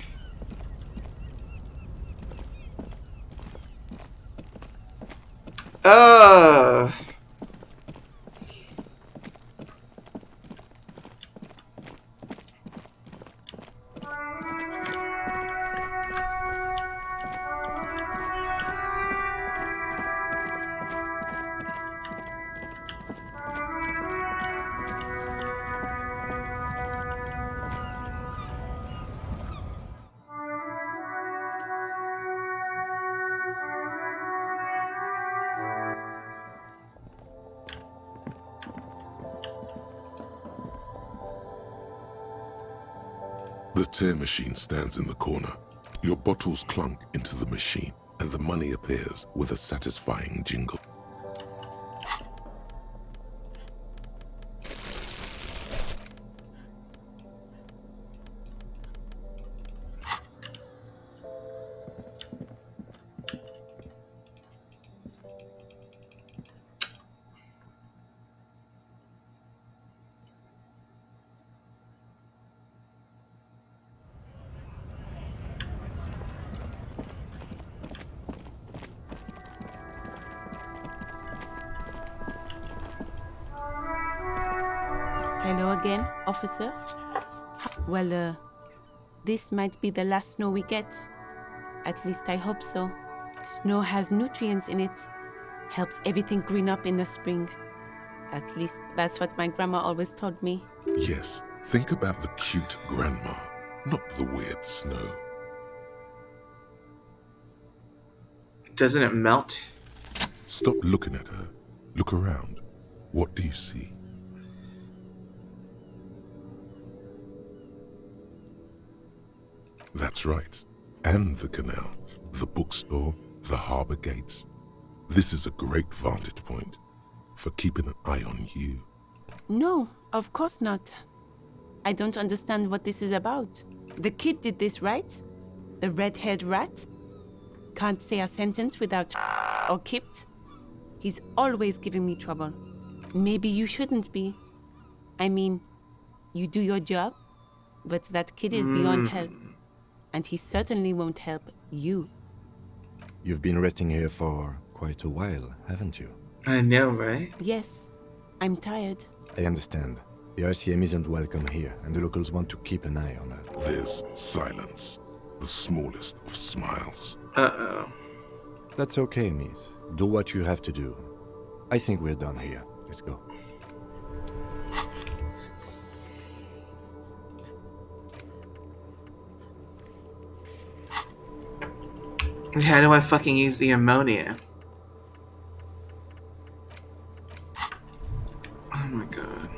The tear machine stands in the corner. Your bottles clunk into the machine, and the money appears with a satisfying jingle. Hello again, officer. Well, this might be the last snow we get. At least I hope so. Snow has nutrients in it. Helps everything green up in the spring. At least that's what my grandma always told me. Yes, think about the cute grandma, not the weird snow. Doesn't it melt? Stop looking at her. Look around. What do you see? That's right. And the canal, the bookstore, the harbor gates. This is a great vantage point for keeping an eye on you. No, of course not. I don't understand what this is about. The kid did this, right? The red-haired rat? Can't say a sentence without or kipped. He's always giving me trouble. Maybe you shouldn't be. I mean, you do your job, but that kid is beyond help. And he certainly won't help you. You've been resting here for quite a while, haven't you? I know, right? Yes, I'm tired. I understand. The RCM isn't welcome here, and the locals want to keep an eye on us. There's silence, the smallest of smiles. Uh-oh. That's okay, miss. Do what you have to do. I think we're done here. Let's go. How do I fucking use the ammonia? Oh my god.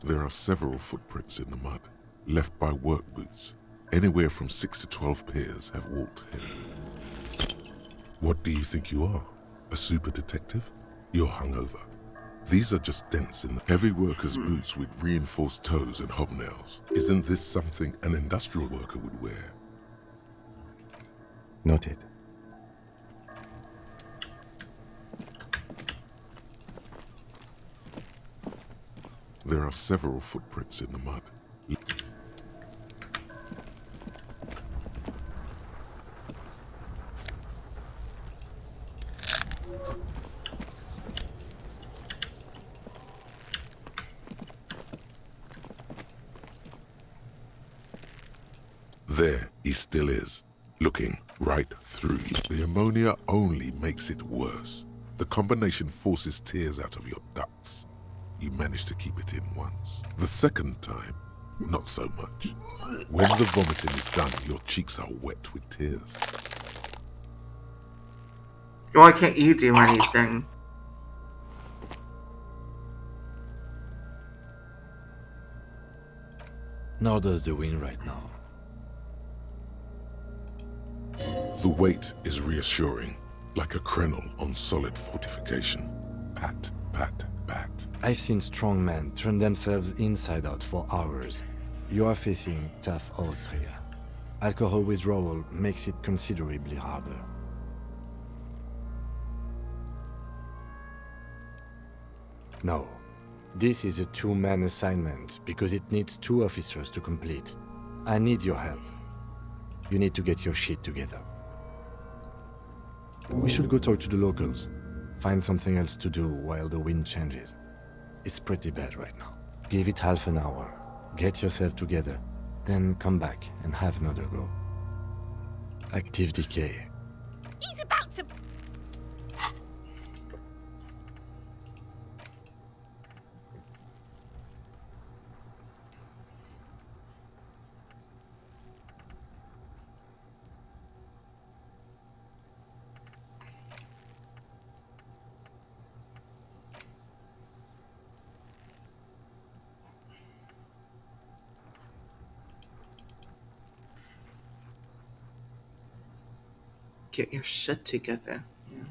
There are several footprints in the mud, left by work boots. Anywhere from 6 to 12 pairs have walked here. What do you think you are? A super detective? You're hungover. These are just dents in the heavy worker's boots with reinforced toes and hobnails. Isn't this something an industrial worker would wear? Noted. There are several footprints in the mud. There he still is, looking right through you. The ammonia only makes it worse. The combination forces tears out of your ducts. You manage to keep it in once. The second time, not so much. When the vomiting is done, your cheeks are wet with tears. Why can't you do anything? Nor does the wind right now. The weight is reassuring, like a crenel on solid fortification. Pat, pat, pat. I've seen strong men turn themselves inside out for hours. You are facing tough odds here. Alcohol withdrawal makes it considerably harder. No. This is a two-man assignment because it needs 2 officers to complete. I need your help. You need to get your shit together. We should go talk to the locals. Find something else to do while the wind changes. It's pretty bad right now. Give it half an hour. Get yourself together. Then come back and have another go. Active decay. He's about to... Get your shit together. Yeah.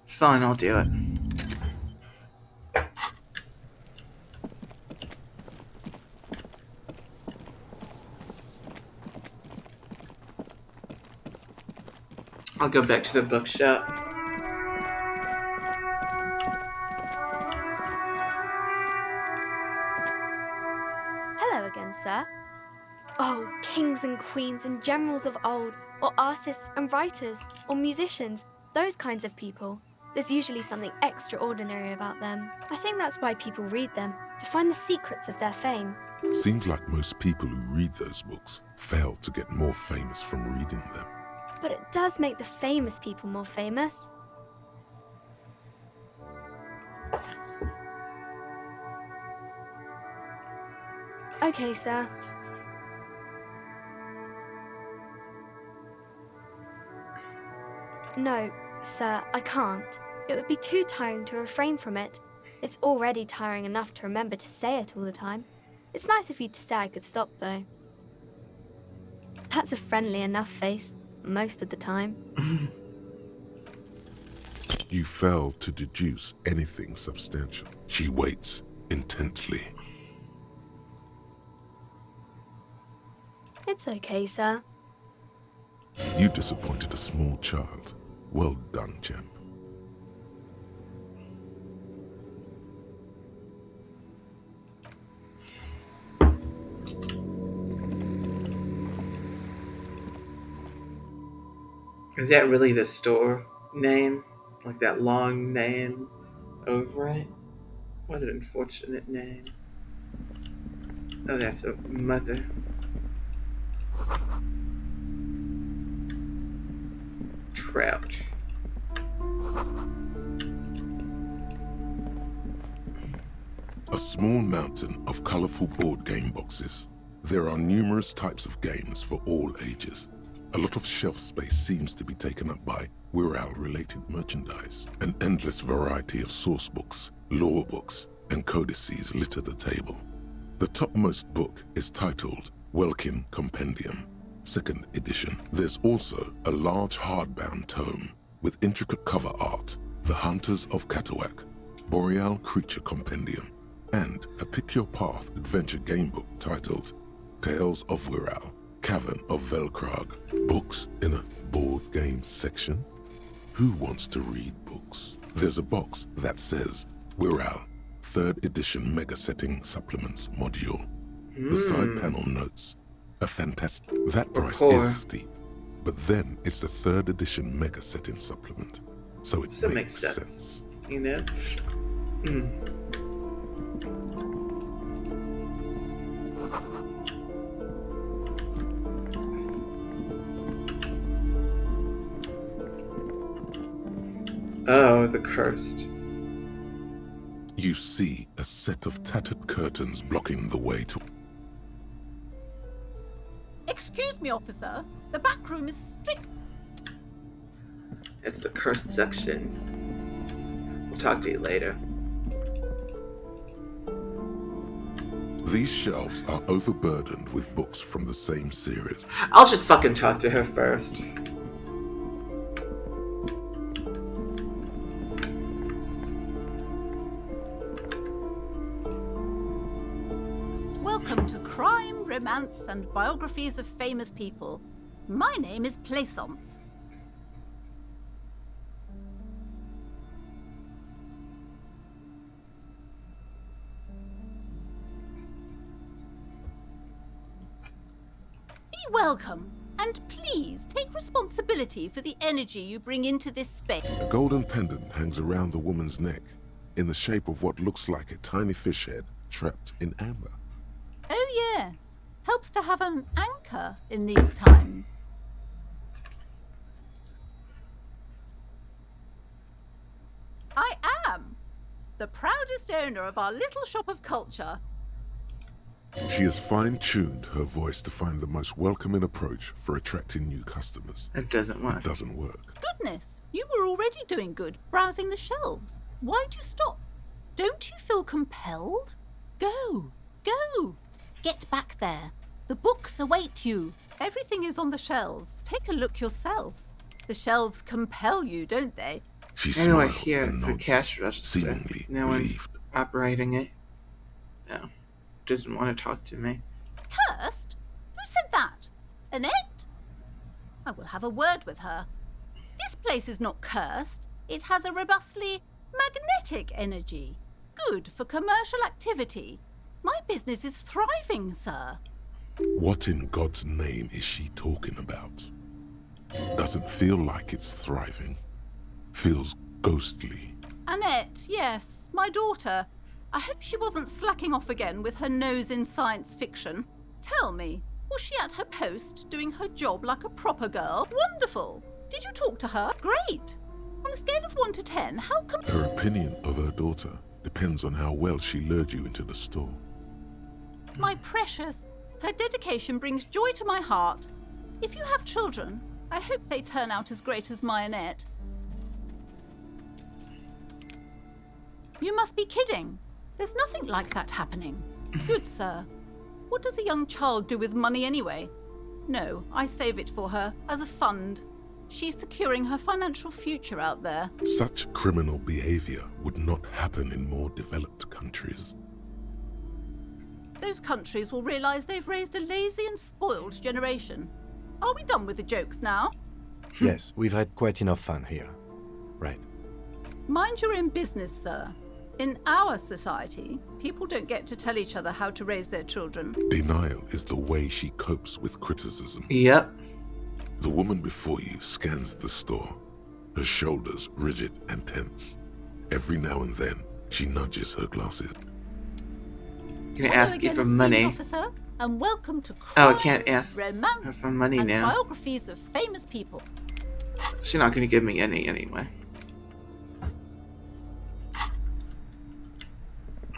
Fine, I'll do it. I'll go back to the bookshop. Hello again, sir. Oh, kings and queens and generals of old, or artists and writers, or musicians, those kinds of people. There's usually something extraordinary about them. I think that's why people read them, to find the secrets of their fame. Seems like most people who read those books fail to get more famous from reading them. But it does make the famous people more famous. Okay, sir. No, sir, I can't. It would be too tiring to refrain from it. It's already tiring enough to remember to say it all the time. It's nice of you to say I could stop, though. That's a friendly enough face, most of the time. You fail to deduce anything substantial. She waits intently. It's okay, sir. You disappointed a small child. Well done, champ. Is that really the store name? Like that long name over it? What an unfortunate name. Oh, that's a mother. Trout. A small mountain of colorful board game boxes. There are numerous types of games for all ages. A lot of shelf space seems to be taken up by Wirral-related merchandise. An endless variety of source books, lore books, and codices litter the table. The topmost book is titled Welkin Compendium, 2nd edition. There's also a large hardbound tome with intricate cover art, The Hunters of Catawak, Boreal Creature Compendium, and a Pick Your Path adventure game book titled Tales of Wirral, Cavern of Velkrag. Books in a board game section? Who wants to read books? There's a box that says Wirral, 3rd edition Mega Setting Supplements module. The side panel notes, a fantastic... That price is steep, but then it's the 3rd edition Mega Setting Supplement, so it makes sense. You know? Oh, the cursed. You see a set of tattered curtains blocking the way to... Excuse me, officer. The back room is strict. It's the cursed section. We'll talk to you later. These shelves are overburdened with books from the same series. I'll just fucking talk to her first. Welcome to Crime, Romance, and Biographies of Famous People. My name is Plaisance. Be welcome, and please take responsibility for the energy you bring into this space. A golden pendant hangs around the woman's neck in the shape of what looks like a tiny fish head trapped in amber. Oh yes, helps to have an anchor in these times. I am the proudest owner of our little shop of culture. She has fine-tuned her voice to find the most welcoming approach for attracting new customers. It doesn't work. It doesn't work. Goodness, you were already doing good, browsing the shelves. Why'd you stop? Don't you feel compelled? Go, go. Get back there. The books await you. Everything is on the shelves. Take a look yourself. The shelves compel you, don't they? She Anyway, smiles here, and the nods, cash register. seemingly No one's relieved. operating it. No. Doesn't want to talk to me. Cursed? Who said that? Annette? I will have a word with her. This place is not cursed. It has a robustly magnetic energy. Good for commercial activity. My business is thriving, sir. What in God's name is she talking about? Doesn't feel like it's thriving. Feels ghostly. Annette, yes, my daughter. I hope she wasn't slacking off again with her nose in science fiction. Tell me, was she at her post doing her job like a proper girl? Wonderful! Did you talk to her? Great! On a scale of 1 to 10, how come... Her opinion of her daughter depends on how well she lured you into the store. My precious, her dedication brings joy to my heart. If you have children, I hope they turn out as great as my Annette. You must be kidding. There's nothing like that happening. Good, sir. What does a young child do with money anyway? No, I save it for her as a fund. She's securing her financial future out there. Such criminal behavior would not happen in more developed countries. Those countries will realize they've raised a lazy and spoiled generation. Are we done with the jokes now? Yes, we've had quite enough fun here. Right. Mind your own business, sir. In our society, people don't get to tell each other how to raise their children. Denial is the way she copes with criticism. Yep. The woman before you scans the store, her shoulders rigid and tense. Every now and then, she nudges her glasses. Can I ask you for money? Officer, and welcome to Oh, I can't ask Romance, her for money and now. Biographies of famous people. She's not going to give me any anyway.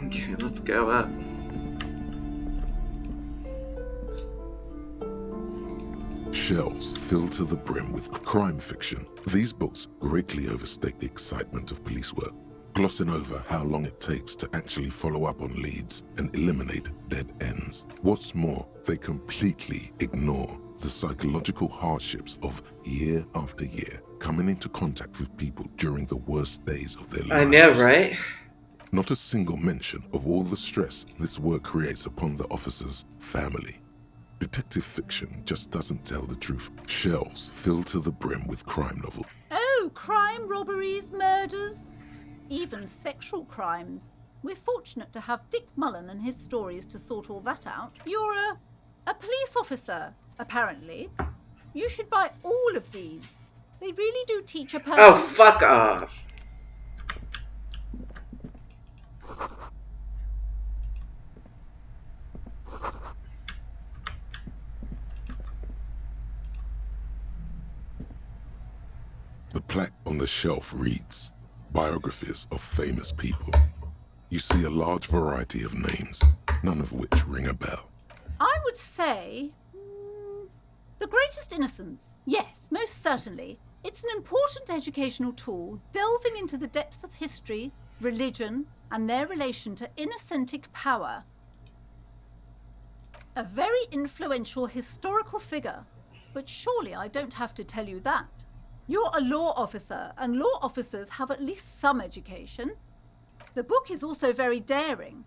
Okay, let's go up. Shelves filled to the brim with crime fiction. These books greatly overstate the excitement of police work, glossing over how long it takes to actually follow up on leads and eliminate dead ends. What's more, they completely ignore the psychological hardships of year after year coming into contact with people during the worst days of their lives. I know, right? Not a single mention of all the stress this work creates upon the officer's family. Detective fiction just doesn't tell the truth. Shelves filled to the brim with crime novels. Oh, crime, robberies, murders, even sexual crimes. We're fortunate to have Dick Mullen and his stories to sort all that out. You're a police officer, apparently. You should buy all of these. They really do teach a person... Oh, fuck off. The plaque on the shelf reads, Biographies of Famous People. You see a large variety of names, none of which ring a bell. I would say... The Greatest Innocence. Yes, most certainly. It's an important educational tool, delving into the depths of history, religion, and their relation to innocentic power. A very influential historical figure, but surely I don't have to tell you that. You're a law officer, and law officers have at least some education. The book is also very daring.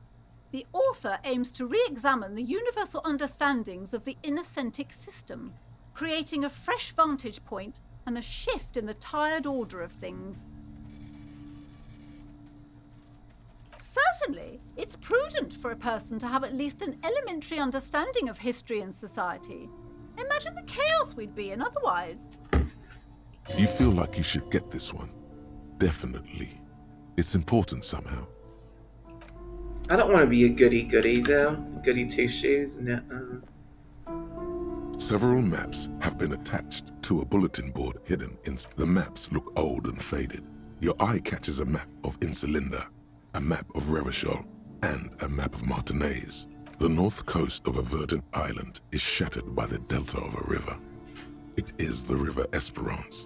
The author aims to re-examine the universal understandings of the innocentic system, creating a fresh vantage point and a shift in the tired order of things. Certainly, it's prudent for a person to have at least an elementary understanding of history and society. Imagine the chaos we'd be in otherwise. You feel like you should get this one. Definitely. It's important somehow. I don't want to be a goody-goody, though. Goody two-shoes? No. Several maps have been attached to a bulletin board hidden in... The maps look old and faded. Your eye catches a map of Insulinda, a map of Revachol, and a map of Martinaise. The north coast of a verdant island is shattered by the delta of a river. It is the River Esperance.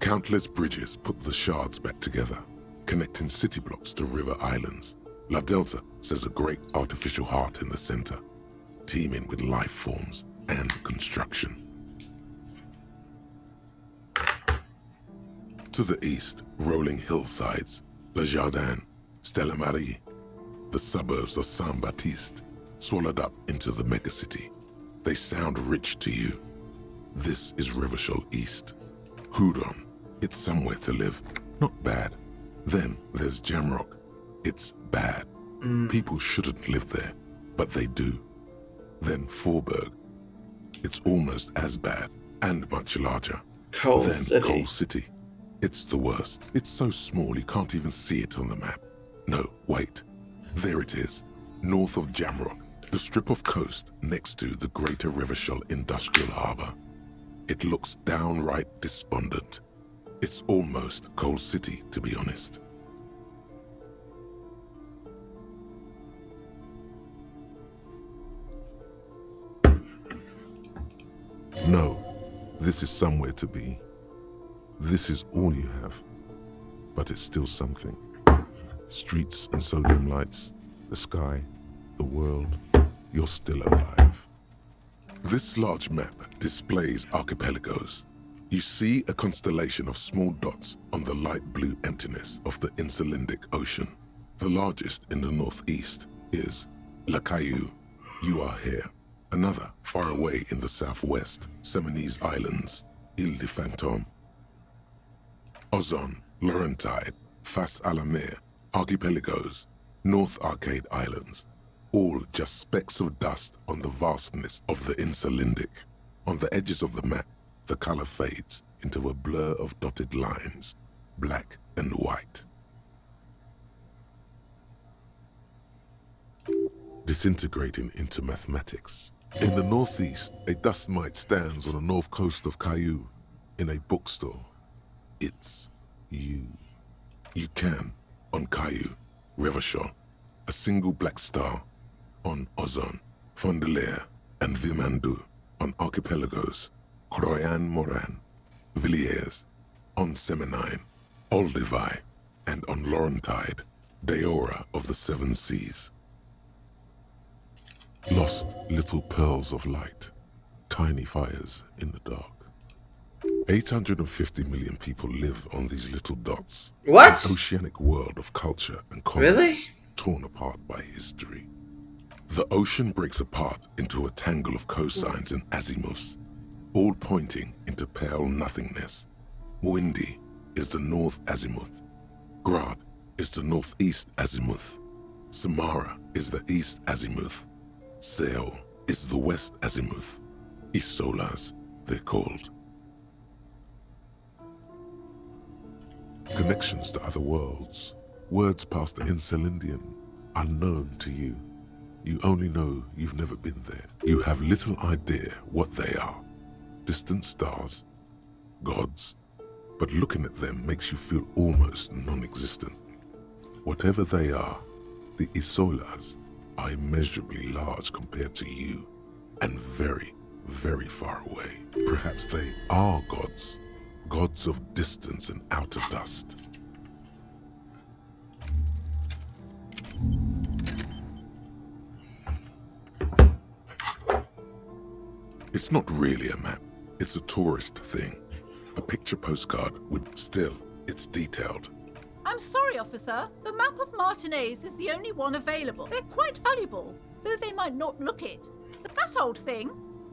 Countless bridges put the shards back together, connecting city blocks to river islands. La Delta says a great artificial heart in the center, teeming with life forms and construction. To the east, rolling hillsides, Le Jardin, Stella Marie, the suburbs of Saint-Baptiste, swallowed up into the megacity. They sound rich to you. This is Revachol East. Houdon, it's somewhere to live. Not bad. Then there's Jamrock. It's bad. People shouldn't live there, but they do. Then Faubourg. It's almost as bad, and much larger. Coal then City. Coal City. It's the worst. It's so small you can't even see it on the map. No, wait. There it is. North of Jamrock. The strip of coast next to the Greater Revachol Industrial Harbour. It looks downright despondent. It's almost Coal City, to be honest. No, this is somewhere to be. This is all you have. But it's still something. Streets and sodium lights, the sky, the world. You're still alive. This large map displays archipelagos. You see a constellation of small dots on the light blue emptiness of the Insulindic Ocean. The largest in the northeast is La Caillou. You are here. Another far away in the southwest, Seminese Islands, Ile de Fantôme. Ozon, Laurentide, Face à la Mer, Archipelagos, North Arcade Islands. All just specks of dust on the vastness of the Insulindic. On the edges of the map, the color fades into a blur of dotted lines, black and white. Disintegrating into mathematics. In the northeast, a dust mite stands on the north coast of Caillou. In a bookstore, it's you. You can, on Caillou, Revachol, a single black star, on Ozon, Fondelier, and Vimandou, on archipelagos, Croyan Moran, Villiers, on Semenine, Olduvai, and on Laurentide, Deora of the Seven Seas. Lost little pearls of light, tiny fires in the dark. 850 million people live on these little dots. What? An oceanic world of culture and commerce torn apart by history. The ocean breaks apart into a tangle of cosines and azimuths, all pointing into pale nothingness. Windy is the north azimuth. Grad is the northeast azimuth. Samara is the east azimuth. Seo is the west azimuth. Isolas, they're called. Connections to other worlds. Words past the Incelindian, unknown to you. You only know you've never been there. You have little idea what they are. Distant stars, gods, but looking at them makes you feel almost non-existent. Whatever they are, the Isolas are immeasurably large compared to you, and very, very far away. Perhaps they are gods, gods of distance and outer dust. It's not really a map, it's a tourist thing. A picture postcard with still, it's detailed. I'm sorry, officer. The map of Martinez is the only one available. They're quite valuable, though they might not look it. But that old thing,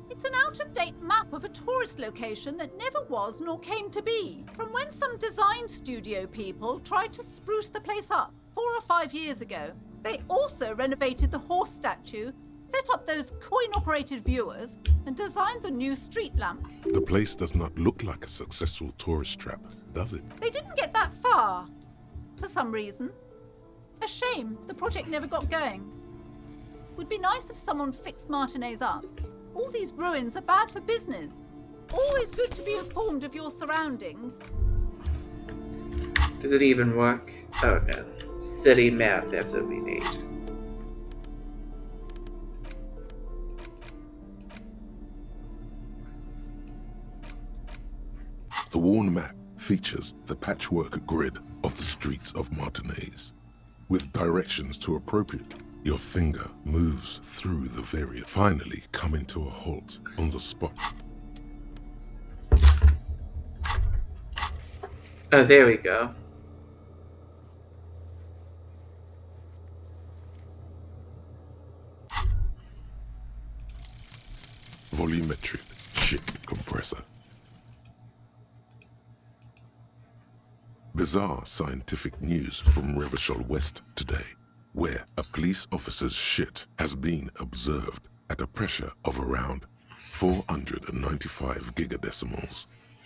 it's an out-of-date map of a tourist location that never was nor came to be. From when some design studio people tried to spruce the place up 4 or 5 years ago. They also renovated the horse statue, set up those coin-operated viewers, and designed the new street lamps. The place does not look like a successful tourist trap, does it? They didn't get that far, for some reason. A shame the project never got going. Would be nice if someone fixed Martinez up. All these ruins are bad for business. Always good to be informed of your surroundings. Does it even work? Oh no. City map, that's what we need. The worn map features the patchwork grid of the streets of Martinez, with directions to appropriate. Your finger moves through the various, finally coming to a halt on the spot. Oh, there we go. Volumetric ship compressor. Bizarre scientific news from Revachol West today, where a police officer's shit has been observed at a pressure of around 495 gigadecimals.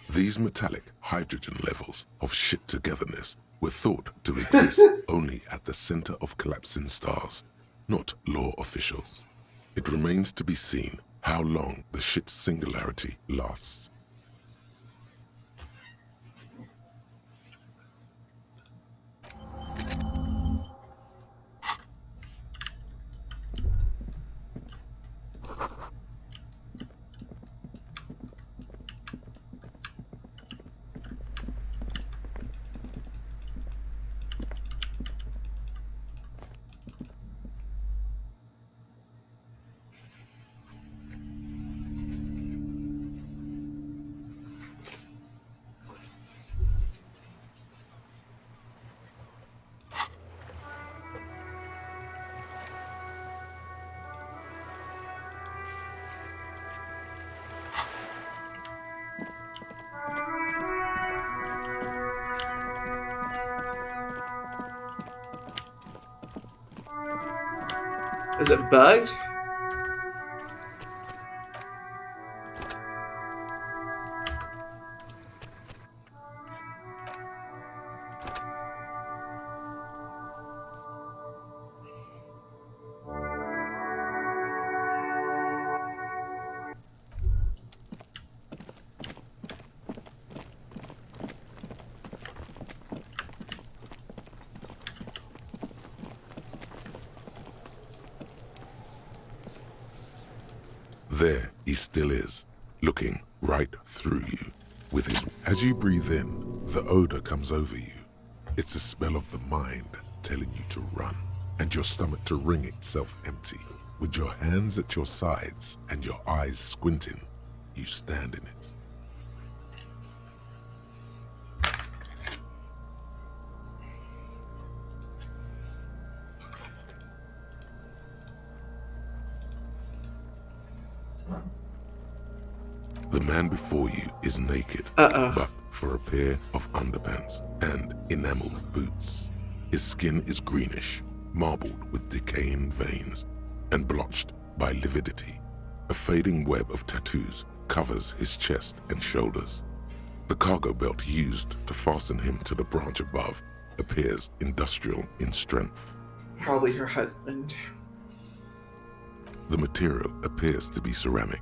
These metallic hydrogen levels of shit togetherness were thought to exist only at the center of collapsing stars, not law officials. It remains to be seen how long the shit singularity lasts. Is it bugged? There he still is, looking right through you. As you breathe in, the odor comes over you. It's a smell of the mind telling you to run, and your stomach to wring itself empty. With your hands at your sides and your eyes squinting, you stand in it. The man before you is naked, but for a pair of underpants and enameled boots. His skin is greenish, marbled with decaying veins, and blotched by lividity. A fading web of tattoos covers his chest and shoulders. The cargo belt used to fasten him to the branch above appears industrial in strength. Probably her husband. The material appears to be ceramic.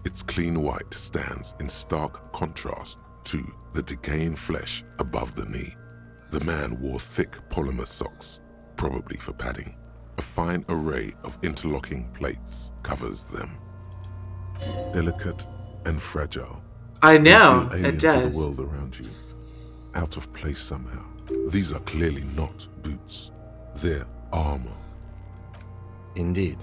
Its clean white stands in stark contrast to the decaying flesh above the knee. The man wore thick polymer socks, probably for padding. A fine array of interlocking plates covers them. Delicate and fragile. I know, You feel alien it does. to the world around you. Out of place somehow. These are clearly not boots. They're armor. Indeed.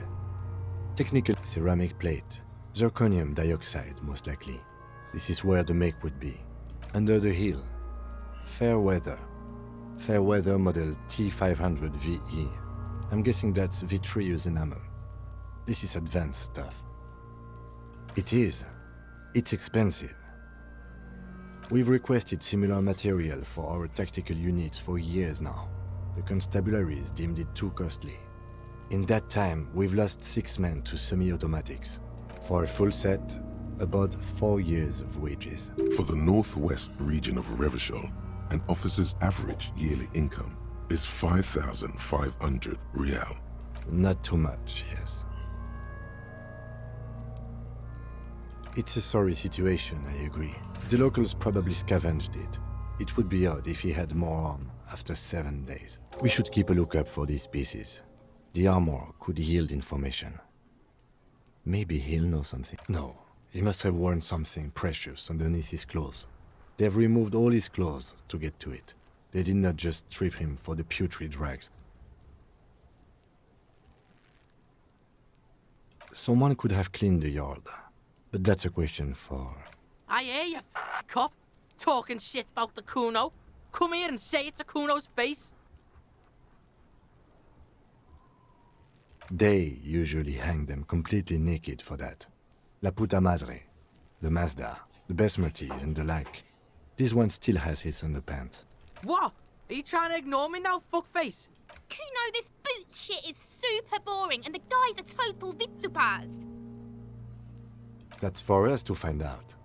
Technical ceramic plate. Zirconium dioxide, most likely. This is where the make would be. Under the heel. Fair weather. Fair weather model T500 VE. I'm guessing that's vitreous enamel. This is advanced stuff. It is. It's expensive. We've requested similar material for our tactical units for years now. The constabularies deemed it too costly. In that time, we've lost 6 men to semi-automatics. For a full set, about 4 years of wages. For the northwest region of Revachol, an officer's average yearly income is 5,500 real. Not too much, yes. It's a sorry situation, I agree. The locals probably scavenged it. It would be odd if he had more on after 7 days. We should keep a lookout for these pieces. The armor could yield information. Maybe he'll know something. No, he must have worn something precious underneath his clothes. They've removed all his clothes to get to it. They did not just strip him for the putrid rags. Someone could have cleaned the yard, but that's a question for... I hear you, cop, talking shit about the Kuno. Come here and say it to Kuno's face. They usually hang them completely naked for that. La puta madre, the Mazda, the Besmerties and the like. This one still has his underpants. What? Are you trying to ignore me now, fuckface? Kuno, this boots shit is super boring and the guy's a total vitupaz. That's for us to find out.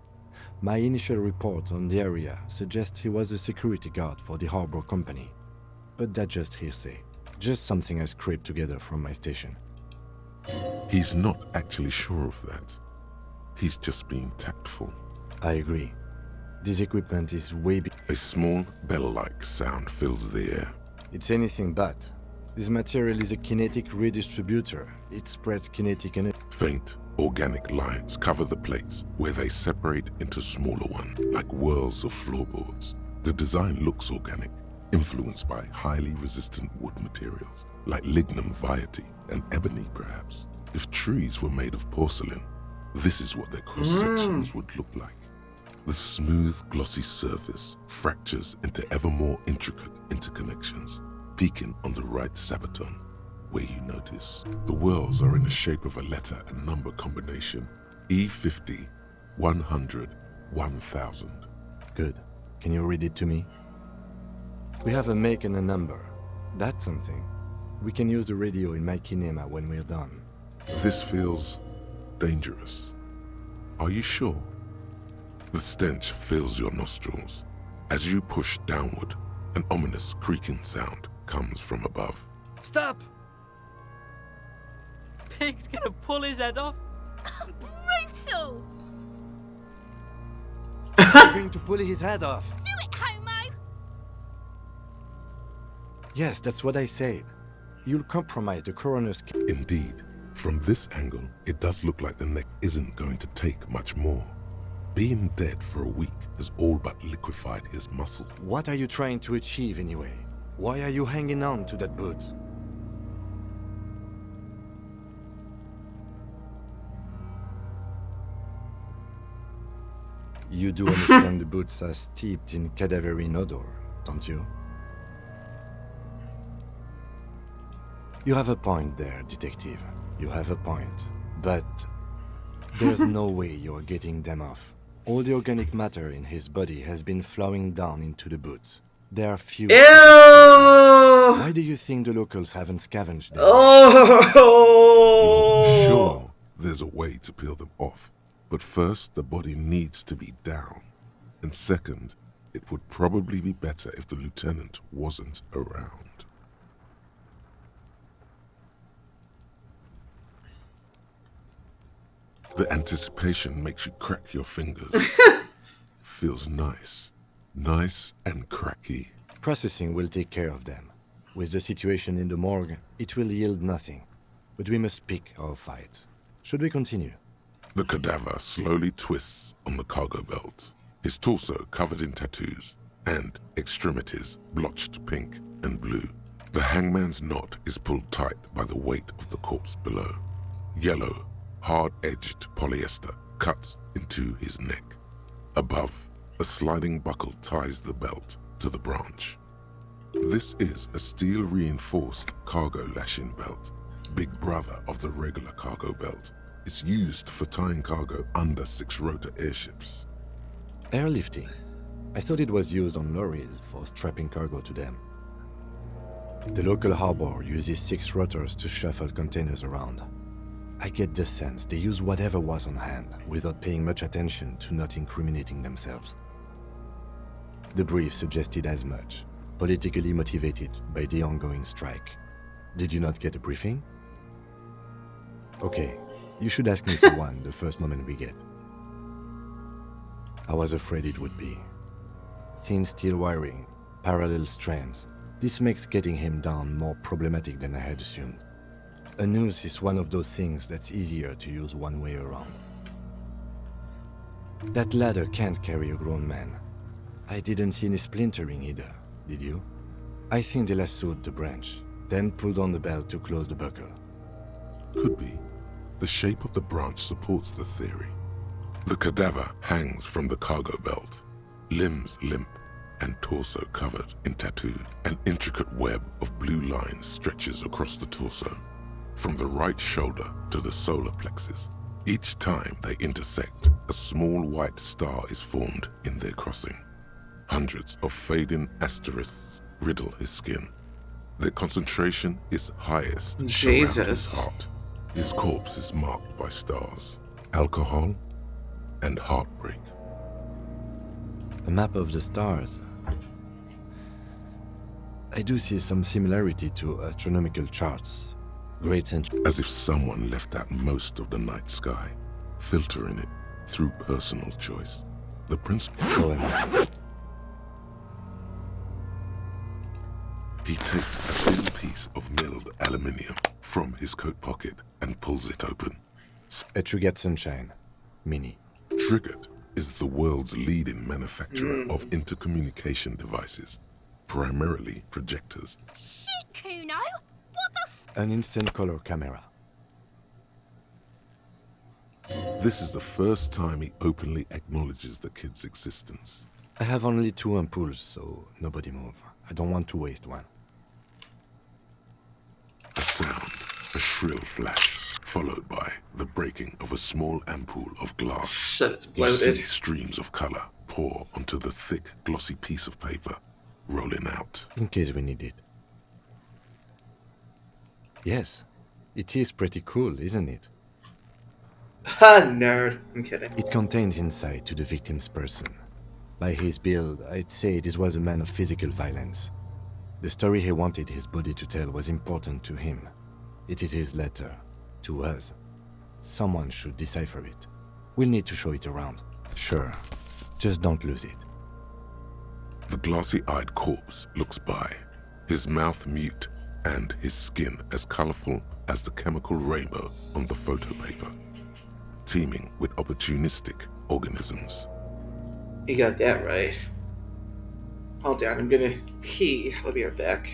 My initial report on the area suggests he was a security guard for the harbor company. But that's just hearsay. Just something I scraped together from my station. He's not actually sure of that. He's just being tactful. I agree. This equipment is way big. A small bell-like sound fills the air. It's anything but. This material is a kinetic redistributor. It spreads kinetic energy. Faint, organic lines cover the plates where they separate into smaller ones, like whirls of floorboards. The design looks organic, influenced by highly resistant wood materials, like lignum vitae and ebony perhaps. If trees were made of porcelain, this is what their cross-sections would look like. The smooth, glossy surface fractures into ever more intricate interconnections, peaking on the right sabaton, where you notice the whirls are in the shape of a letter and number combination, E50, 100, 1000. Good. Can you read it to me? We have a make and a number. That's something. We can use the radio in my kinema when we're done. This feels dangerous. Are you sure? The stench fills your nostrils. As you push downward, an ominous creaking sound comes from above. Stop! Pig's gonna pull his head off. Brutal! He's going to pull his head off. Do it, homo! Yes, that's what I said. You'll compromise the coroner's case. Indeed. From this angle, it does look like the neck isn't going to take much more. Being dead for a week has all but liquefied his muscle. What are you trying to achieve anyway? Why are you hanging on to that boot? You do understand the boots are steeped in cadaverine odor, don't you? You have a point there, detective. You have a point. But there's no way you're getting them off. All the organic matter in his body has been flowing down into the boots. There are few. Ew! Why do you think the locals haven't scavenged them? Oh! You're sure there's a way to peel them off. But first, the body needs to be down. And second, it would probably be better if the lieutenant wasn't around. The anticipation makes you crack your fingers. Feels nice. Nice and cracky. Processing will take care of them. With the situation in the morgue, it will yield nothing. But we must pick our fights. Should we continue? The cadaver slowly twists on the cargo belt, his torso covered in tattoos, and extremities blotched pink and blue. The hangman's knot is pulled tight by the weight of the corpse below. Yellow, hard-edged polyester cuts into his neck. Above, a sliding buckle ties the belt to the branch. This is a steel-reinforced cargo lashing belt, big brother of the regular cargo belt. It's used for tying cargo under 6-rotor airships. Airlifting? I thought it was used on lorries for strapping cargo to them. The local harbor uses 6 rotors to shuffle containers around. I get the sense they use whatever was on hand without paying much attention to not incriminating themselves. The brief suggested as much, politically motivated by the ongoing strike. Did you not get a briefing? Okay. You should ask me for one the first moment we get. I was afraid it would be. Thin steel wiring, parallel strands. This makes getting him down more problematic than I had assumed. A noose is one of those things that's easier to use one way around. That ladder can't carry a grown man. I didn't see any splintering either, did you? I think they lassoed the branch, then pulled on the belt to close the buckle. Could be. The shape of the branch supports the theory. The cadaver hangs from the cargo belt, limbs limp and torso covered in tattoo. An intricate web of blue lines stretches across the torso, from the right shoulder to the solar plexus. Each time they intersect, a small white star is formed in their crossing. Hundreds of fading asterisks riddle his skin. Their concentration is highest around his heart. His corpse is marked by stars, alcohol, and heartbreak. A map of the stars. I do see some similarity to astronomical charts. Great century. As if someone left out most of the night sky, filtering it through personal choice. The principal. He takes a thin piece of milled aluminium from his coat pocket and pulls it open. A Trigger Sunshine Mini. Triggered is the world's leading manufacturer of intercommunication devices, primarily projectors. Shit, Kuno! What the An instant color camera. This is the first time he openly acknowledges the kid's existence. I have only 2 ampoules, so nobody move. I don't want to waste one. A sound, a shrill flash, followed by the breaking of a small ampoule of glass. Shit, it's You bloated. see streams of color pour onto the thick, glossy piece of paper, rolling out. In case we need it. Yes, it is pretty cool, isn't it? Ha, nerd. I'm kidding. It contains insight to the victim's person. By his build, I'd say this was a man of physical violence. The story he wanted his body to tell was important to him. It is his letter, to us. Someone should decipher it. We'll need to show it around. Sure, just don't lose it. The glossy-eyed corpse looks by, his mouth mute and his skin as colorful as the chemical rainbow on the photo paper, teeming with opportunistic, organisms. You got that right. Hold on, I'm gonna pee. I'll be right back.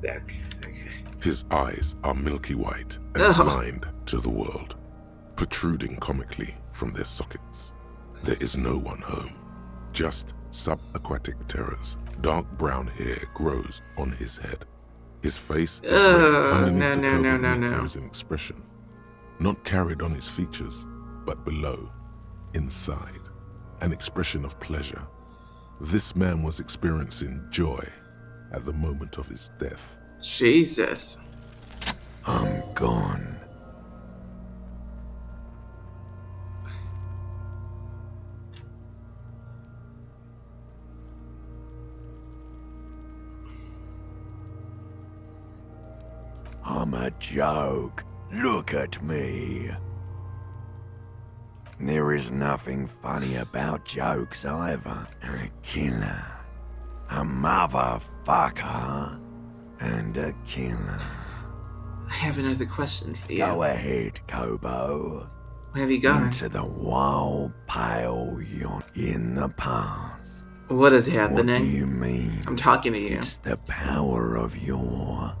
Back. Okay. His eyes are milky white and blind to the world, protruding comically from their sockets. There is no one home, just subaquatic terrors. Dark brown hair grows on his head. His face is red. Underneath the curving lip there is an expression, not carried on his features, but below, inside, an expression of pleasure. This man was experiencing joy at the moment of his death. Jesus. I'm gone. I'm a joke. Look at me. There is nothing funny about jokes either. A killer. A motherfucker. And a killer. I have another question for you. Go ahead, Kobo. Where have you gone? Into the wild pale yon in the past. What is happening? What do you mean? I'm talking to you. It's the power of your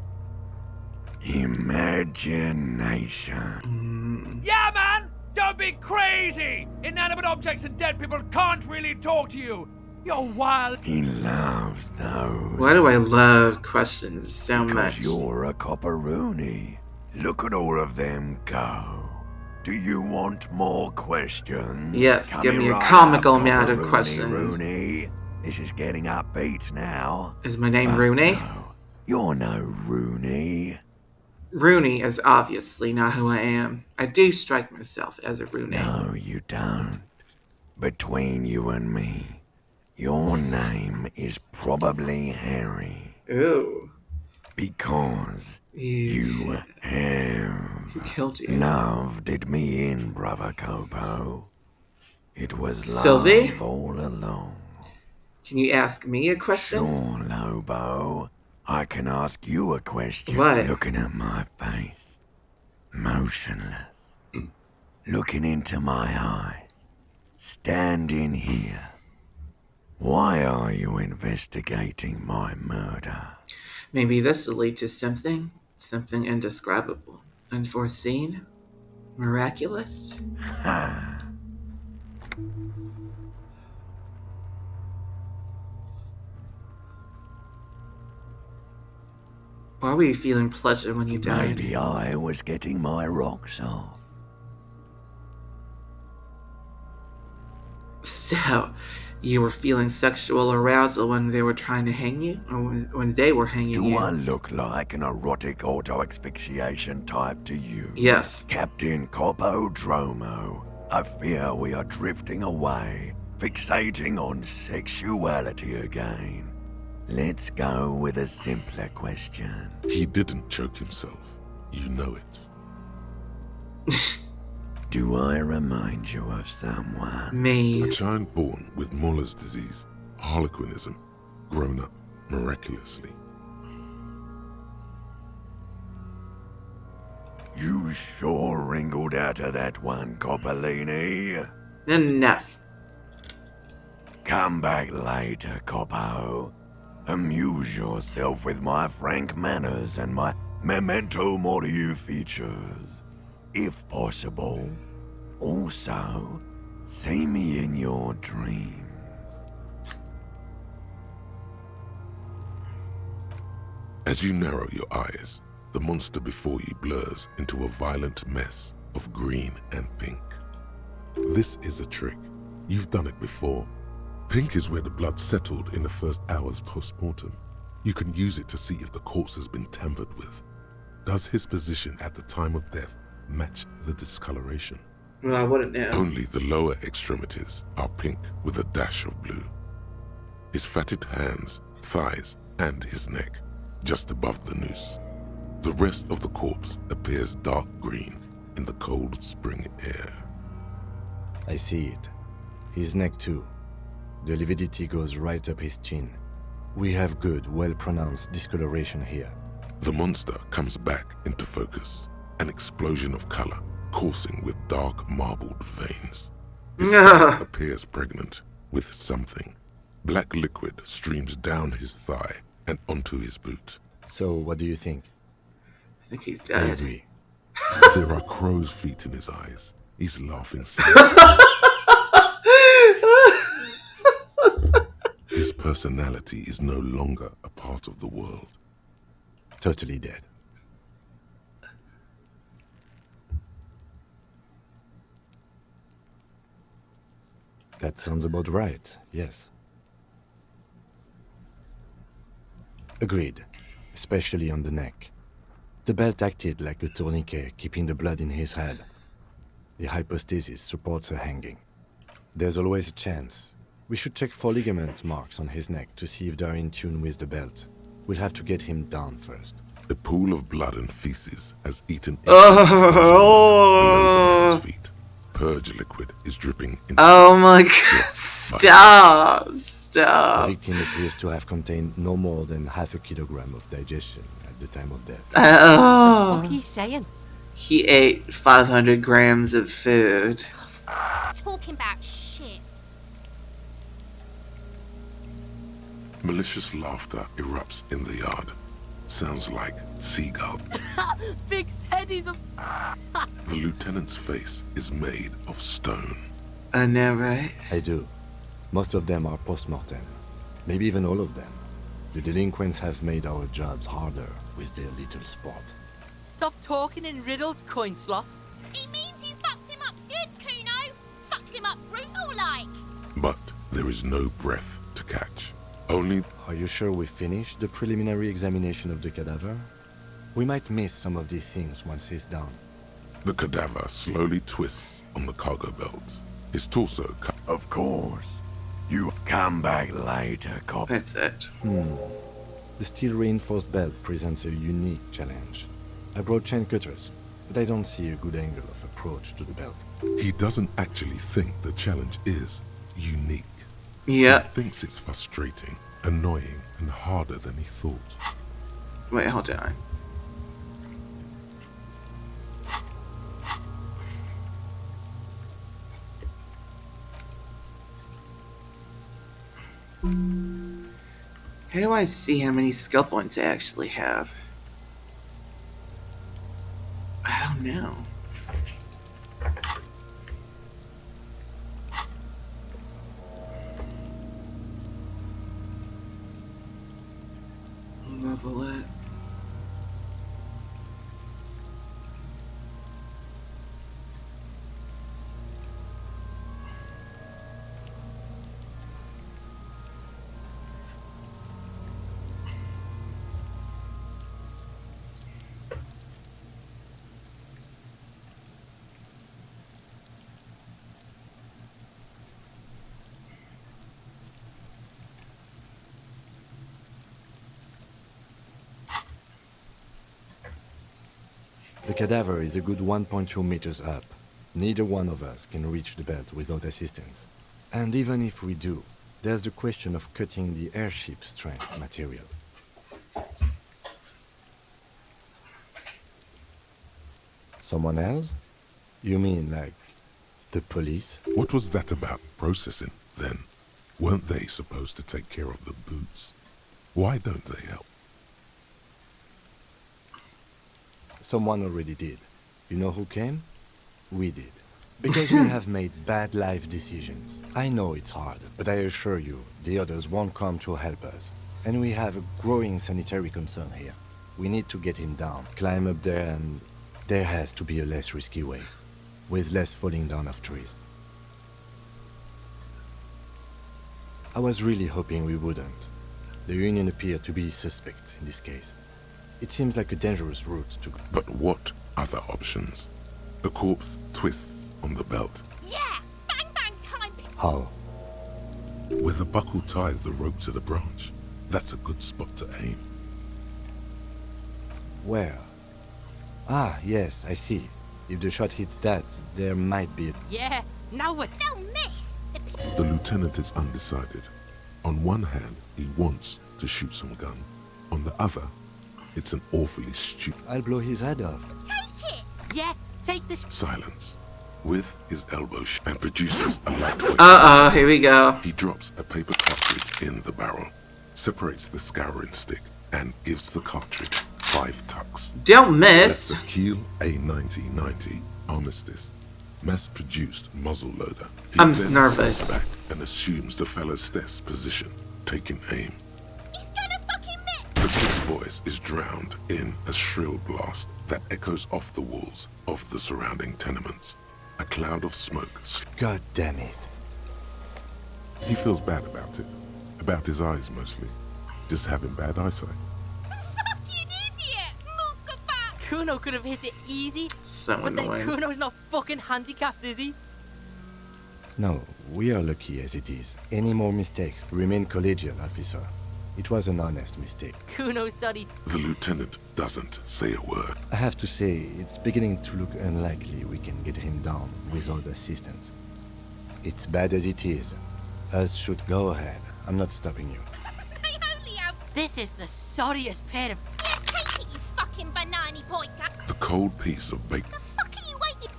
imagination. Yeah, man! Don't be crazy! Inanimate objects and dead people can't really talk to you. You're wild. He loves those. Why do I love questions so because much? You're a copperoony. Look at all of them go. Do you want more questions? Yes, Come give me a right comical up, amount of Copperoony, questions. Rooney. This is getting upbeat now. Is my name But Rooney? No, you're no Rooney. Rooney is obviously not who I am. I do strike myself as a Rooney. No, you don't. Between you and me, your name is probably Harry. Ooh. Because you have Who killed you? loved me in, brother Copo. It was Sylvie? love all along. Can you ask me a question? Sure, Lobo. I can ask you a question. What? Looking at my face, motionless, looking into my eyes, standing here. Why are you investigating my murder? Maybe this will lead to something indescribable, unforeseen, miraculous. Why were you feeling pleasure when you died? Maybe I was getting my rocks off. So, you were feeling sexual arousal when they were trying to hang you? Or when they were hanging you? Do I look like an erotic auto-asphyxiation type to you? Yes. Captain Copodromo, I fear we are drifting away, fixating on sexuality again. Let's go with a simpler question. He didn't choke himself. You know it. Do I remind you of someone? Me. A child born with Muller's disease, harlequinism, grown up miraculously. You sure wrinkled out of that one, Coppolini. Enough. Come back later, Coppo. Amuse yourself with my frank manners and my memento mori features. If possible, also, see me in your dreams. As you narrow your eyes, the monster before you blurs into a violent mess of green and pink. This is a trick. You've done it before. Pink is where the blood settled in the first hours post-mortem. You can use it to see if the corpse has been tampered with. Does his position at the time of death match the discoloration? Well, I wouldn't know. Only the lower extremities are pink with a dash of blue. His fatted hands, thighs, and his neck, just above the noose. The rest of the corpse appears dark green in the cold spring air. I see it. His neck too. The lividity goes right up his chin. We have good, well-pronounced discoloration here. The monster comes back into focus, an explosion of color coursing with dark marbled veins. His stomach appears pregnant with something. Black liquid streams down his thigh and onto his boot. So, what do you think? I think he's I dead. agree. There are crow's feet in his eyes. He's laughing. His personality is no longer a part of the world. Totally dead. That sounds about right, yes. Agreed, especially on the neck. The belt acted like a tourniquet, keeping the blood in his head. The hypostasis supports a hanging. There's always a chance. We should check for ligament marks on his neck to see if they're in tune with the belt. We'll have to get him down first. A pool of blood and feces has eaten into Oh. the man's feet. Purge liquid is dripping into Oh my god. Stop. The Stop. victim appears to have contained no more than half a kilogram of digestion at the time of death. Oh. What are you saying? He ate 500 grams of food. Talking about shit. Malicious laughter erupts in the yard. Sounds like seagull. Big head is a... The lieutenant's face is made of stone. I know, right? I do. Most of them are post-mortem. Maybe even all of them. The delinquents have made our jobs harder with their little sport. Stop talking in riddles, coin slot. He means you fucked him up good, Kuno. Fucked him up brutal like. But there is no breath to catch. Only... Are you sure we finished the preliminary examination of the cadaver? We might miss some of these things once he's done. The cadaver slowly twists on the cargo belt. His torso Of course. You come back later, cop. That's it. The steel-reinforced belt presents a unique challenge. I brought chain cutters, but I don't see a good angle of approach to the belt. He doesn't actually think the challenge is unique. Yeah. He thinks it's frustrating, annoying, and harder than he thought. Wait, hold on. How do I see how many skill points I actually have? I don't know. Level it. The cadaver is a good 1.2 meters up. Neither one of us can reach the belt without assistance. And even if we do, there's the question of cutting the airship strength material. Someone else? You mean like the police? What was that about processing, then? Weren't they supposed to take care of the boots? Why don't they help? Someone already did. You know who came? We did. Because we have made bad life decisions. I know it's hard, but I assure you, the others won't come to help us. And we have a growing sanitary concern here. We need to get him down, climb up there, and there has to be a less risky way, with less falling down of trees. I was really hoping we wouldn't. The Union appeared to be suspect in this case. It seems like a dangerous route to go. But what other options? The corpse twists on the belt. Yeah! Bang bang time! How? Where the buckle ties the rope to the branch. That's a good spot to aim. Where? Ah, yes, I see. If the shot hits that, there might be a... Yeah, now what? They'll miss! The lieutenant is undecided. On one hand, he wants to shoot some gun. On the other, it's an awfully stupid... I'll blow his head off. Take it! Yeah, take the... Silence. With his elbow and produces a lightweight... Uh-oh, here we go. He drops a paper cartridge in the barrel, separates the scouring stick, and gives the cartridge 5 tucks. Don't miss! That's a Kiel A9090 Armistice, mass-produced muzzle loader. He I'm then nervous. steps back and assumes the fellow's desk position, taking aim. He's gonna fucking miss! The kid's voice is drowned in a shrill blast that echoes off the walls of the surrounding tenements. A cloud of smoke. God damn it. He feels bad about it. About his eyes, mostly. Just having bad eyesight. Fucking idiot! Mukabat! Kuno could have hit it easy. So but annoying. then Kuno's not fucking handicapped, is he? No, we are lucky as it is. Any more mistakes, remain collegial, officer. It was an honest mistake. Kuno studied. The lieutenant doesn't say a word. I have to say, it's beginning to look unlikely we can get him down without assistance. It's bad as it is. Us should go ahead. I'm not stopping you. I only have... This is the sorriest pair of... Yeah, take it, you fucking banana pointer! The cold piece of bacon. The fuck are you waiting...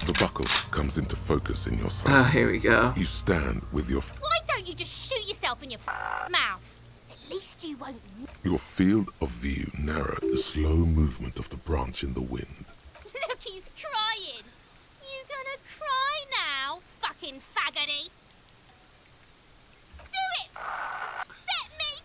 The buckle comes into focus in your sights. Ah, here we go. You stand with your... Why don't you just shoot yourself in your mouth? At least you won't... Your field of view narrowed. The slow movement of the branch in the wind. Look, he's crying! You gonna cry now, fucking faggoty? Do it! Set me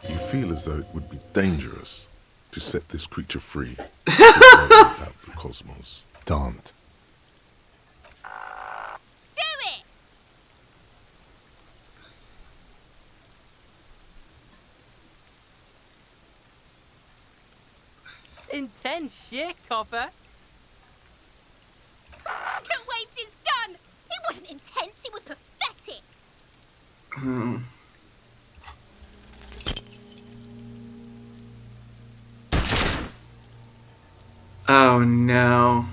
free! You feel as though it would be dangerous to set this creature free about the cosmos. Don't. Do it! Intense shit, copper. Look, waved his gun. It wasn't intense, it was pathetic. Oh no.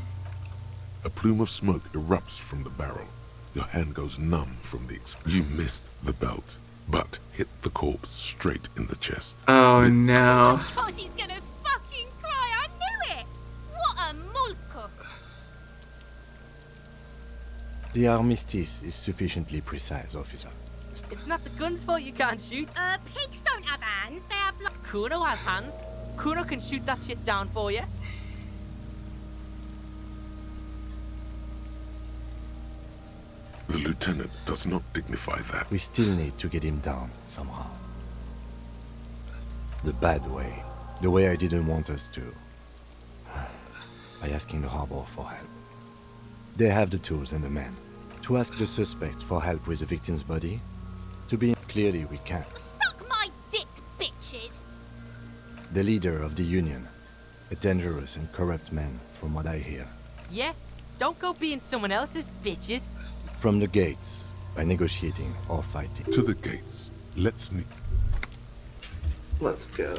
A plume of smoke erupts from the barrel. Your hand goes numb from the You missed the belt, but hit the corpse straight in the chest. Oh no. Of course he's gonna fucking cry, I knew it. What a mulko. The armistice is sufficiently precise, officer. It's not the gun's fault you can't shoot. Pigs don't have hands, they have like... Kuno has hands. Kuno can shoot that shit down for you. The lieutenant does not dignify that. We still need to get him down, somehow. The bad way. The way I didn't want us to. By asking the harbor for help. They have the tools and the men. To ask the suspects for help with the victim's body. To be clearly we can't. Suck my dick, bitches. The leader of the Union. A dangerous and corrupt man, from what I hear. Yeah, don't go being someone else's bitches. From the gates, by negotiating or fighting. To the gates. Let's go.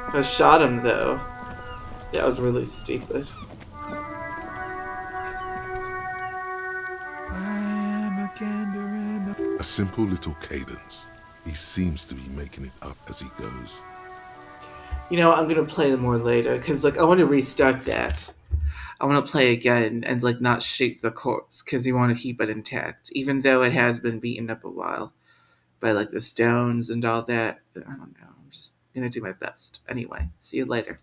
I shot him though. That was really stupid. A simple little cadence. He seems to be making it up as he goes. You know, I'm gonna play more later because, like, I want to restart that. I want to play again and like not shoot the corpse because you want to keep it intact, even though it has been beaten up a while by like the stones and all that. I don't know. I'm just gonna do my best. Anyway, see you later.